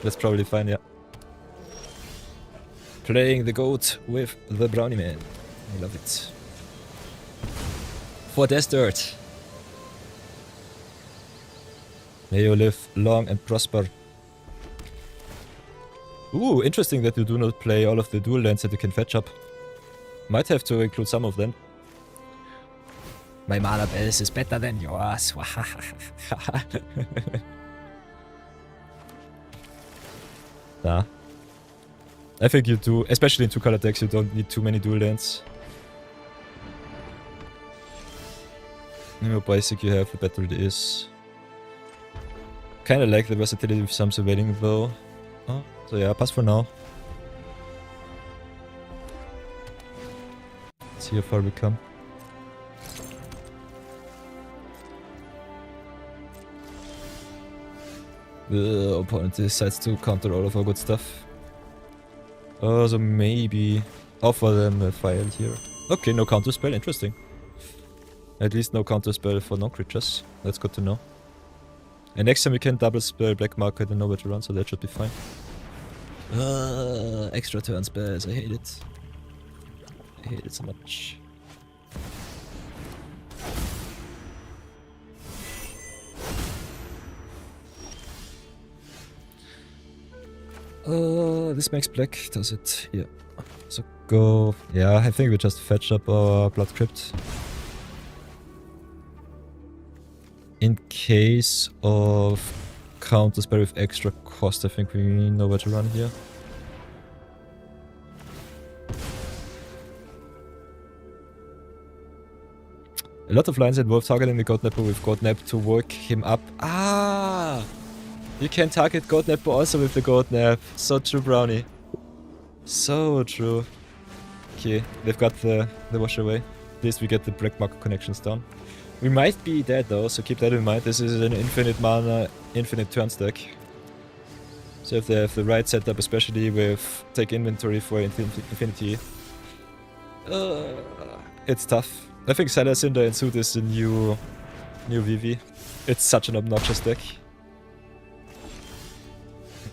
That's probably fine, yeah. Playing the goat with the Brownie Man. I love it. For Death Dirt. May you live long and prosper. Ooh, interesting that you do not play all of the dual lands that you can fetch up. Might have to include some of them. My mana base is better than yours. Nah. I think you do, especially in 2-color decks, you don't need too many dual lands. The more basic you have, the better it is. Kinda like the versatility of some surveilling though. Oh, so yeah, pass for now. Let's see how far we come. The opponent decides to counter all of our good stuff. Oh, so maybe offer them a fire here. Okay, no counter spell, interesting. At least no counter spell for non-creatures. That's good to know. And next time we can double spell Black Market and know where to run, so that should be fine. Extra turn spells, I hate it. I hate it so much. This makes black, does it? Yeah. So go... Yeah, I think we just fetch up our Blood Crypt. In case of counter spell with extra cost, I think we know where to run here. A lot of lines involve targeting the Goatnapper with Goatnap to work him up. Ah! You can target Goatnapper also with the Goatnap. So true, Brownie. So true. Okay, they've got the wash away. At least we get the Black Market connections down. We might be dead though, so keep that in mind. This is an infinite mana, infinite turns deck. So if they have the right setup, especially with take inventory for infinity, it's tough. I think Cinder and Suit is the new VV. It's such an obnoxious deck.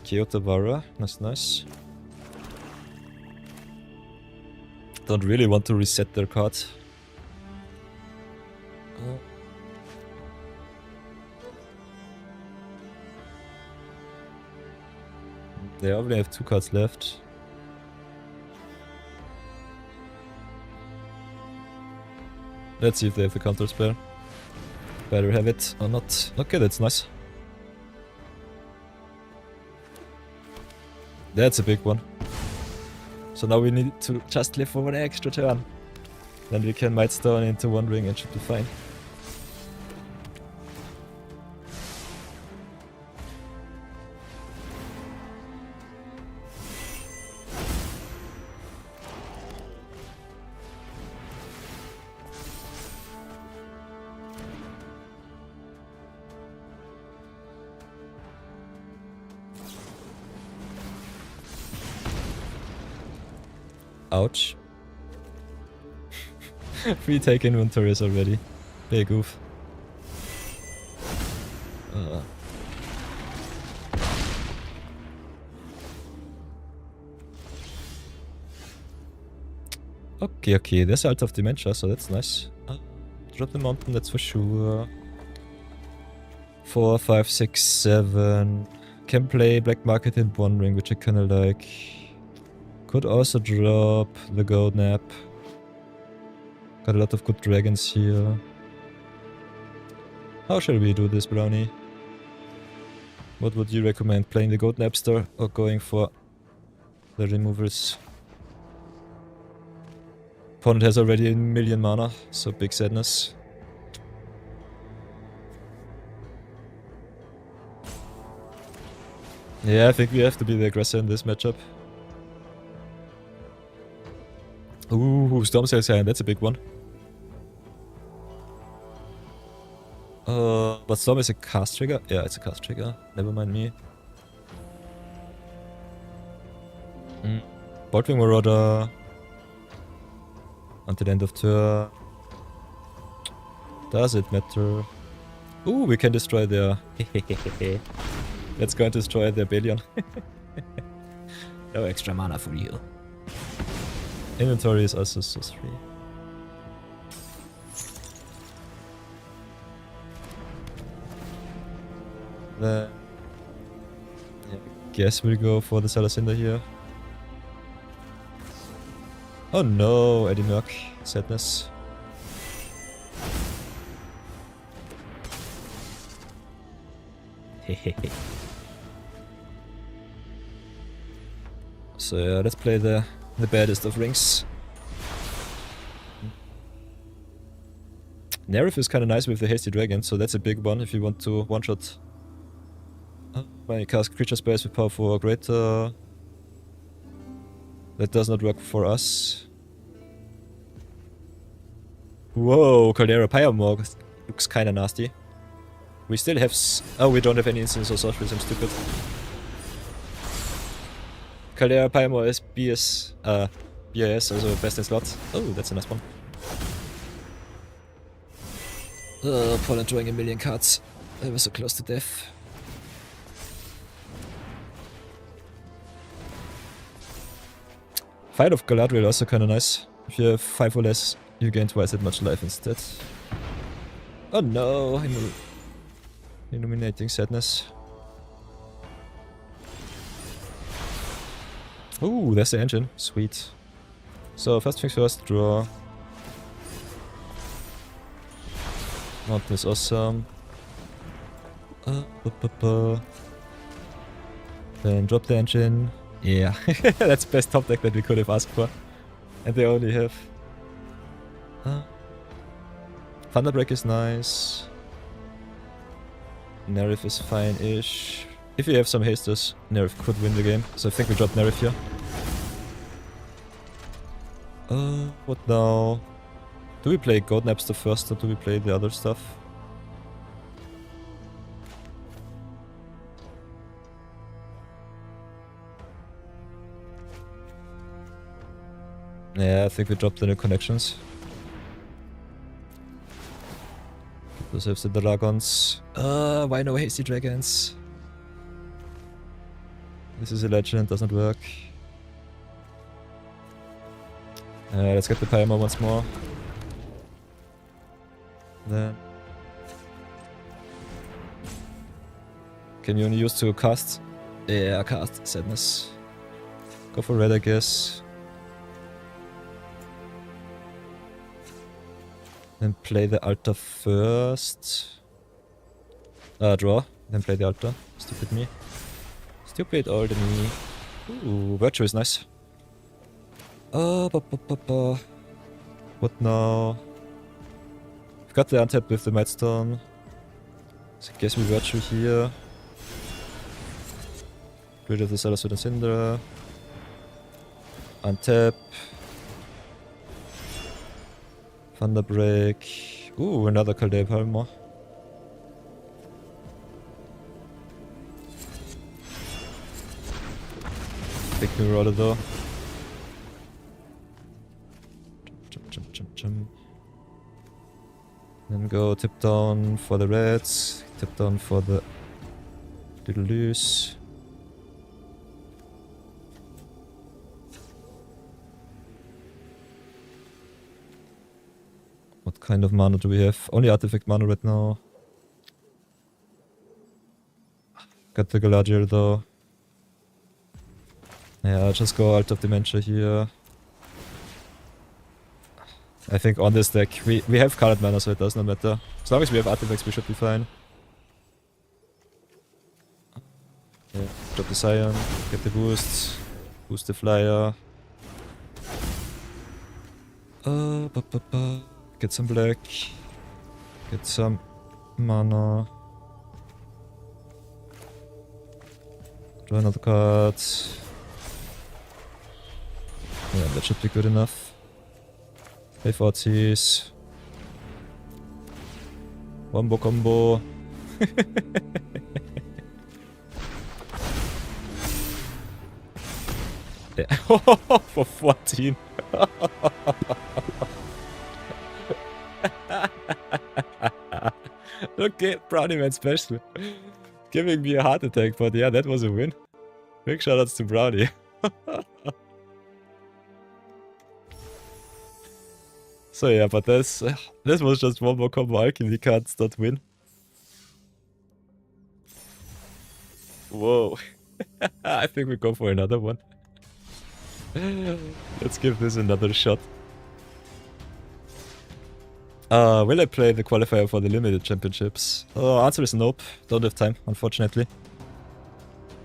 Okay, Otavara, nice. Don't really want to reset their card. They only have 2 cards left. Let's see if they have a counter spell. Better have it or not. Okay, that's nice. That's a big one. So now we need to just live for one extra turn. Then we can Mightstone into One Ring and should be fine. Ouch. We take inventories already. Big oof. Okay, there's Alt of Dementia, so that's nice. Drop the mountain, that's for sure. 4, 5, 6, 7. Can play Black Market in One Ring, which I kinda like. Could also drop the Goatnap. Got a lot of good dragons here. How shall we do this, Brownie? What would you recommend? Playing the Goatnapster or going for the removals? Opponent has already a million mana, so big sadness. Yeah, I think we have to be the aggressor in this matchup. Ooh, Storm Sail's Hand, that's a big one. But Storm is a cast trigger? Yeah, it's a cast trigger. Never mind me. Boltwing Marauder. Until end of turn. Does it matter? Ooh, we can destroy their... Let's go and destroy their Balion. No extra mana for you. Inventory is also so 3. Then... yeah, I guess we'll go for the Salacinder here. Oh no, Eddie Merc. Sadness. So yeah, let's play the baddest of rings. Nerif is kinda nice with the Hasty Dragon, so that's a big one if you want to one-shot. When you cast creature spells with power 4 or greater. That does not work for us. Whoa, Caldera Pyramorg looks kinda nasty. We still have oh, we don't have any instants or sorceries, I'm stupid. Caldera Pyramorg is BIS, also best in slot. Oh, that's a nice one. Opponent drawing a million cards. I was so close to death. Fight of Galadriel also kinda nice. If you have 5 or less, you gain twice as much life instead. Oh no! Illuminating Sadness. Ooh, there's the engine. Sweet. So, first things first, draw. Mountain is awesome. Then drop the engine. Yeah, that's best top deck that we could have asked for. And they only have... Thunderbreak is nice. Nerif is fine-ish. If we have some hastes, Nerif could win the game. So I think we drop Nerif here. What now? Do we play Goatnapper first or do we play the other stuff? Yeah, I think we dropped the new connections. Those have the dragons. Why no hasty dragons? This is a legend, doesn't work. Let's get the Pyramor once more. Then... can you only use to cast? Yeah, cast. Sadness. Go for red, I guess. Then play the altar first. Draw. Then play the altar. Stupid me. Stupid old me. Ooh, Virtue is nice. What now? We've got the untap with the Mightstone. So I guess we Virtue here. Rid of the Salacinder and Cinder. Untap. Thunderbreak. Ooh, another Caldera Pyramor. Big Marauder though. Jump. Then go tip down for the reds, tip down for the little loose. What kind of mana do we have? Only artifact mana right now. Got the Galadriel though. Yeah, I'll just go Alt of Dementia here. I think on this deck, we have colored mana, so it does not matter. As long as we have artifacts, we should be fine. Yeah, drop the Scion, get the boost, boost the Flyer. Get some black. Get some mana. Draw another card. Yeah, that should be good enough. Play 40s. Wombo combo. Yeah. For 14. Okay, Brownie Man special. Giving me a heart attack, but yeah, that was a win. Big shoutouts to Brownie. So yeah, but this was just one more combo alchemy cards that win. Whoa. I think we go for another one. Let's give this another shot. Will I play the qualifier for the limited championships? Answer is nope. Don't have time, unfortunately.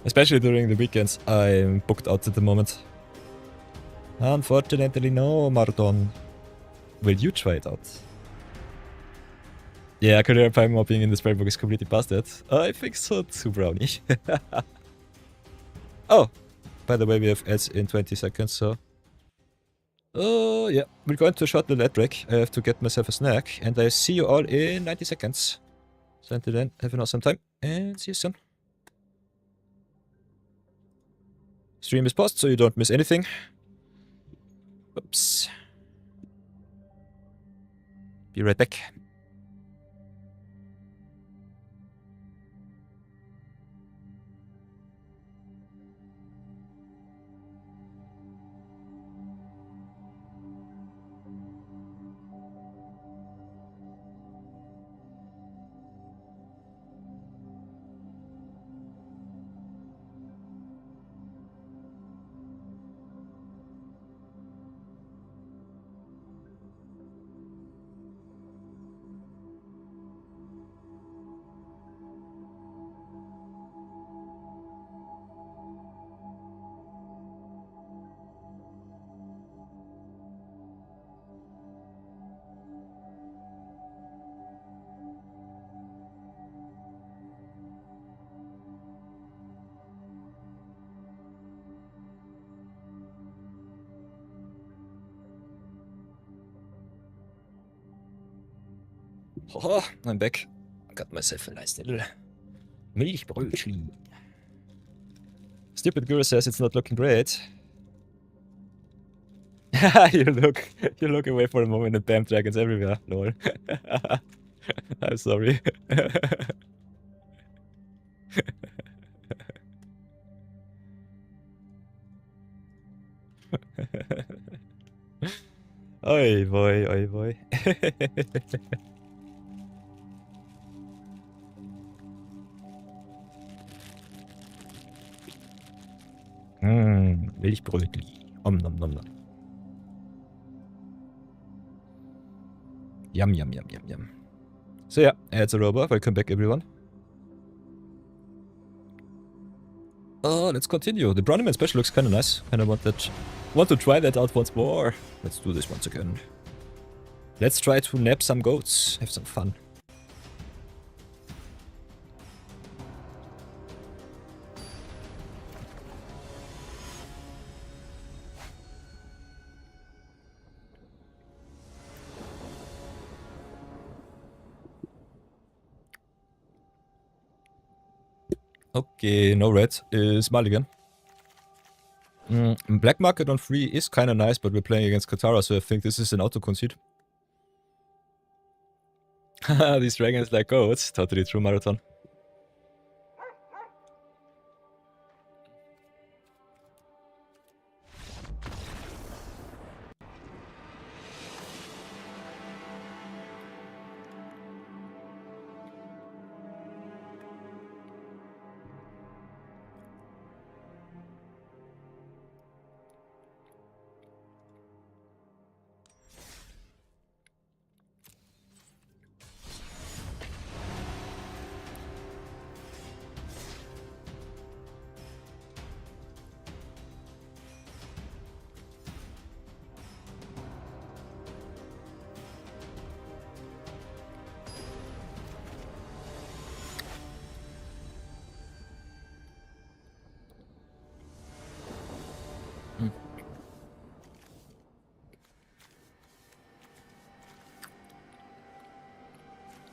Especially during the weekends, I'm booked out at the moment. Unfortunately, no, Mardon. Will you try it out? Yeah, career time mobbing in the spellbook is completely busted. I think so too, Brownie. Oh, by the way, we have ads in 20 seconds, so... Oh, yeah, we're going to a short little ad break. I have to get myself a snack, and I see you all in 90 seconds. So until then, have an awesome time, and see you soon. Stream is paused, so you don't miss anything. Oops. Be right back. Oh, I'm back. Got myself a nice little Milchbrötchen. Stupid guru says it's not looking great. you look away for a moment and bam, dragons everywhere. Lol. I'm sorry. Oi boy, oi boy. Milchbrötli. Om nom nom nom. Yum yum yum yum yum. So yeah, it's a robot. Welcome back everyone. Let's continue. The Brownie Man special looks kinda nice. Kinda want to try that out once more. Let's do this once again. Let's try to nab some goats. Have some fun. Okay, no red is Mulligan. Black market on 3 is kinda nice, but we're playing against Katara, so I think this is an auto-concede. These dragons like goats. Totally true, Marathon.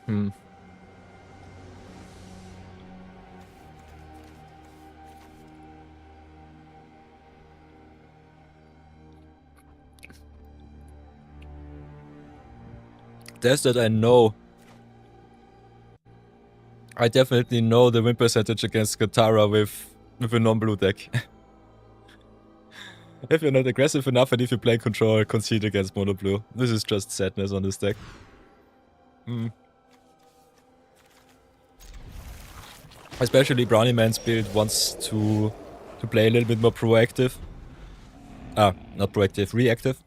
Hmm. There's that I know. I definitely know the win percentage against Katara with a non-blue deck. If you're not aggressive enough and if you play control, concede against mono blue. This is just sadness on this deck. Especially Brownie Man's build wants to play a little bit more proactive. Not proactive, reactive.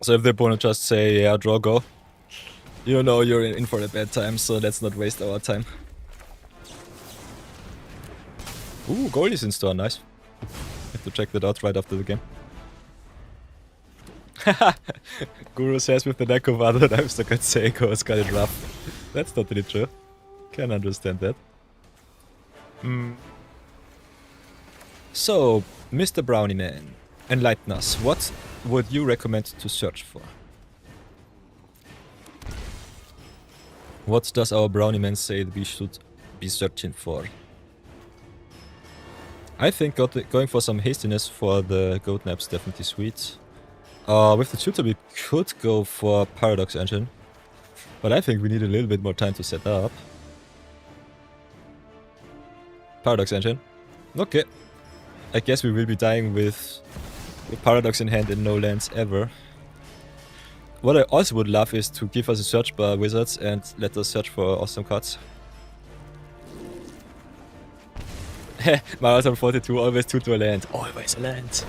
So if the opponent just say, yeah, draw, go, you know you're in for a bad time, so let's not waste our time. Ooh, Goldie's in store, nice. Have to check that out right after the game. Guru says with the lack of other times the good Seiko has got it rough. That's totally true. Can understand that. So, Mr. Brownie Man, enlighten us. What would you recommend to search for? What does our Brownie Man say we should be searching for? I think going for some hastiness for the Goatnapper is definitely sweet. With the tutor we could go for Paradox Engine, but I think we need a little bit more time to set up. Paradox Engine. Okay. I guess we will be dying with Paradox in hand and no lands ever. What I also would love is to give us a search bar, wizards, and let us search for awesome cards. Marathon 42, always tutor land. Always a land.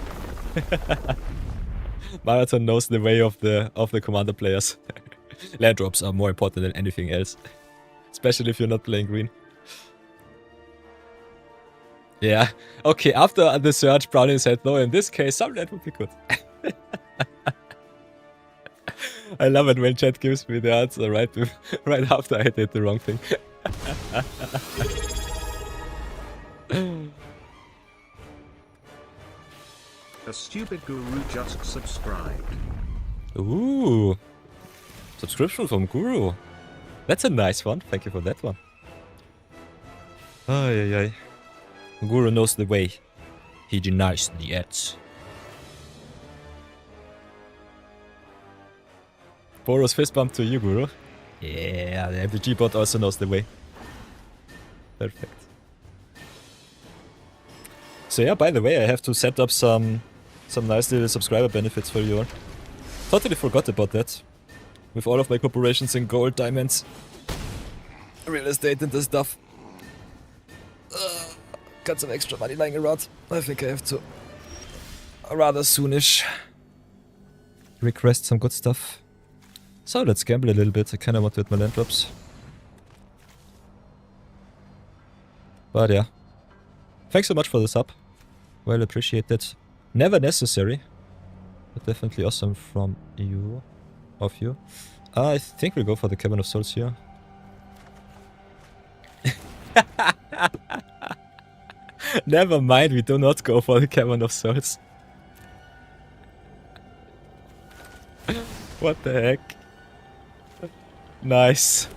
Marathon knows the way of the commander players. Land drops are more important than anything else. Especially if you're not playing green. Yeah. Okay, after the search, Brownie said no, in this case, some land would be good. I love it when chat gives me the answer right after I did the wrong thing. A stupid guru just subscribed. Ooh. Subscription from Guru. That's a nice one. Thank you for that one. Ay, ay, ay. Guru knows the way. He denies the edge. Boros fist bump to you, Guru. Yeah, the MTG bot also knows the way. Perfect. So yeah, by the way, I have to set up some nice little subscriber benefits for you all. Totally forgot about that. With all of my corporations in gold, diamonds, real estate and this stuff. Got some extra money lying around. I think I have to rather soonish request some good stuff. So let's gamble a little bit. I kinda want to hit my land drops. But yeah. Thanks so much for the sub. Well appreciated. Never necessary. But definitely awesome from you. Of you. I think we'll go for the Cavern of Souls here. Never mind, we do not go for the Cavern of Souls. What the heck? Nice.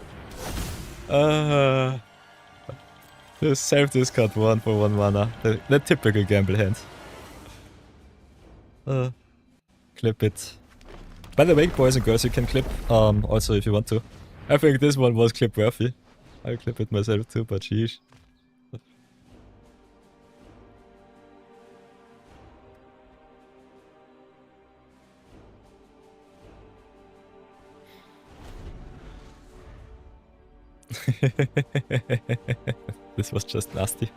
Just save this card 1 for 1 mana. The typical gamble hand. Clip it. By the way, boys and girls, you can clip also if you want to. I think this one was clip worthy. I'll clip it myself too, but sheesh. This was just nasty.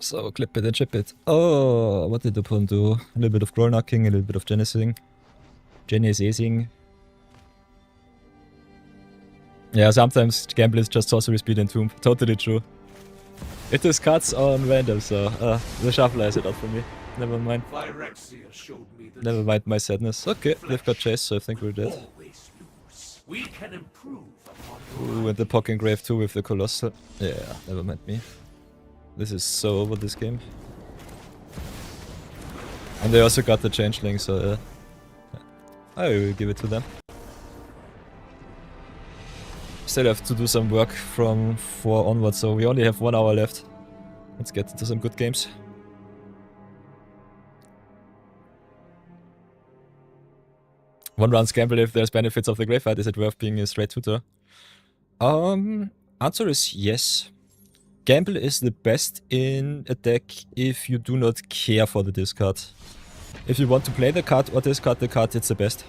So, clip it and chip it. Oh, what did the opponent do? A little bit of growl knocking, a little bit of genesing. Yeah, sometimes gamble is just sorcery speed and tomb. Totally true. It discards on random, so the shuffler has it out for me. Never mind. Never mind my sadness. Okay, they've got chase, so I think we're dead. We can improve upon Ooh, and the Pock Engrave too with the Colossal. Yeah, never mind me. This is so over this game. And they also got the Changeling, so I will give it to them. Still have to do some work from 4 onwards, so we only have 1 hour left. Let's get into some good games. One round gamble if there's benefits of the Gravefight. Is it worth being a straight tutor? Answer is yes. Gamble is the best in a deck if you do not care for the discard. If you want to play the card or discard the card, it's the best.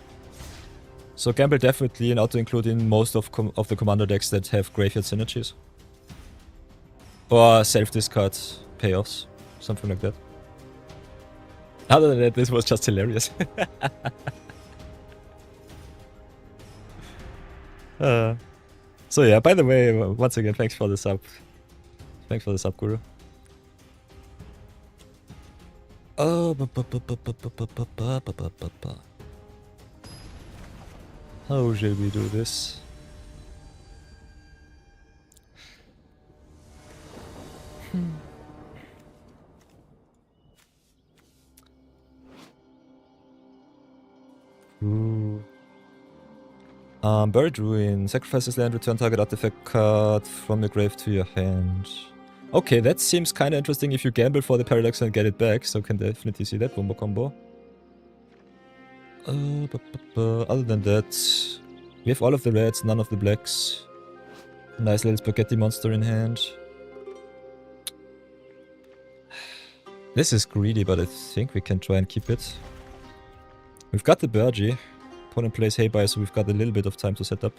So gamble definitely an auto-include in most of the commander decks that have graveyard synergies. Or self-discard payoffs, something like that. Other than that, this was just hilarious. So yeah, by the way, once again, thanks for the sub. Thanks for the sub, Guru. Oh, how shall we do this? Ooh. Buried Ruin. Sacrifices land, return target artifact card from the grave to your hand. Okay, that seems kinda interesting if you gamble for the Paradox and get it back, so can definitely see that combo. Other than that, we have all of the reds, none of the blacks. Nice little spaghetti monster in hand. This is greedy, but I think we can try and keep it. We've got the Burgie. Opponent plays Haybye, so we've got a little bit of time to set up.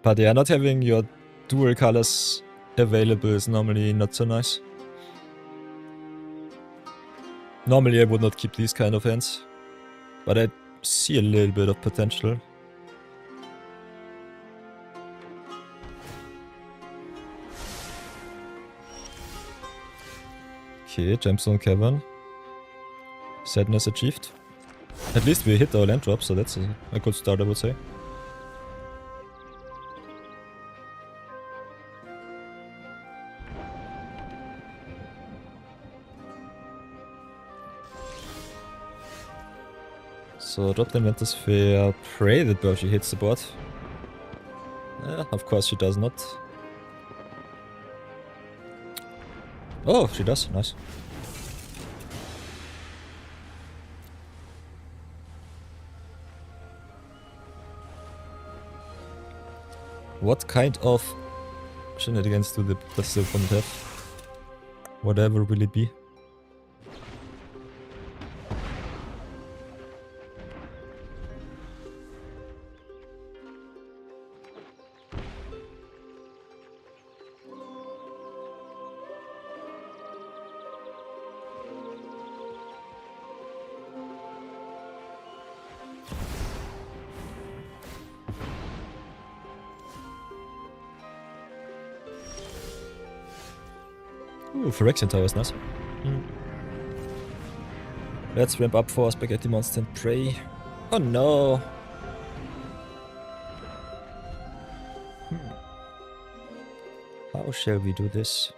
But yeah, not having your dual colors available is normally not so nice. Normally I would not keep these kind of hands, but I see a little bit of potential. Okay, Gemstone Cavern. Sadness achieved. At least we hit our land drop, so that's a good start, I would say. So drop the Inventor Sphere, pray that Burgie hits the board. Of course she does not. Oh, she does, nice. What kind of shenanigans does the opponent have? Whatever will it be? Ooh, Phyrexian Tower is nice. Let's ramp up for Spaghetti Monster and pray. Oh no! How shall we do this?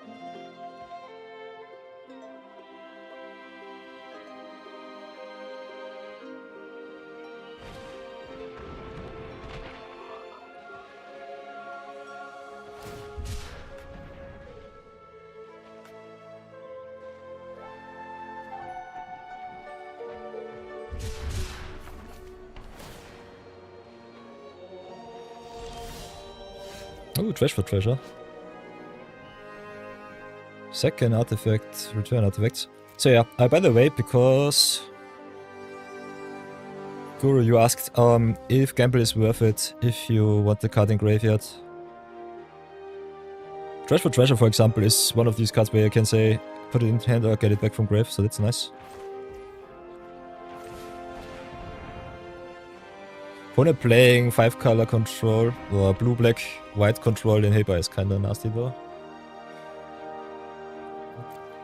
Oh, Trash for Treasure. Second artifact, return artifacts. So yeah, by the way, because Guru, you asked if gamble is worth it if you want the card in graveyard. Trash for Treasure, for example, is one of these cards where you can say put it in hand or get it back from grave, so that's nice. Opponent playing 5-color control or blue-black white control in Heba is kinda nasty though.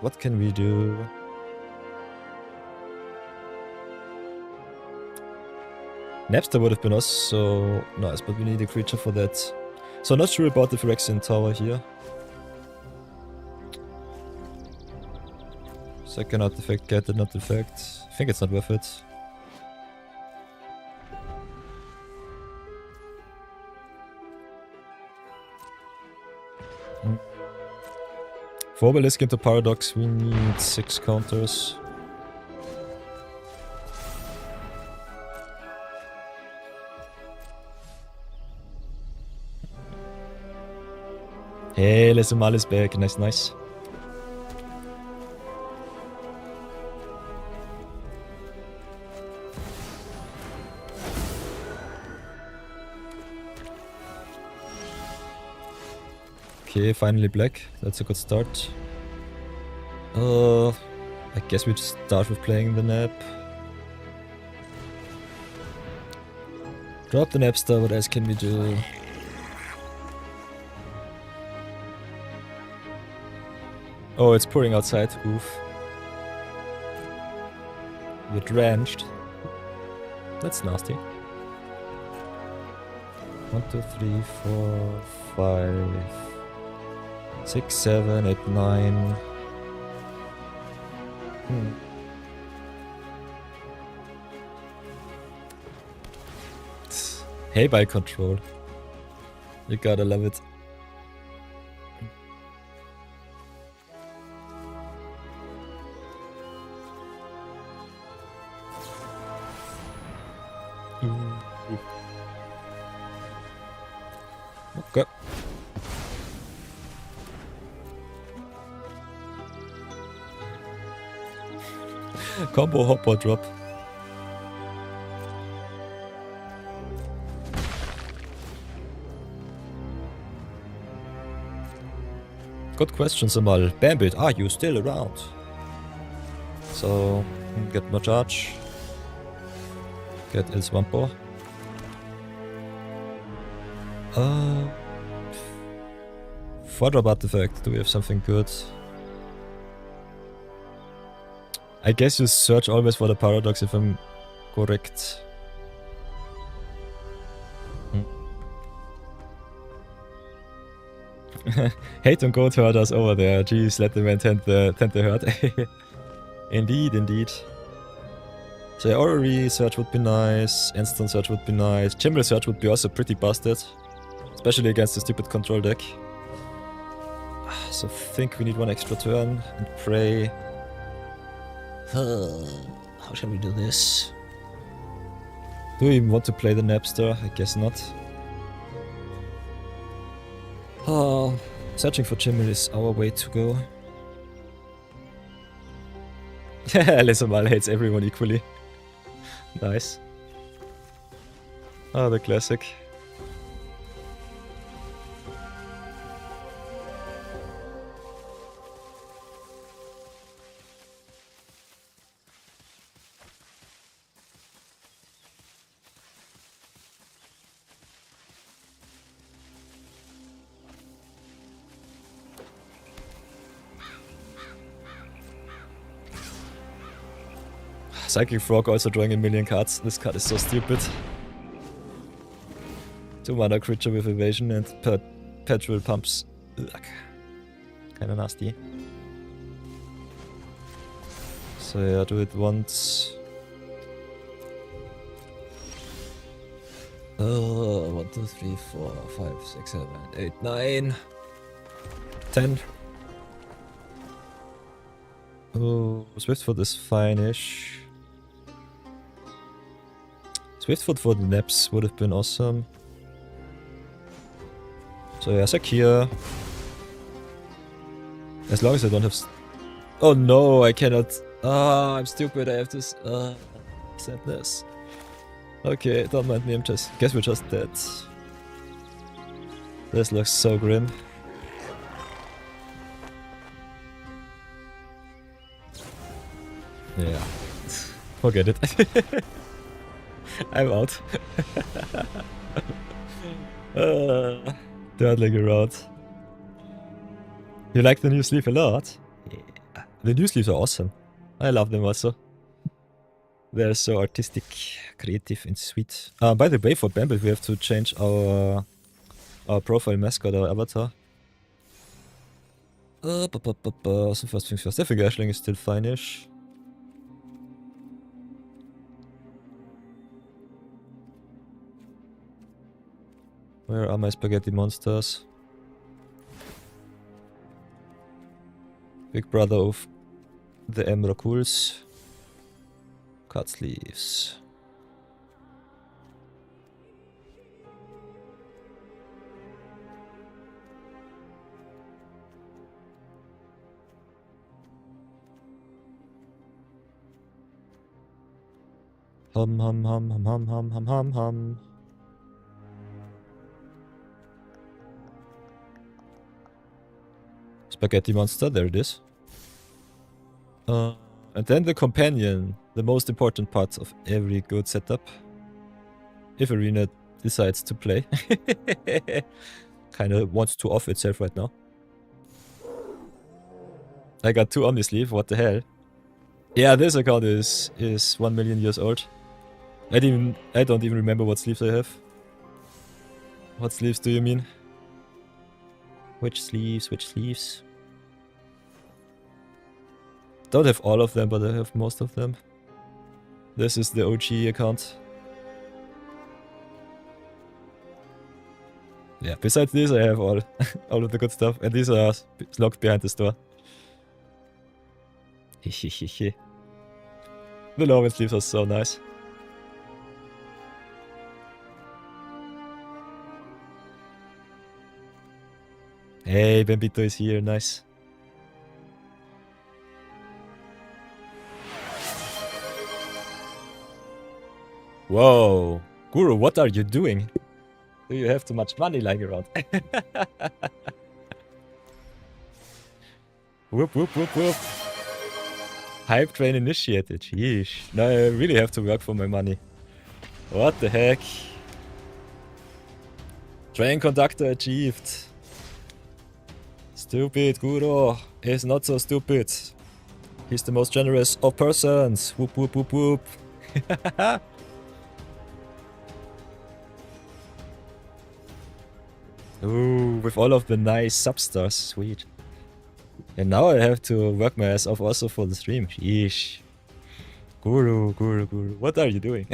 What can we do? Napster would have been also nice, but we need a creature for that. So not sure about the Phyrexian Tower here. Second artifact, get an artifact. I think it's not worth it. For Obelisk into Paradox, we need 6 counters. Hey, Lesumal is back. Nice, nice. Okay, finally black. That's a good start. I guess we just start with playing the nap. Drop the Napster, what else can we do? Oh, it's pouring outside. Oof. We're drenched. That's nasty. 1, 2, 3, 4, 5, 6, 7, 8, 9. Hey, by control. You gotta love it. Okay. Combo hop or drop. Good question, Samal. Bambit, are you still around? So, get more charge. Get El Swampo. 4-drop artifact. Do we have something good? I guess you search always for the Paradox if I'm correct. Hate on goat herders over there. Jeez, let the man tend the herd. Indeed, indeed. So yeah, Orrery search would be nice. Instant search would be nice. Chimble search would be also pretty busted. Especially against the stupid control deck. So I think we need one extra turn and pray. How shall we do this? Do we even want to play the Napster? I guess not. Searching for Chimel is our way to go. Yeah, Lesumal hates everyone equally. Nice. Ah, the classic. Psychic Frog also drawing a million cards. This card is so stupid. 2 mana creature with evasion and perpetual pumps. Ugh. Kinda nasty. So yeah, do it once. 1, 2, 3, 4, 5, 6, 7, 8, 9, 10. Oh, Swiftfoot is fine-ish. Swiftfoot for the naps would have been awesome. So yeah, Sakir. As long as I don't have... Oh no, I cannot... Ah, I'm stupid, I have this... sadness. Okay, don't mind me, guess we're just dead. This looks so grim. Yeah. Forget it. I'm out. Durdling around. You like the new sleeve a lot? Yeah. The new sleeves are awesome. I love them also. They're so artistic, creative, and sweet. By the way, for Bamble, we have to change our profile mascot, our avatar. So first things first. I think Ashling is still fine-ish. Where are my spaghetti monsters? Big brother of the Emrakuls. Cut sleeves. Hum hum hum hum hum hum hum hum hum. Spaghetti monster, there it is. And then the companion, the most important part of every good setup. If Arena decides to play. Kinda wants to off itself right now. I got 2 Omnisleeve, what the hell? Yeah, this account is 1 million years old. I don't even remember what sleeves I have. What sleeves do you mean? Which sleeves, which sleeves? Don't have all of them, but I have most of them. This is the OG account. Yeah, besides this I have all of the good stuff, and these are locked behind the store. Hehehehe. The Norman sleeves are so nice. Hey, Bambito is here, nice. Whoa, Guru, what are you doing? Do you have too much money lying around? Whoop, whoop, whoop, whoop. Hype train initiated, sheesh. Now I really have to work for my money. What the heck? Train conductor achieved. Stupid Guru is not so stupid. He's the most generous of persons. Whoop, whoop, whoop, whoop. Ooh, with all of the nice substars, sweet. And now I have to work my ass off also for the stream. Sheesh. Guru, Guru, Guru, what are you doing?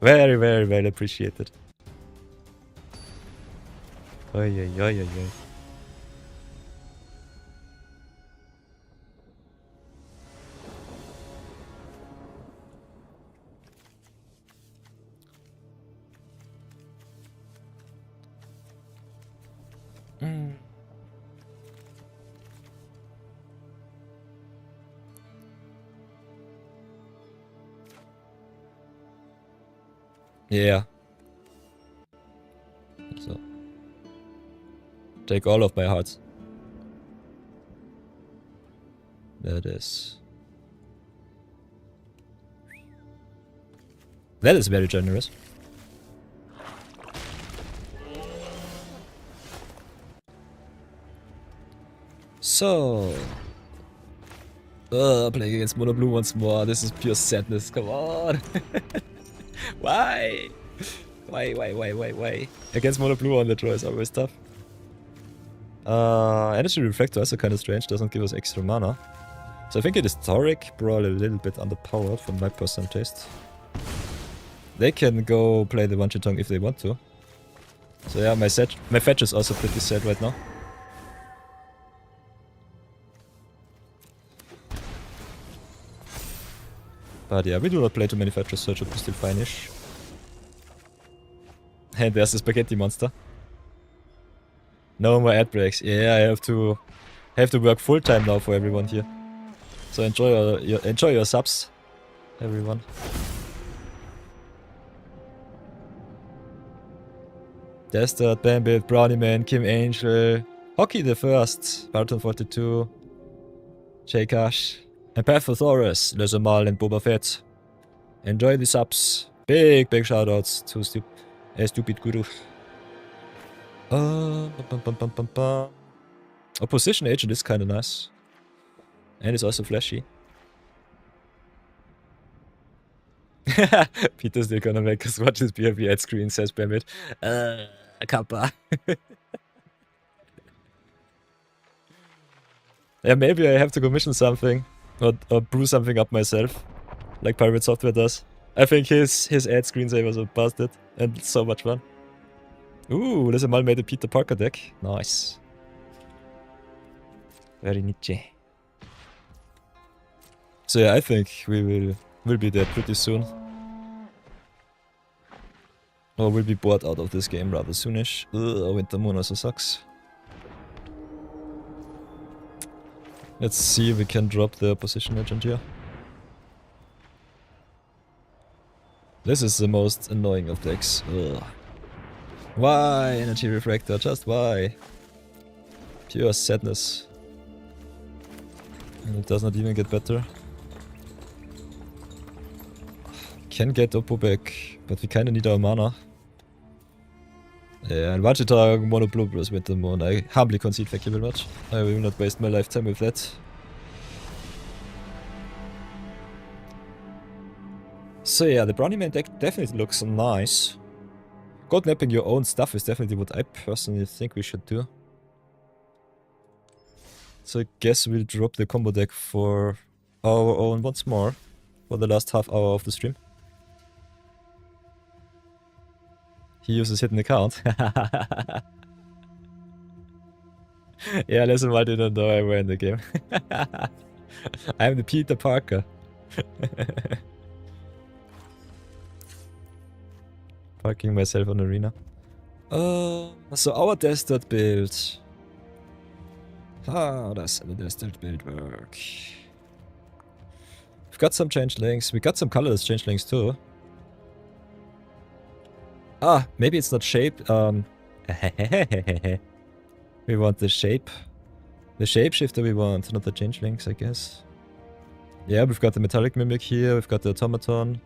Very, very well appreciated. Oy, oy, oy, oy, oy. Yeah. So. Take all of my hearts. That is very generous. So, playing against Mono Blue once more. This is pure sadness. Come on. Why? Why? Against Mono Blue on the draw is always tough. Energy Reflector is also kind of strange. Doesn't give us extra mana. So I think it is Tauric, Brawl a little bit underpowered from my personal taste. They can go play the Wanchitong if they want to. So yeah, my fetch is also pretty sad right now. But yeah, we do not play too many fetches, so it should be still fine-ish. And there's the spaghetti monster. No more ad breaks. Yeah, I have to work full time now for everyone here. So enjoy your subs. everyone. Desert, Bambit, Brownie Man, Kim Angel, Hockey the First, Barton 42, Jkash, and Pathosaurus, Lezemal and Boba Fett. Enjoy the subs. Big shoutouts to Stupid Guru. Opposition Agent is kinda nice. And it's also flashy. Peter's still gonna make us watch this BFB ad screen, says Bamit. Kappa. Yeah, maybe I have to commission something. Or brew something up myself. Like Pirate Software does. I think his ad screensavers are busted. And it's so much fun. Ooh, Lezemal made a Peter Parker deck. Nice. Very niche. So yeah, I think we'll be there pretty soon. Or we'll be bored out of this game rather soonish. Ugh, Winter Moon also sucks. Let's see if we can drop the opposition agent here. This is the most annoying of decks. Ugh. Why Energy Refractor? Just why? Pure sadness. And it does not even get better. Can get Oppo back, but we kinda need our mana. Yeah, and Vegeta Mono Blue plus Winter Moon. I humbly concede, thank you very much. I will not waste my lifetime with that. So yeah, the Brownie Man deck definitely looks nice. Goatnapping your own stuff is definitely what I personally think we should do. So I guess we'll drop the combo deck for our own once more. For the last half hour of the stream. He uses hidden account. Yeah, listen, I didn't know I were in the game. I'm the Peter Parker. Parking myself on arena. So our desert build. How does the desert build work? We've got some changelings. We got some colorless changelings too. Ah, maybe it's not shape. We want the shape. The shapeshifter we want, not the changelings, I guess. Yeah, we've got the metallic mimic here. We've got the automaton.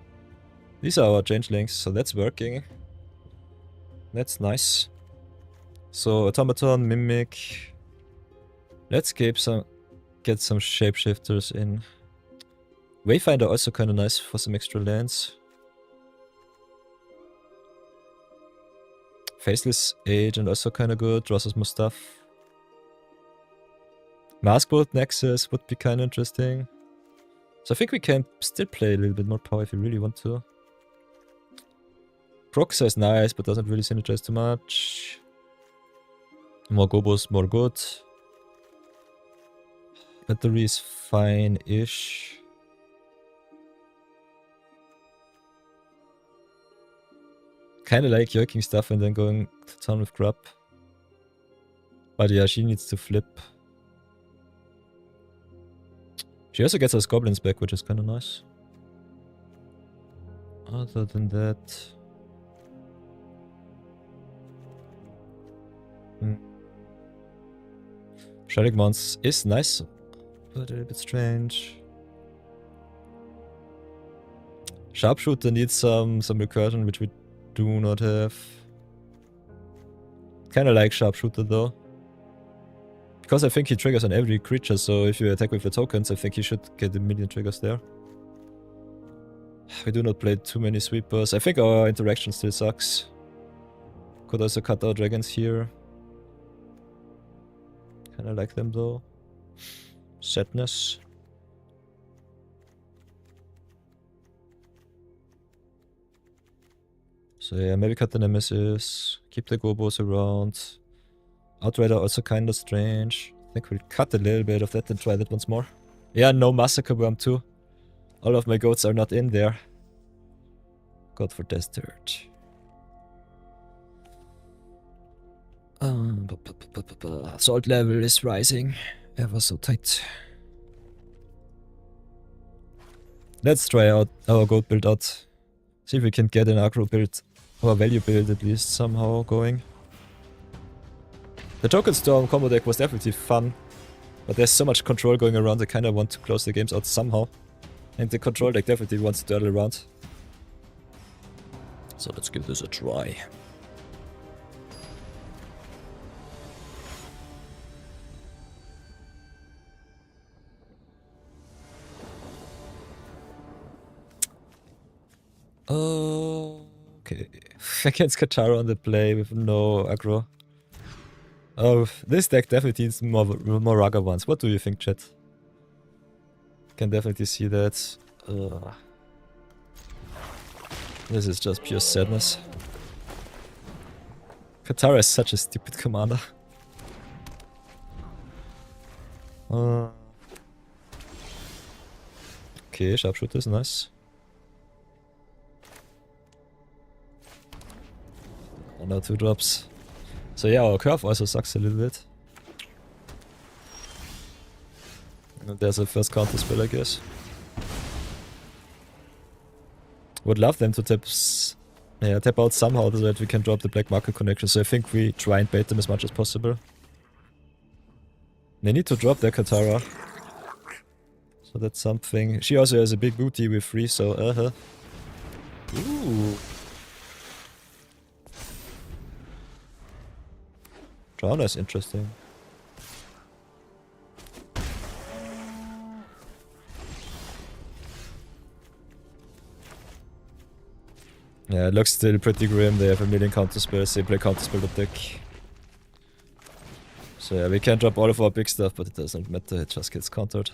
These are our changelings, so that's working. That's nice. So automaton, mimic. Let's get some shapeshifters in. Wayfinder also kind of nice for some extra lands. Faceless Agent also kind of good, draws us more stuff. Maskbolt Nexus would be kind of interesting. So I think we can still play a little bit more power if we really want to. Proxer is nice, but doesn't really synergize too much. More Gobos, more good. Battery is fine-ish. Kinda like yoiking stuff and then going to town with Grub. But yeah, she needs to flip. She also gets us goblins back, which is kinda nice. Other than that... Shredding Mons is nice, but a little bit strange. Sharpshooter needs some recursion, which we do not have. Kinda like Sharpshooter though. Because I think he triggers on every creature, so if you attack with the tokens, I think he should get a million triggers there. We do not play too many sweepers. I think our interaction still sucks. Could also cut our dragons here. Kinda like them though. Sadness. So yeah, maybe cut the Nemesis, keep the Gobos around. Outrider also kinda strange. I think we'll cut a little bit of that and try that once more. Yeah, no Massacre Worm too. All of my goats are not in there. God for Desert. Salt level is rising. Ever so tight. Let's try out our goat build out. See if we can get an aggro build, or value build at least, somehow going. The Token Storm combo deck was definitely fun, but there's so much control going around, I kinda want to close the games out somehow. And the control deck definitely wants to turtle around. So let's give this a try. Okay. Against Katara on the play with no aggro. Oh, this deck definitely needs more Raga ones. What do you think, chat? Can definitely see that. This is just pure sadness. Katara is such a stupid commander. Okay, sharpshooter is nice. 1 or 2 drops. So yeah, our curve also sucks a little bit. And there's a first counter spell, I guess. Would love them to tap out somehow so that we can drop the black market connection. So I think we try and bait them as much as possible. They need to drop their Katara. So that's something. She also has a big booty with 3, so Ooh. Drowner is interesting. Yeah, it looks still pretty grim. They have a million counter spells. They play counter spell deck. So yeah, we can drop all of our big stuff, but it doesn't matter. It just gets countered.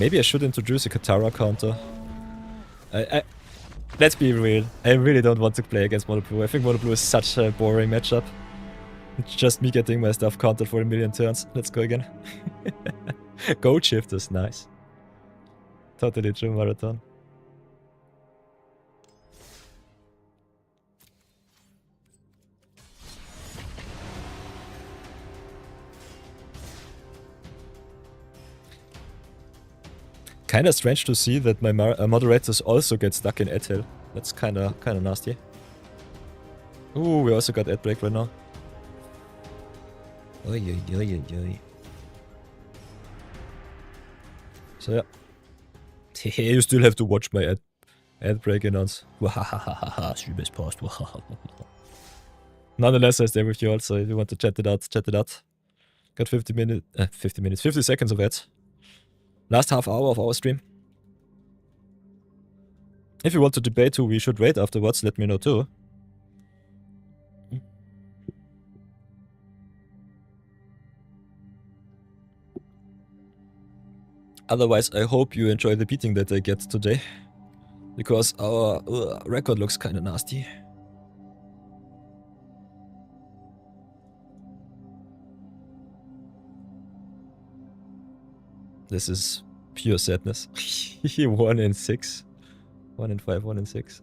Maybe I should introduce a Katara counter. Let's be real. I really don't want to play against Mono Blue. I think Mono Blue is such a boring matchup. It's just me getting my stuff countered for a million turns. Let's go again. Goat shift is nice. Totally true marathon. Kinda strange to see that my moderators also get stuck in ad hill. That's kinda nasty. Ooh, we also got ad break right now. Oi, oi, oi, oi, oi. So yeah. You still have to watch my ad break announce. Wahahaha, stream is paused. Nonetheless, I stay with you also. If you want to chat it out, chat it out. Got 50 seconds of ads. Last half hour of our stream. If you want to debate who we should rate afterwards, let me know too. Otherwise, I hope you enjoy the beating that I get today. Because our record looks kinda nasty. This is pure sadness. 1 in 6. 1 in 5, 1 in 6.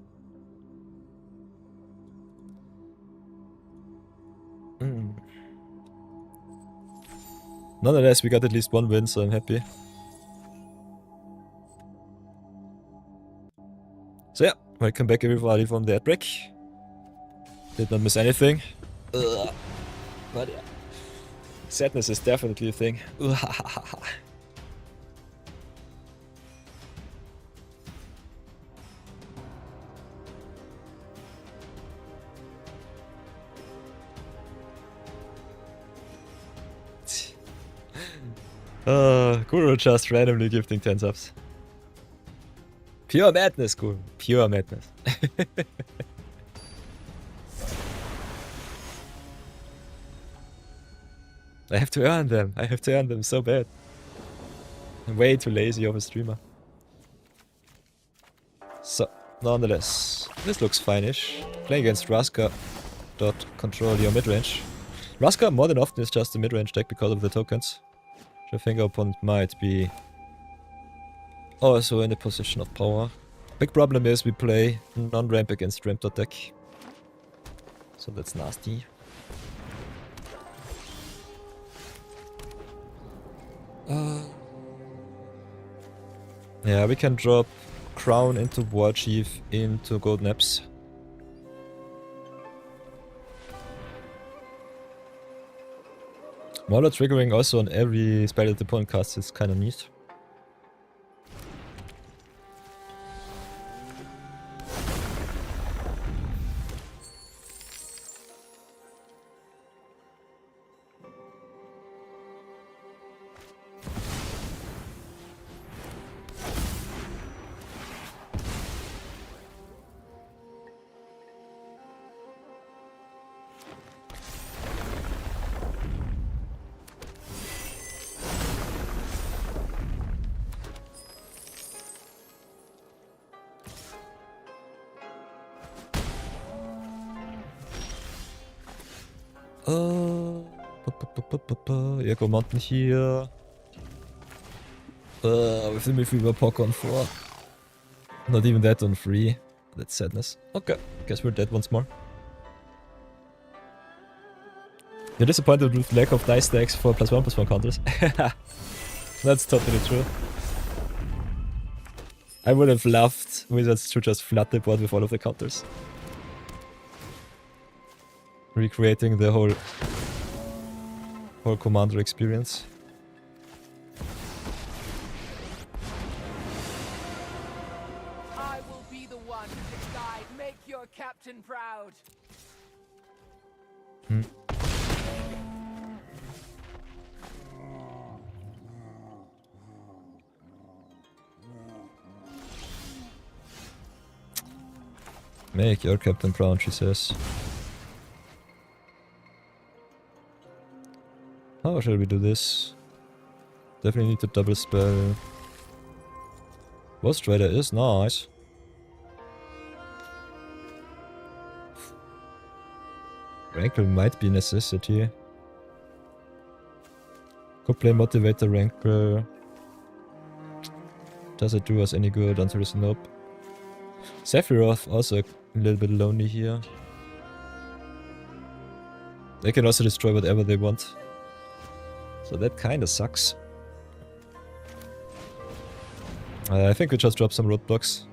Nonetheless, we got at least 1 win, so I'm happy. So yeah, welcome back everybody from the ad break. Did not miss anything. But yeah. Sadness is definitely a thing. Guru just randomly gifting 10 subs. Pure madness, Guru. Pure madness. I have to earn them. I have to earn them so bad. I'm way too lazy of a streamer. So, nonetheless, this looks fine-ish. Playing against Raska. Control your mid-range. Raska more than often is just a mid-range deck because of the tokens. Which I think our opponent might be also in a position of power. Big problem is we play non-ramp against ramp deck. So that's nasty. Yeah, we can drop Crown into War Chief into Goatnaps. Mauler triggering also on every spell that the opponent casts is kinda neat. Yeah, go Mountain here. With the Midweek Pock on 4. Not even that on 3. That's sadness. Okay, guess we're dead once more. You're disappointed with lack of dice stacks for +1/+1 counters. That's totally true. I would have loved Wizards to just flood the board with all of the counters. Recreating the whole commander experience. I will be the one to guide, make your captain proud. Make your captain proud, she says. How shall we do this? Definitely need to double spell. Ghost Rider is nice. Rankle might be a necessity. Could play Motivator Rankle. Does it do us any good until it's nope. Sephiroth also a little bit lonely here. They can also destroy whatever they want. So that kinda sucks. I think we just drop some roadblocks.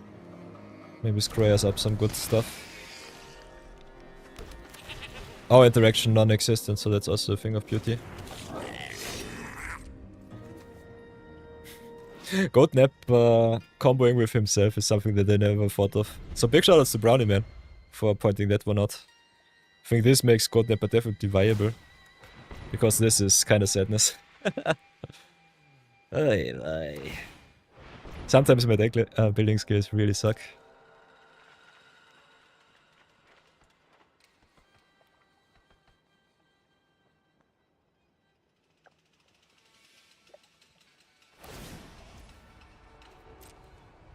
Maybe screw us up some good stuff. Our interaction non-existent, so that's also a thing of beauty. Goatnapper comboing with himself is something that I never thought of. So big shoutouts to Brownie Man for pointing that one out. I think this makes Goatnapper definitely viable. Because this is kind of sadness. Ay, ay. Sometimes my deck building skills really suck.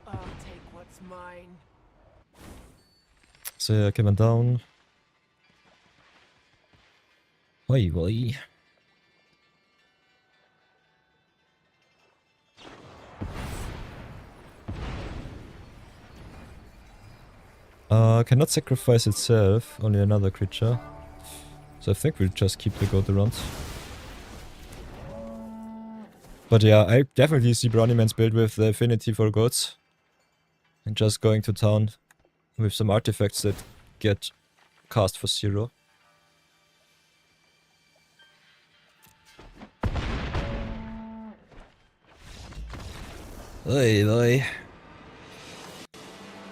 I'll take what's mine. So yeah, coming down. Oi, oi. Cannot sacrifice itself, only another creature. So I think we'll just keep the goat around. But yeah, I definitely see Brownie Man's build with the affinity for goats. And just going to town with some artifacts that get cast for 0. Oi, oi.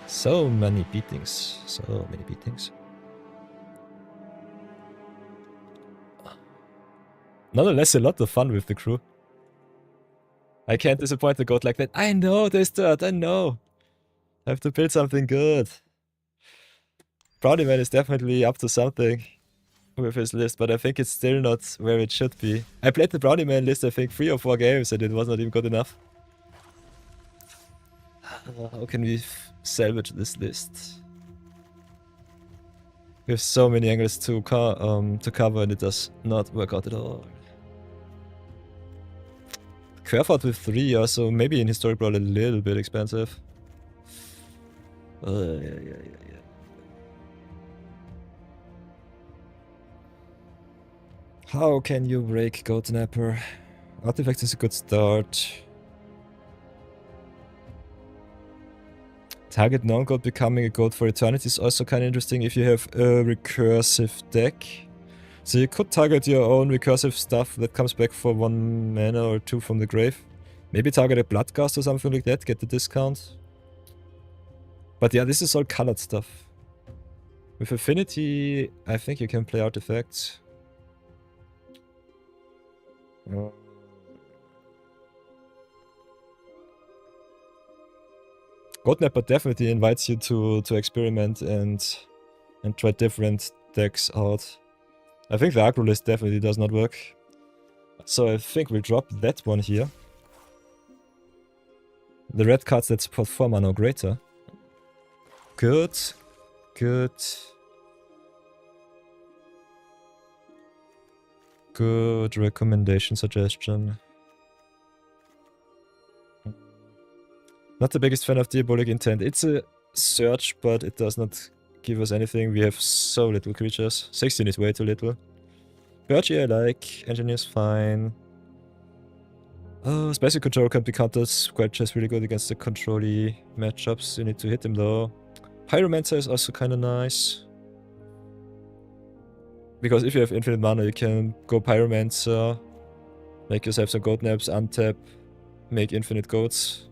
So many beatings. So many beatings. Nonetheless, a lot of fun with the crew. I can't disappoint the goat like that. I know there's dirt, I know. I have to build something good. Brownie Man is definitely up to something with his list, but I think it's still not where it should be. I played the Brownie Man list I think 3 or 4 games and it was not even good enough. How can we salvage this list? We have so many angles to cover and it does not work out at all. Curve out with 3 also, maybe in Historic Brawl a little bit expensive. Yeah. How can you break Goatnapper? Artifact is a good start. Target non-goat becoming a goat for eternity is also kind of interesting if you have a recursive deck. So you could target your own recursive stuff that comes back for 1 mana or 2 from the grave. Maybe target a Bloodcast or something like that, get the discount. But yeah, this is all colored stuff. With Affinity, I think you can play artifacts. Goatnapper definitely invites you to experiment and try different decks out. I think the aggro list definitely does not work. So I think we'll drop that one here. The red cards that support 4 mana or greater. Good. Good. Good recommendation, suggestion. Not the biggest fan of Diabolic Intent. It's a search, but it does not give us anything. We have so little creatures. 16 is way too little. Birchie I like. Engineer's fine. Oh, Spicy Control can be countered. Squelch is really good against the control-y matchups. You need to hit him though. Pyromancer is also kind of nice. Because if you have infinite mana, you can go Pyromancer, make yourself some Goatnaps, untap, make infinite goats.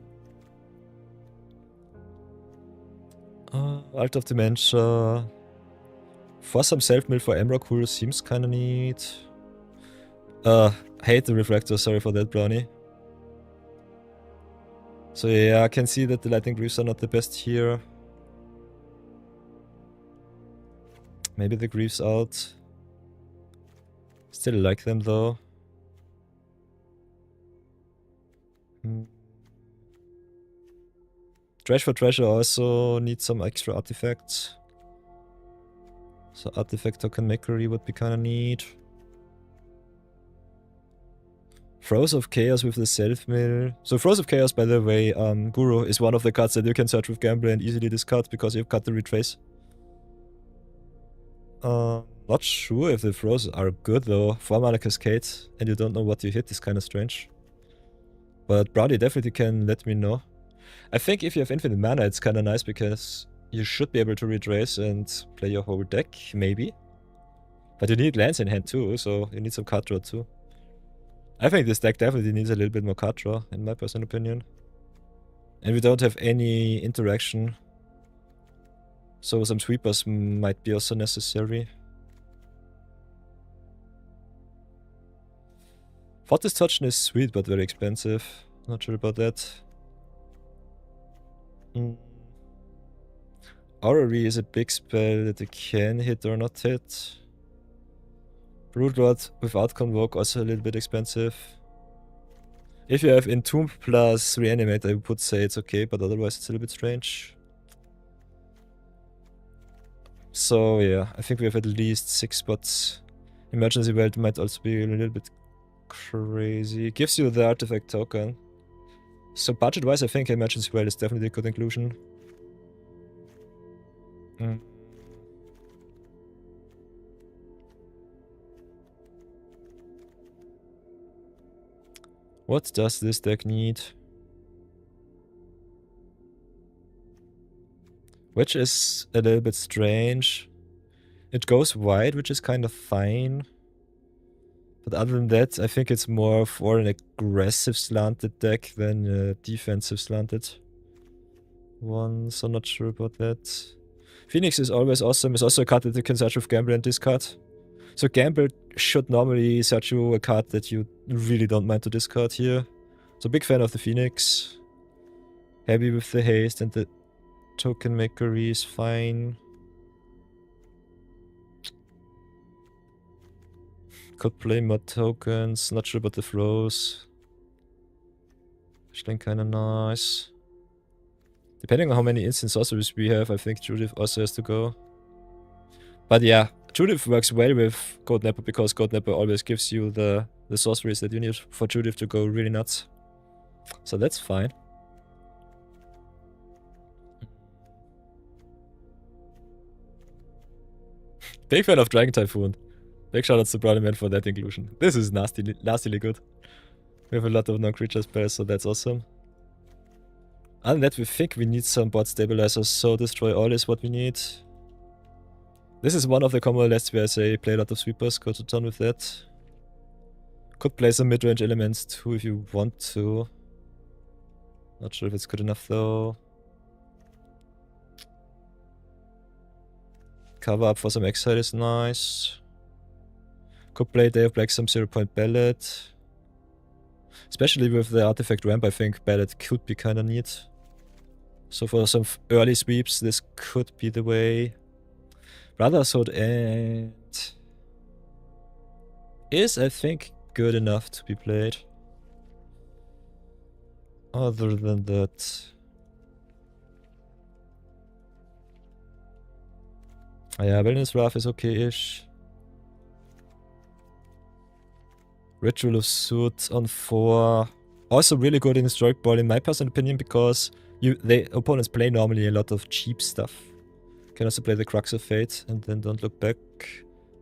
Alt of Dementia. For some self-mill for Emrakul seems kinda neat. Hate the Refractor, sorry for that, Brownie. So yeah, I can see that the Lightning Greaves are not the best here. Maybe the Greaves out. Still like them though. Trash for Treasure also needs some extra artifacts. So artifact token makery would be kinda neat. Throes of Chaos with the self-mill. So Throes of Chaos, by the way, Guru is one of the cards that you can search with Gambler and easily discard because you've got the retrace. Not sure if the throws are good though. 4 mana Cascade and you don't know what you hit is kinda strange. But Brownie definitely can let me know. I think if you have infinite mana, it's kinda nice because you should be able to retrace and play your whole deck, maybe. But you need lands in hand too, so you need some card draw too. I think this deck definitely needs a little bit more card draw, in my personal opinion. And we don't have any interaction. So some sweepers might be also necessary. Fortress Touch is sweet, but very expensive. Not sure about that. Orrery is a big spell that you can hit or not hit. Broodlord without Convoke also a little bit expensive. If you have Entomb plus Reanimate, I would say it's okay, but otherwise it's a little bit strange. So yeah, I think we have at least 6 spots. Emergency Weld might also be a little bit crazy. Gives you the artifact token. So budget-wise, I think Emergency Weld is definitely a good inclusion. What does this deck need? Which is a little bit strange. It goes wide, which is kind of fine. But other than that, I think it's more for an aggressive slanted deck than a defensive slanted one, so not sure about that. Phoenix is always awesome. It's also a card that you can search with Gamble and discard. So Gamble should normally search you a card that you really don't mind to discard here. So big fan of the Phoenix. Happy with the haste and the token makery is fine. Could play more tokens, not sure about the throws. Actually kinda nice. Depending on how many instant sorceries we have, I think Judith also has to go. But yeah, Judith works well with Goatnapper because Goatnapper always gives you the sorceries that you need for Judith to go really nuts. So that's fine. Big fan of Dragon Typhoon. Big shoutouts to Brownie Man for that inclusion. This is nastily good. We have a lot of non-creature spells, so that's awesome. Other than that, we think we need some bot stabilizers, so destroy all is what we need. This is one of the combo lists where I say play a lot of sweepers, go to town with that. Could play some mid-range elements too if you want to. Not sure if it's good enough though. Cover up for some exile is nice. Could play Day of Black some 0-point ballad. Especially with the artifact ramp, I think ballad could be kinda neat. So for some early sweeps, this could be the way. Brotherhood and is, I think, good enough to be played. Other than that, yeah, Wellness Wrath is okay-ish. Ritual of Suit on 4. Also really good in Historic Brawl in my personal opinion, because the opponents play normally a lot of cheap stuff. Can also play the Crux of Fate and then don't look back.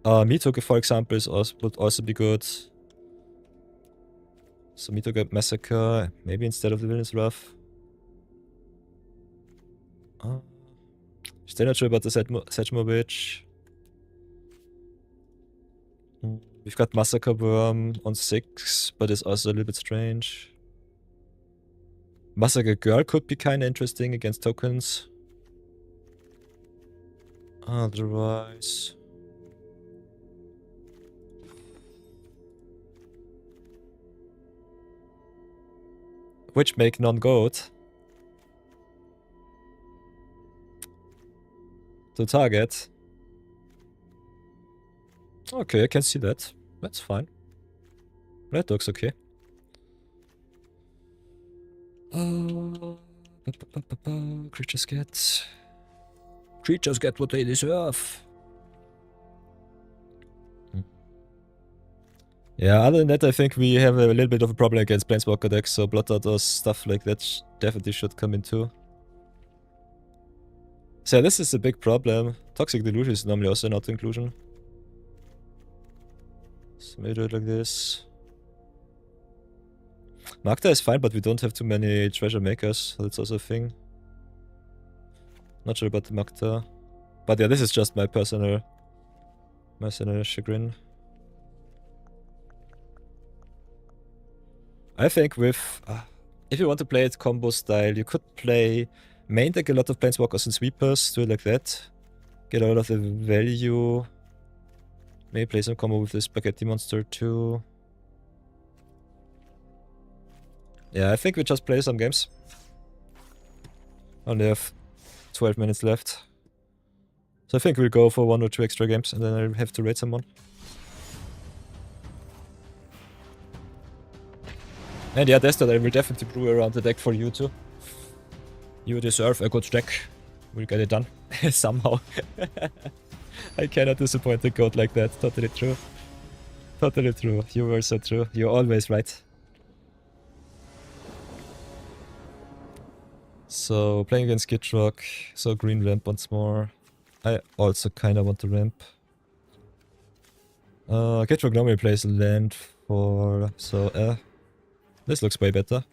Mitoke, for example, would also be good. So Mitoke Massacre, maybe instead of the Villain's Wrath. Still not sure about the Sedgemoor Witch. We've got Massacre Worm on 6, but it's also a little bit strange. Massacre Girl could be kinda interesting against tokens. Otherwise... Which make non-goat to target. Okay, I can see that. That's fine. That looks okay. Creatures get what they deserve. Yeah, other than that, I think we have a little bit of a problem against Planeswalker decks, so Bloodlet or stuff like that definitely should come in too. So yeah, this is a big problem. Toxic Delusion is normally also an auto-inclusion. So maybe do it like this. Magda is fine, but we don't have too many treasure makers, so that's also a thing. Not sure about the Magda. But yeah, this is just my personal chagrin. I think with... if you want to play it combo style, you could play main deck a lot of Planeswalkers and Sweepers, do it like that. Get a lot of the value. Maybe play some combo with the Spaghetti Monster too. Yeah, I think we just play some games. Only have 12 minutes left. So I think we'll go for 1 or 2 extra games and then I'll have to raid someone. And yeah, that's that. I will definitely brew around the deck for you too. You deserve a good deck. We'll get it done. Somehow. I cannot disappoint the goat like that. Totally true. Totally true. You were so true. You're always right. So, playing against Gitrock. So, green ramp once more. I also kinda want to ramp. Gitrock normally plays land for... So, this looks way better.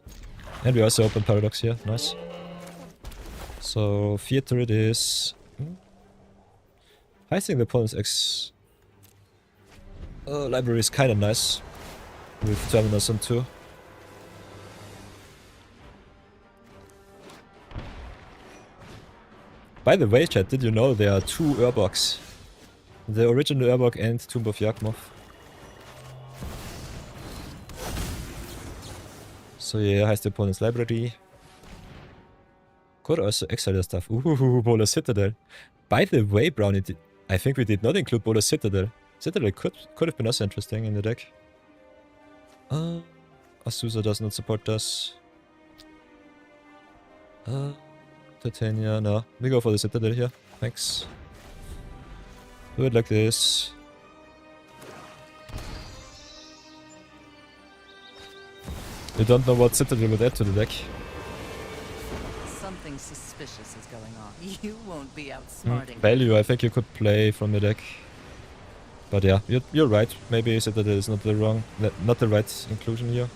And we also open Paradox here. Nice. So, Theater it is. I think the opponent's X library is kinda nice. With Terminus on 2. By the way, chat, did you know there are 2 Urboks? The original Urbok and Tomb of Yawgmoth. So yeah, has the opponent's library. Could also exile the stuff. Ooh, Bola Citadel. By the way, Brownie, I think we did not include Bola Citadel. Citadel could have been also interesting in the deck. Azusa does not support us. Titania, no. We go for the Citadel here. Thanks. Do it like this. We don't know what Citadel would add to the deck. Something suspicious is going on. You won't be outsmarting. Value, I think you could play from the deck. But yeah, you're right. Maybe Citadel is not the right inclusion here.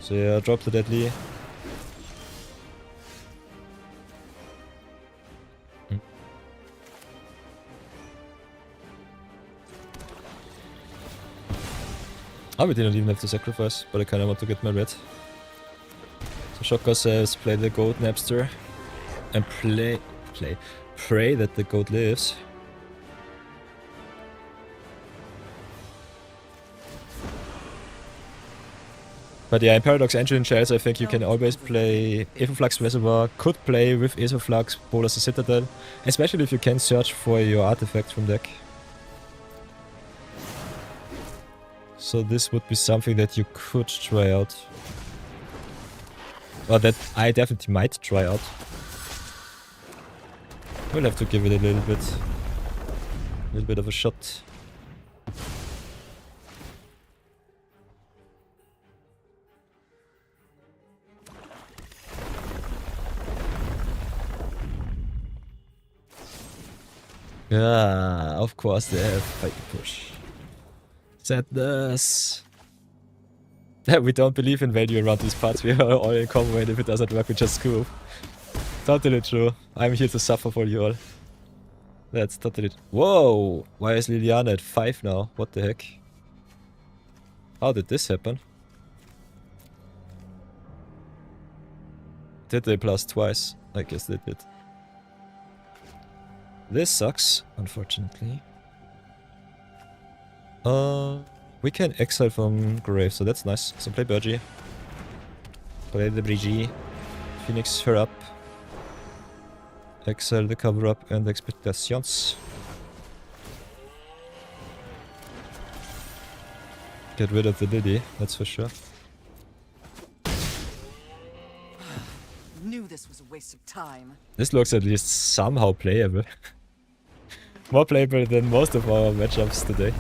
So yeah, drop the Deadly. Oh, we didn't even have to sacrifice, but I kinda want to get my red. So Shokka says play the Goatnapper and pray that the goat lives. But yeah, in Paradox Engine shells, I think you can always play Aetherflux Reservoir, could play with Aetherflux, Bolas the Citadel, especially if you can search for your artifacts from deck. So this would be something that you could try out. Or that I definitely might try out. We'll have to give it a little bit of a shot. Yeah, of course they have fight push. Sadness. We don't believe in value around these parts. We are all in common, and if it doesn't work, we just screw. Totally true. I'm here to suffer for you all. That's totally. Whoa! Why is Liliana at 5 now? What the heck? How did this happen? Did they plus twice? I guess they did. This sucks, unfortunately. We can exile from Grave, so that's nice. So play Burgie. Play the Brigitte. Phoenix her up. Exile the cover up and Expectations. Get rid of the Lily, that's for sure. Knew this was a waste of time. This looks at least somehow playable. More playable than most of our matchups today.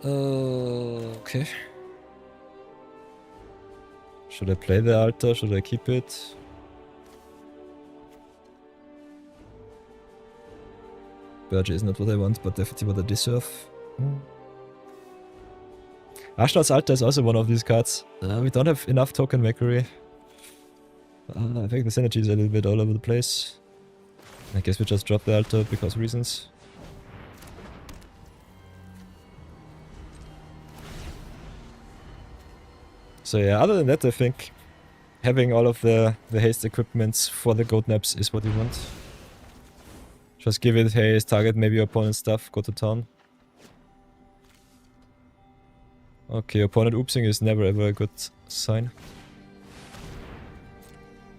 Okay. Should I play the altar? Should I keep it? Burgie is not what I want, but definitely what I deserve. Ashnod's Altar is also one of these cards. We don't have enough token makery. I think the synergy is a little bit all over the place. I guess we just drop the altar because reasons. So yeah, other than that, I think having all of the haste equipments for the Goatnaps is what you want. Just give it haste, target maybe your opponent's stuff, go to town. Okay, opponent oopsing is never ever a good sign.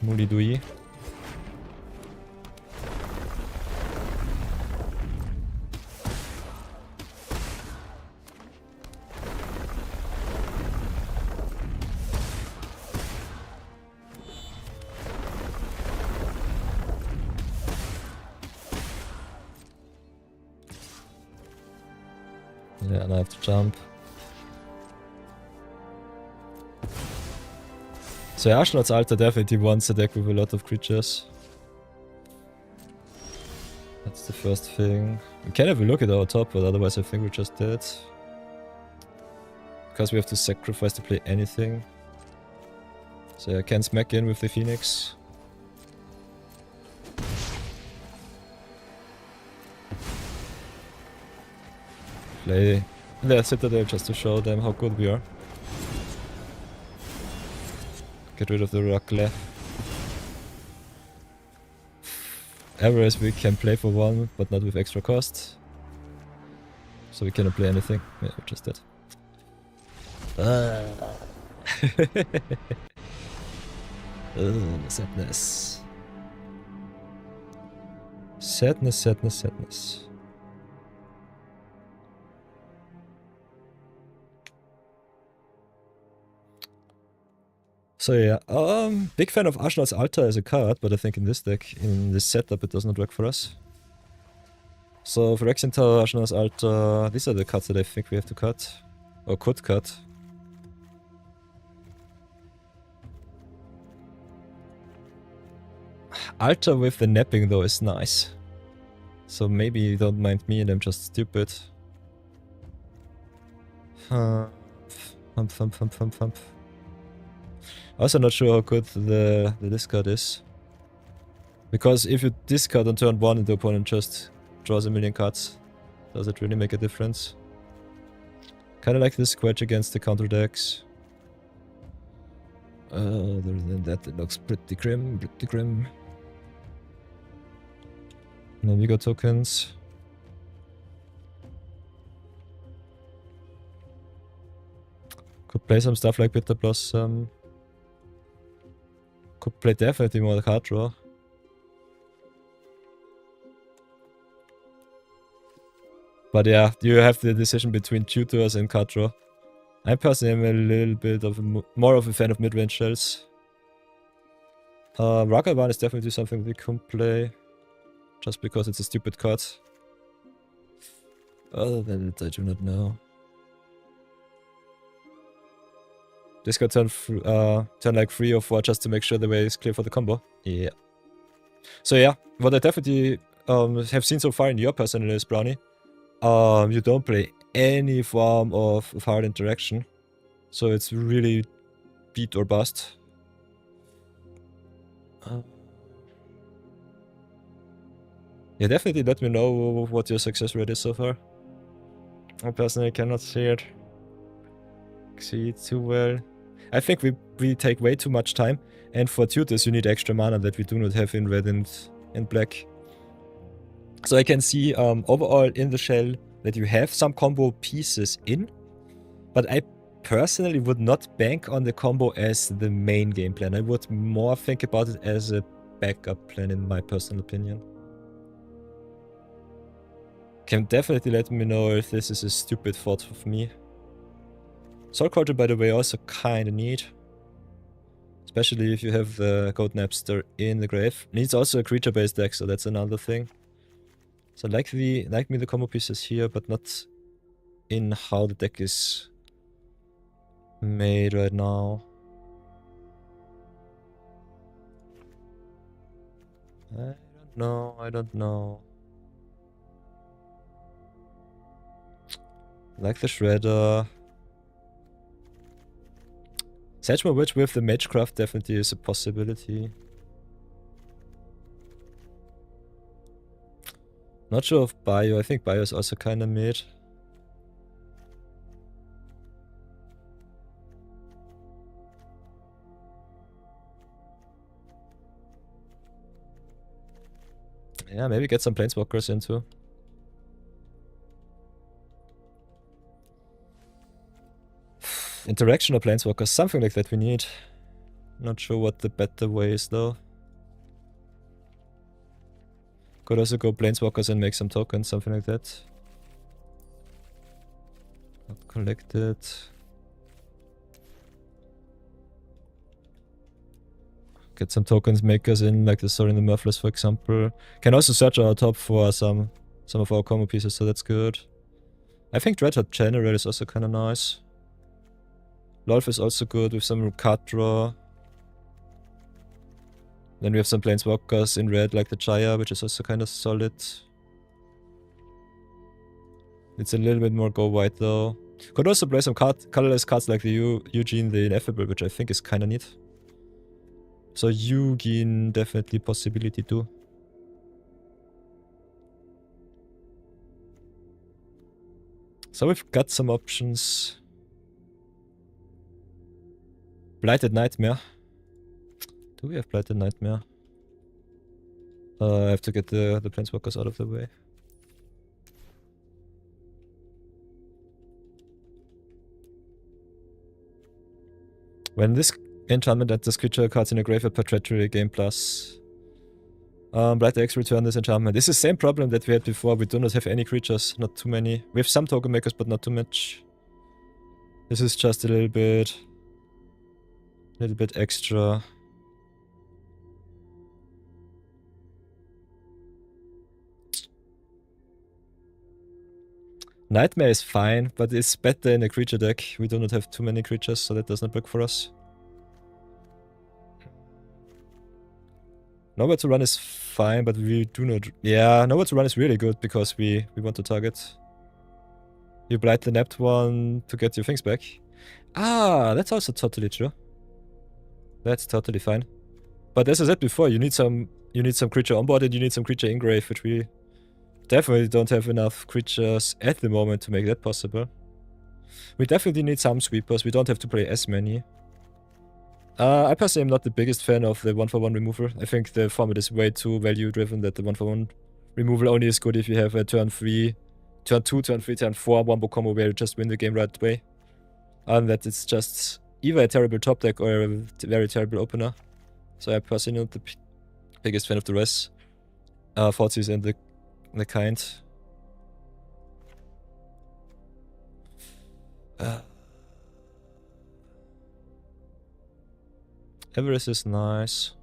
Muli Dui. Yeah, and I have to jump. So Ashnod's Altar definitely wants a deck with a lot of creatures. That's the first thing. We can have a look at our top, but otherwise I think we're just dead. Because we have to sacrifice to play anything. So I can smack in with the Phoenix. Play the Citadel just to show them how good we are. Get rid of the rock left. Average we can play for 1, but not with extra cost. So we cannot play anything. Yeah, we're just dead. Sadness. Sadness, sadness, sadness. So yeah, big fan of Ashnod's Altar as a card, but I think in this deck, in this setup, it does not work for us. So for Phyrexian Tower, Ashnod's Altar, these are the cards that I think we have to cut. Or could cut. Altar with the napping though is nice. So maybe you don't mind me and I'm just stupid. Hump, hump, hump, hump, hump. Also not sure how good the discard is. Because if you discard on turn 1 and the opponent just draws a million cards, does it really make a difference? Kinda like this Squatch against the counter decks. Other than that, it looks pretty grim, pretty grim. And then we got tokens. Could play some stuff like Bitter Blossom. Could play definitely more card draw. But yeah, you have the decision between tutors and card draw. I personally am a little bit of more of a fan of mid-range shells. Rocket One is definitely something we can play. Just because it's a stupid card. Other than that, I do not know. This got turn like 3 or 4 just to make sure the way is clear for the combo. Yeah. So yeah, what I definitely have seen so far in your personal is Brownie. You don't play any form of hard interaction. So it's really beat or bust. Yeah, definitely let me know what your success rate is so far. I personally cannot see it too well. I think we take way too much time, and for tutors you need extra mana that we do not have in red and black. So I can see overall in the shell that you have some combo pieces in, but I personally would not bank on the combo as the main game plan. I would more think about it as a backup plan in my personal opinion. Can definitely let me know if this is a stupid thought of me. Soul Quarter, by the way, also kinda neat. Especially if you have the Goatnapper in the grave. Needs also a creature-based deck, so that's another thing. So like me the combo pieces here, but not in how the deck is made right now. I don't know. Like the Shredder. Sedgemoor Witch with the Magecraft definitely is a possibility. Not sure of Bio. I think Bio is also kinda mid. Yeah, maybe get some Planeswalkers into. Interaction or Planeswalkers, something like that we need. Not sure what the better way is though. Could also go Planeswalkers and make some tokens, something like that. Not collected. Get some tokens makers in, like the Sorin the Mirthless, for example. Can also search our top for some of our combo pieces, so that's good. I think Dreadhot General is also kinda nice. Lolf is also good with some card draw. Then we have some Planeswalkers in red, like the Jaya, which is also kind of solid. It's a little bit more go white though. Could also play some colorless cards like the Eugene the Ineffable, which I think is kind of neat. So Eugene definitely possibility too. So we've got some options. Blighted Nightmare. Do we have Blighted Nightmare? I have to get the Planeswalkers out of the way. When this enchantment enters creature cards in a graveyard perpetually gain plus. Blighted X return this enchantment. This is the same problem that we had before. We do not have any creatures, not too many. We have some token makers, but not too much. This is just a little bit extra. Nightmare is fine, but it's better in a creature deck. We do not have too many creatures, so that does not work for us. Nowhere to Run is fine, but we do not... Yeah, Nowhere to Run is really good because we want to target. You blight the napped one to get your things back. Ah, that's also totally true. That's totally fine. But as I said before, you need some creature onboarded, you need some creature engrave, which we definitely don't have enough creatures at the moment to make that possible. We definitely need some sweepers, we don't have to play as many. I personally am not the biggest fan of the 1-for-1 removal. I think the format is way too value driven that the 1-for-1 removal only is good if you have a turn 3, turn 2, turn 3, turn 4 wombo combo where you just win the game right away. And that it's just either a terrible top deck or a very terrible opener. So I'm personally not the biggest fan of the rest. Forties and the kind. Everest is nice.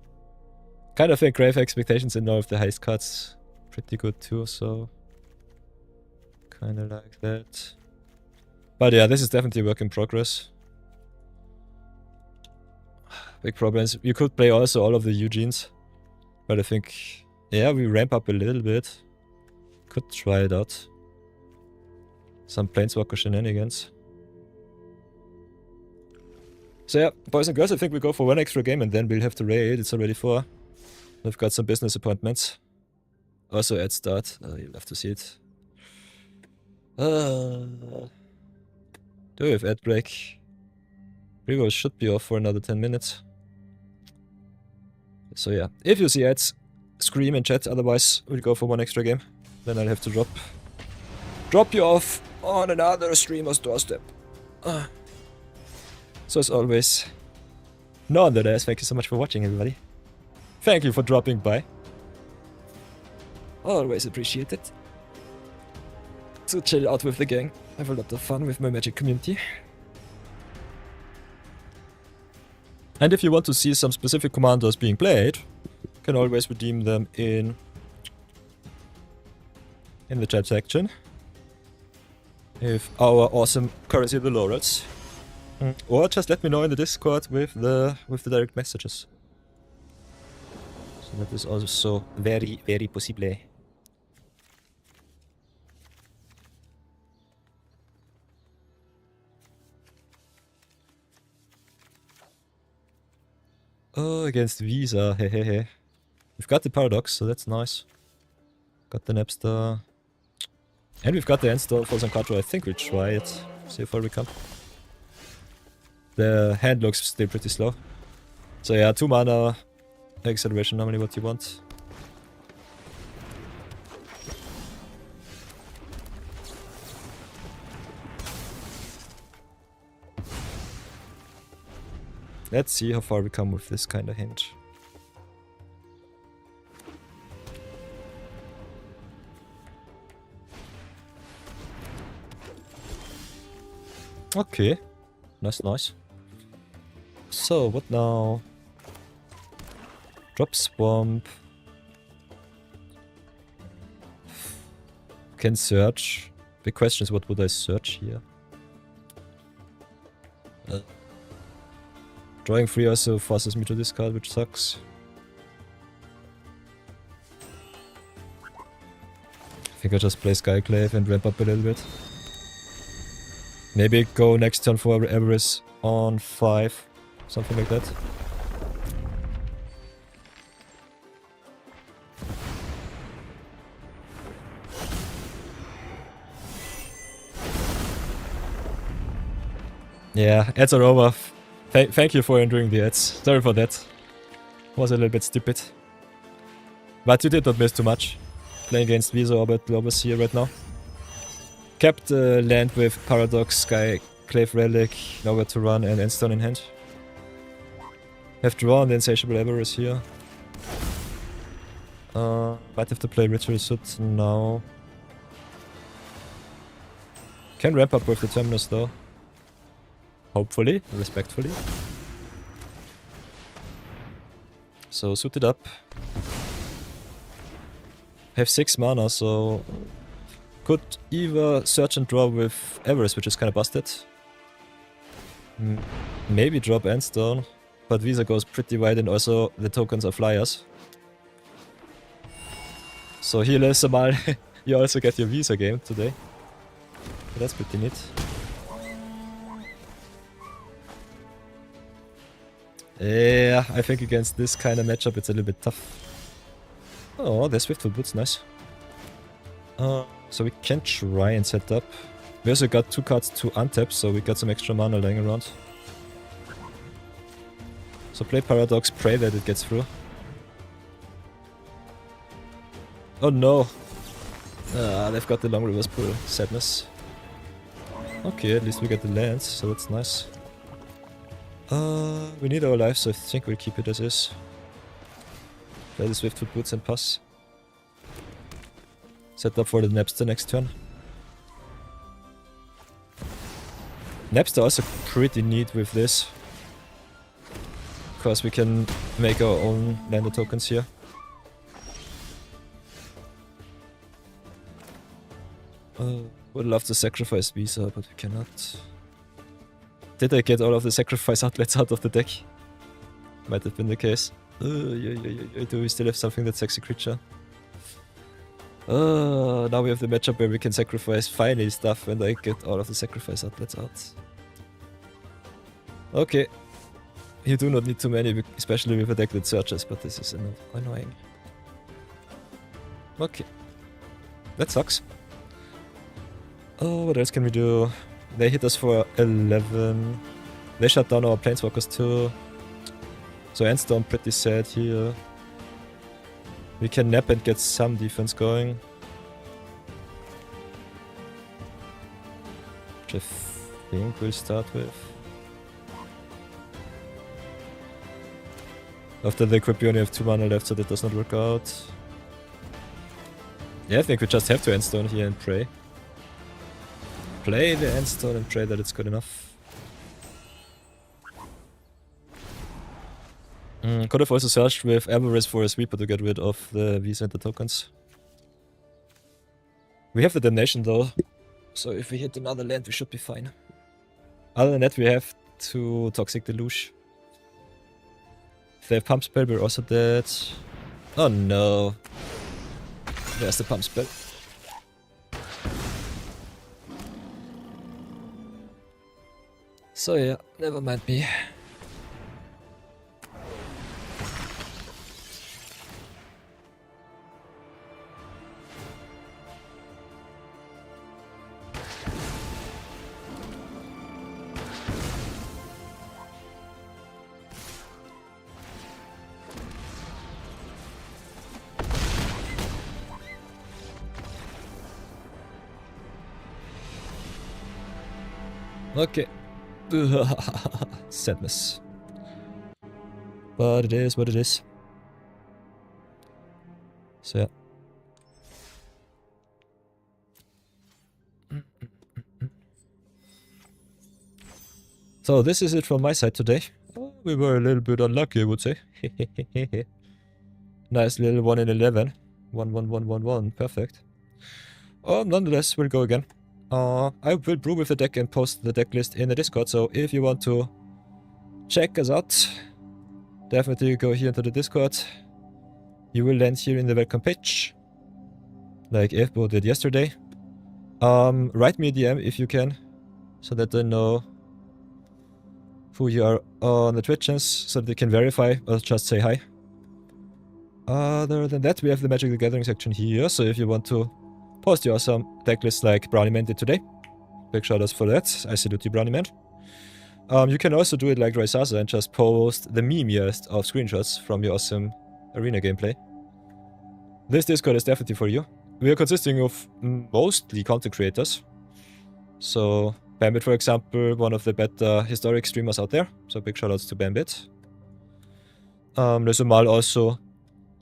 Kind of think Grave Expectations in all of the heist cards pretty good too, so kind of like that. But yeah, this is definitely a work in progress. Big problems. You could play also all of the Eugenes, but I think, yeah, we ramp up a little bit. Could try it out. Some Planeswalker shenanigans. So yeah, boys and girls, I think we go for one extra game and then we'll have to raid. It's already 4. We've got some business appointments. Also at start. You'll have to see it. Do we have ad break? Reroll should be off for another 10 minutes. So yeah, if you see ads, scream in chat, otherwise we'll go for one extra game. Then I'll have to drop you off on another streamer's doorstep. So as always, nonetheless, thank you so much for watching, everybody. Thank you for dropping by. Always appreciate it. To chill out with the gang, have a lot of fun with my Magic community. And if you want to see some specific commanders being played, you can always redeem them in the chat section. With our awesome currency, the laurels. Or just let me know in the Discord with the direct messages. So that is also very, very possible. Oh, against Visa, hehehe. We've got the Paradox, so that's nice. Got the Napster. And we've got the Endstore for some card draw. I think we'll try it. See how far we come. The hand looks still pretty slow. So yeah, 2 mana acceleration, normally what you want. Let's see how far we come with this kind of hint. Okay. Nice. So, what now? Drop Swamp. Can search. The question is, what would I search here? Drawing 3 also forces me to discard, which sucks. I think I just play Skyclave and ramp up a little bit. Maybe go next turn for Everest on 5. Something like that. Yeah, ads are over. Thank you for enduring the ads. Sorry for that. Was a little bit stupid. But you did not miss too much. Playing against Visa Orbit Globus here right now. Kept land with Paradox, Skyclave Relic, nowhere to run, and Endstone in hand. Have drawn the Insatiable Avarice here. Might have to play Ritual Suit now. Can ramp up with the Terminus though. Hopefully, respectfully. So suit it up. Have 6 mana, so could either search and draw with Everest, which is kind of busted. Maybe drop Endstone, but Visa goes pretty wide and also the tokens are flyers. So here, Samal, you also get your Visa game today. That's pretty neat. Yeah, I think against this kind of matchup it's a little bit tough. Oh, there's Swiftfoot Boots, nice. So we can try and set up. We also got 2 cards to untap, so we got some extra mana lying around. So play Paradox, pray that it gets through. Oh no! They've got the long reverse pull. Sadness. Okay, at least we get the lands, so that's nice. We need our life, so I think we'll keep it as is. Play the Swiftfoot Boots and pass. Set up for the Napster next turn. Napster also pretty neat with this. Because we can make our own lander tokens here. Would love to sacrifice Visa, but we cannot. Did I get all of the sacrifice outlets out of the deck? Might have been the case. Do we still have something that's sexy creature? Now we have the matchup where we can sacrifice finally stuff and I get all of the sacrifice outlets out. Okay. You do not need too many, especially with a deck that searches, but this is annoying. Okay. That sucks. Oh, what else can we do? They hit us for 11. They shut down our planeswalkers too. So Endstorm pretty sad here. We can nap and get some defense going. Which I think we'll start with. After the equip we only have 2 mana left, so that does not work out. Yeah, I think we just have to Endstone here and pray. Play the Endstone and pray that it's good enough. Could have also searched with Avarice for a sweeper to get rid of the Visa and the tokens. We have the Damnation though, so if we hit another land we should be fine. Other than that we have 2 Toxic Deluge. If they have Pump Spell we're also dead. Oh no. There's the Pump Spell. So yeah, never mind me. Okay. Sadness. But it is what it is. So yeah. So this is it from my side today. We were a little bit unlucky, I would say. Nice little 1 in 11. 1, 1, 1, 1, 1. Perfect. Nonetheless, we'll go again. I will brew with the deck and post the deck list in the Discord, so if you want to check us out, definitely go here into the Discord. You will land here in the welcome page, like Efbo did yesterday. Write me a DM if you can, so that I know who you are on the Twitches, so that they can verify or just say hi. Other than that, we have the Magic the Gathering section here, so if you want to post your awesome deck list like Brownie Man did today, big shoutouts for that. I salute you, Brownie Man. You can also do it like Raisaza and just post the memeiest of screenshots from your awesome arena gameplay. This Discord is definitely for you. We are consisting of mostly content creators. So Bambit, for example, one of the better historic streamers out there. So big shoutouts to Bambit. Lesumal also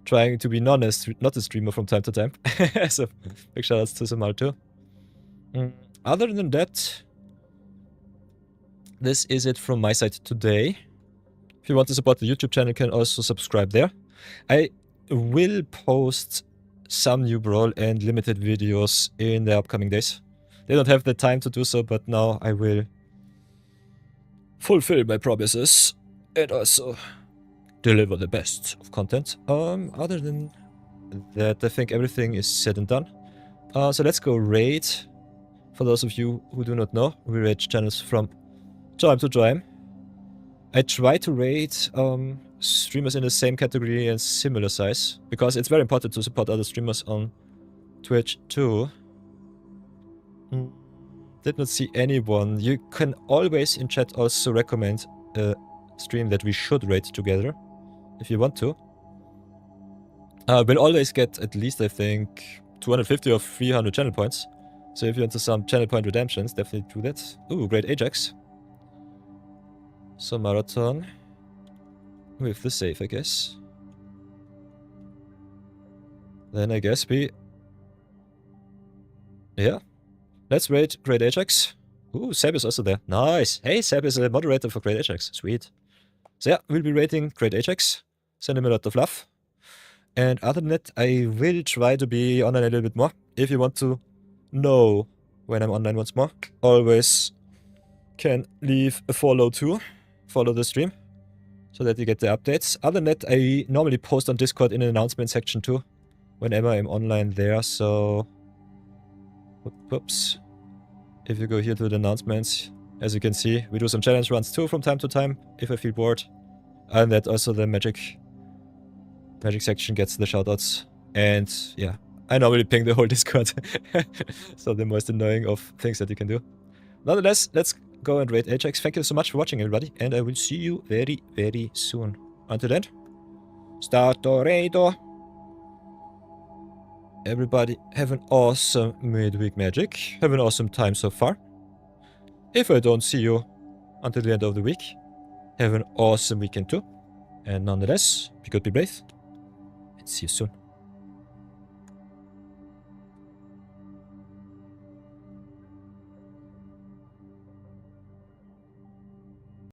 trying to be not a streamer from time to time. So big shoutouts to Sumal too. Other than that, this is it from my side today. If you want to support the YouTube channel, you can also subscribe there. I will post some new Brawl and limited videos in the upcoming days. They don't have the time to do so, but now I will fulfill my promises and also deliver the best of content. Other than that, I think everything is said and done. So let's go raid. For those of you who do not know, we raid channels from time to time. I try to rate streamers in the same category and similar size, because it's very important to support other streamers on Twitch too. Did not see anyone. You can always in chat also recommend a stream that we should rate together, if you want to. We'll always get at least, I think, 250 or 300 channel points. So if you're into some channel point redemptions, definitely do that. Ooh, great Ajax. So marathon. With the save, I guess. Then I guess we... Yeah. Let's rate Great Ajax. Ooh, Seb is also there. Nice. Hey, Seb is a moderator for Great Ajax. Sweet. So yeah, we'll be rating Great Ajax. Send him a lot of love. And other than that, I will try to be online a little bit more. If you want to know when I'm online once more, always can leave a follow too. Follow the stream, so that you get the updates. Other than that, I normally post on Discord in an announcement section too, whenever I'm online there, so... Whoops. If you go here to the announcements, as you can see, we do some challenge runs too from time to time, if I feel bored. And that also the Magic section gets the shoutouts. And yeah, I normally ping the whole Discord. So the most annoying of things that you can do. Nonetheless, let's go and rate Ajax. Thank you so much for watching, everybody. And I will see you very, very soon. Until then, Startorado. Everybody have an awesome midweek magic. Have an awesome time so far. If I don't see you until the end of the week, have an awesome weekend too. And nonetheless, be good, be brave. And see you soon.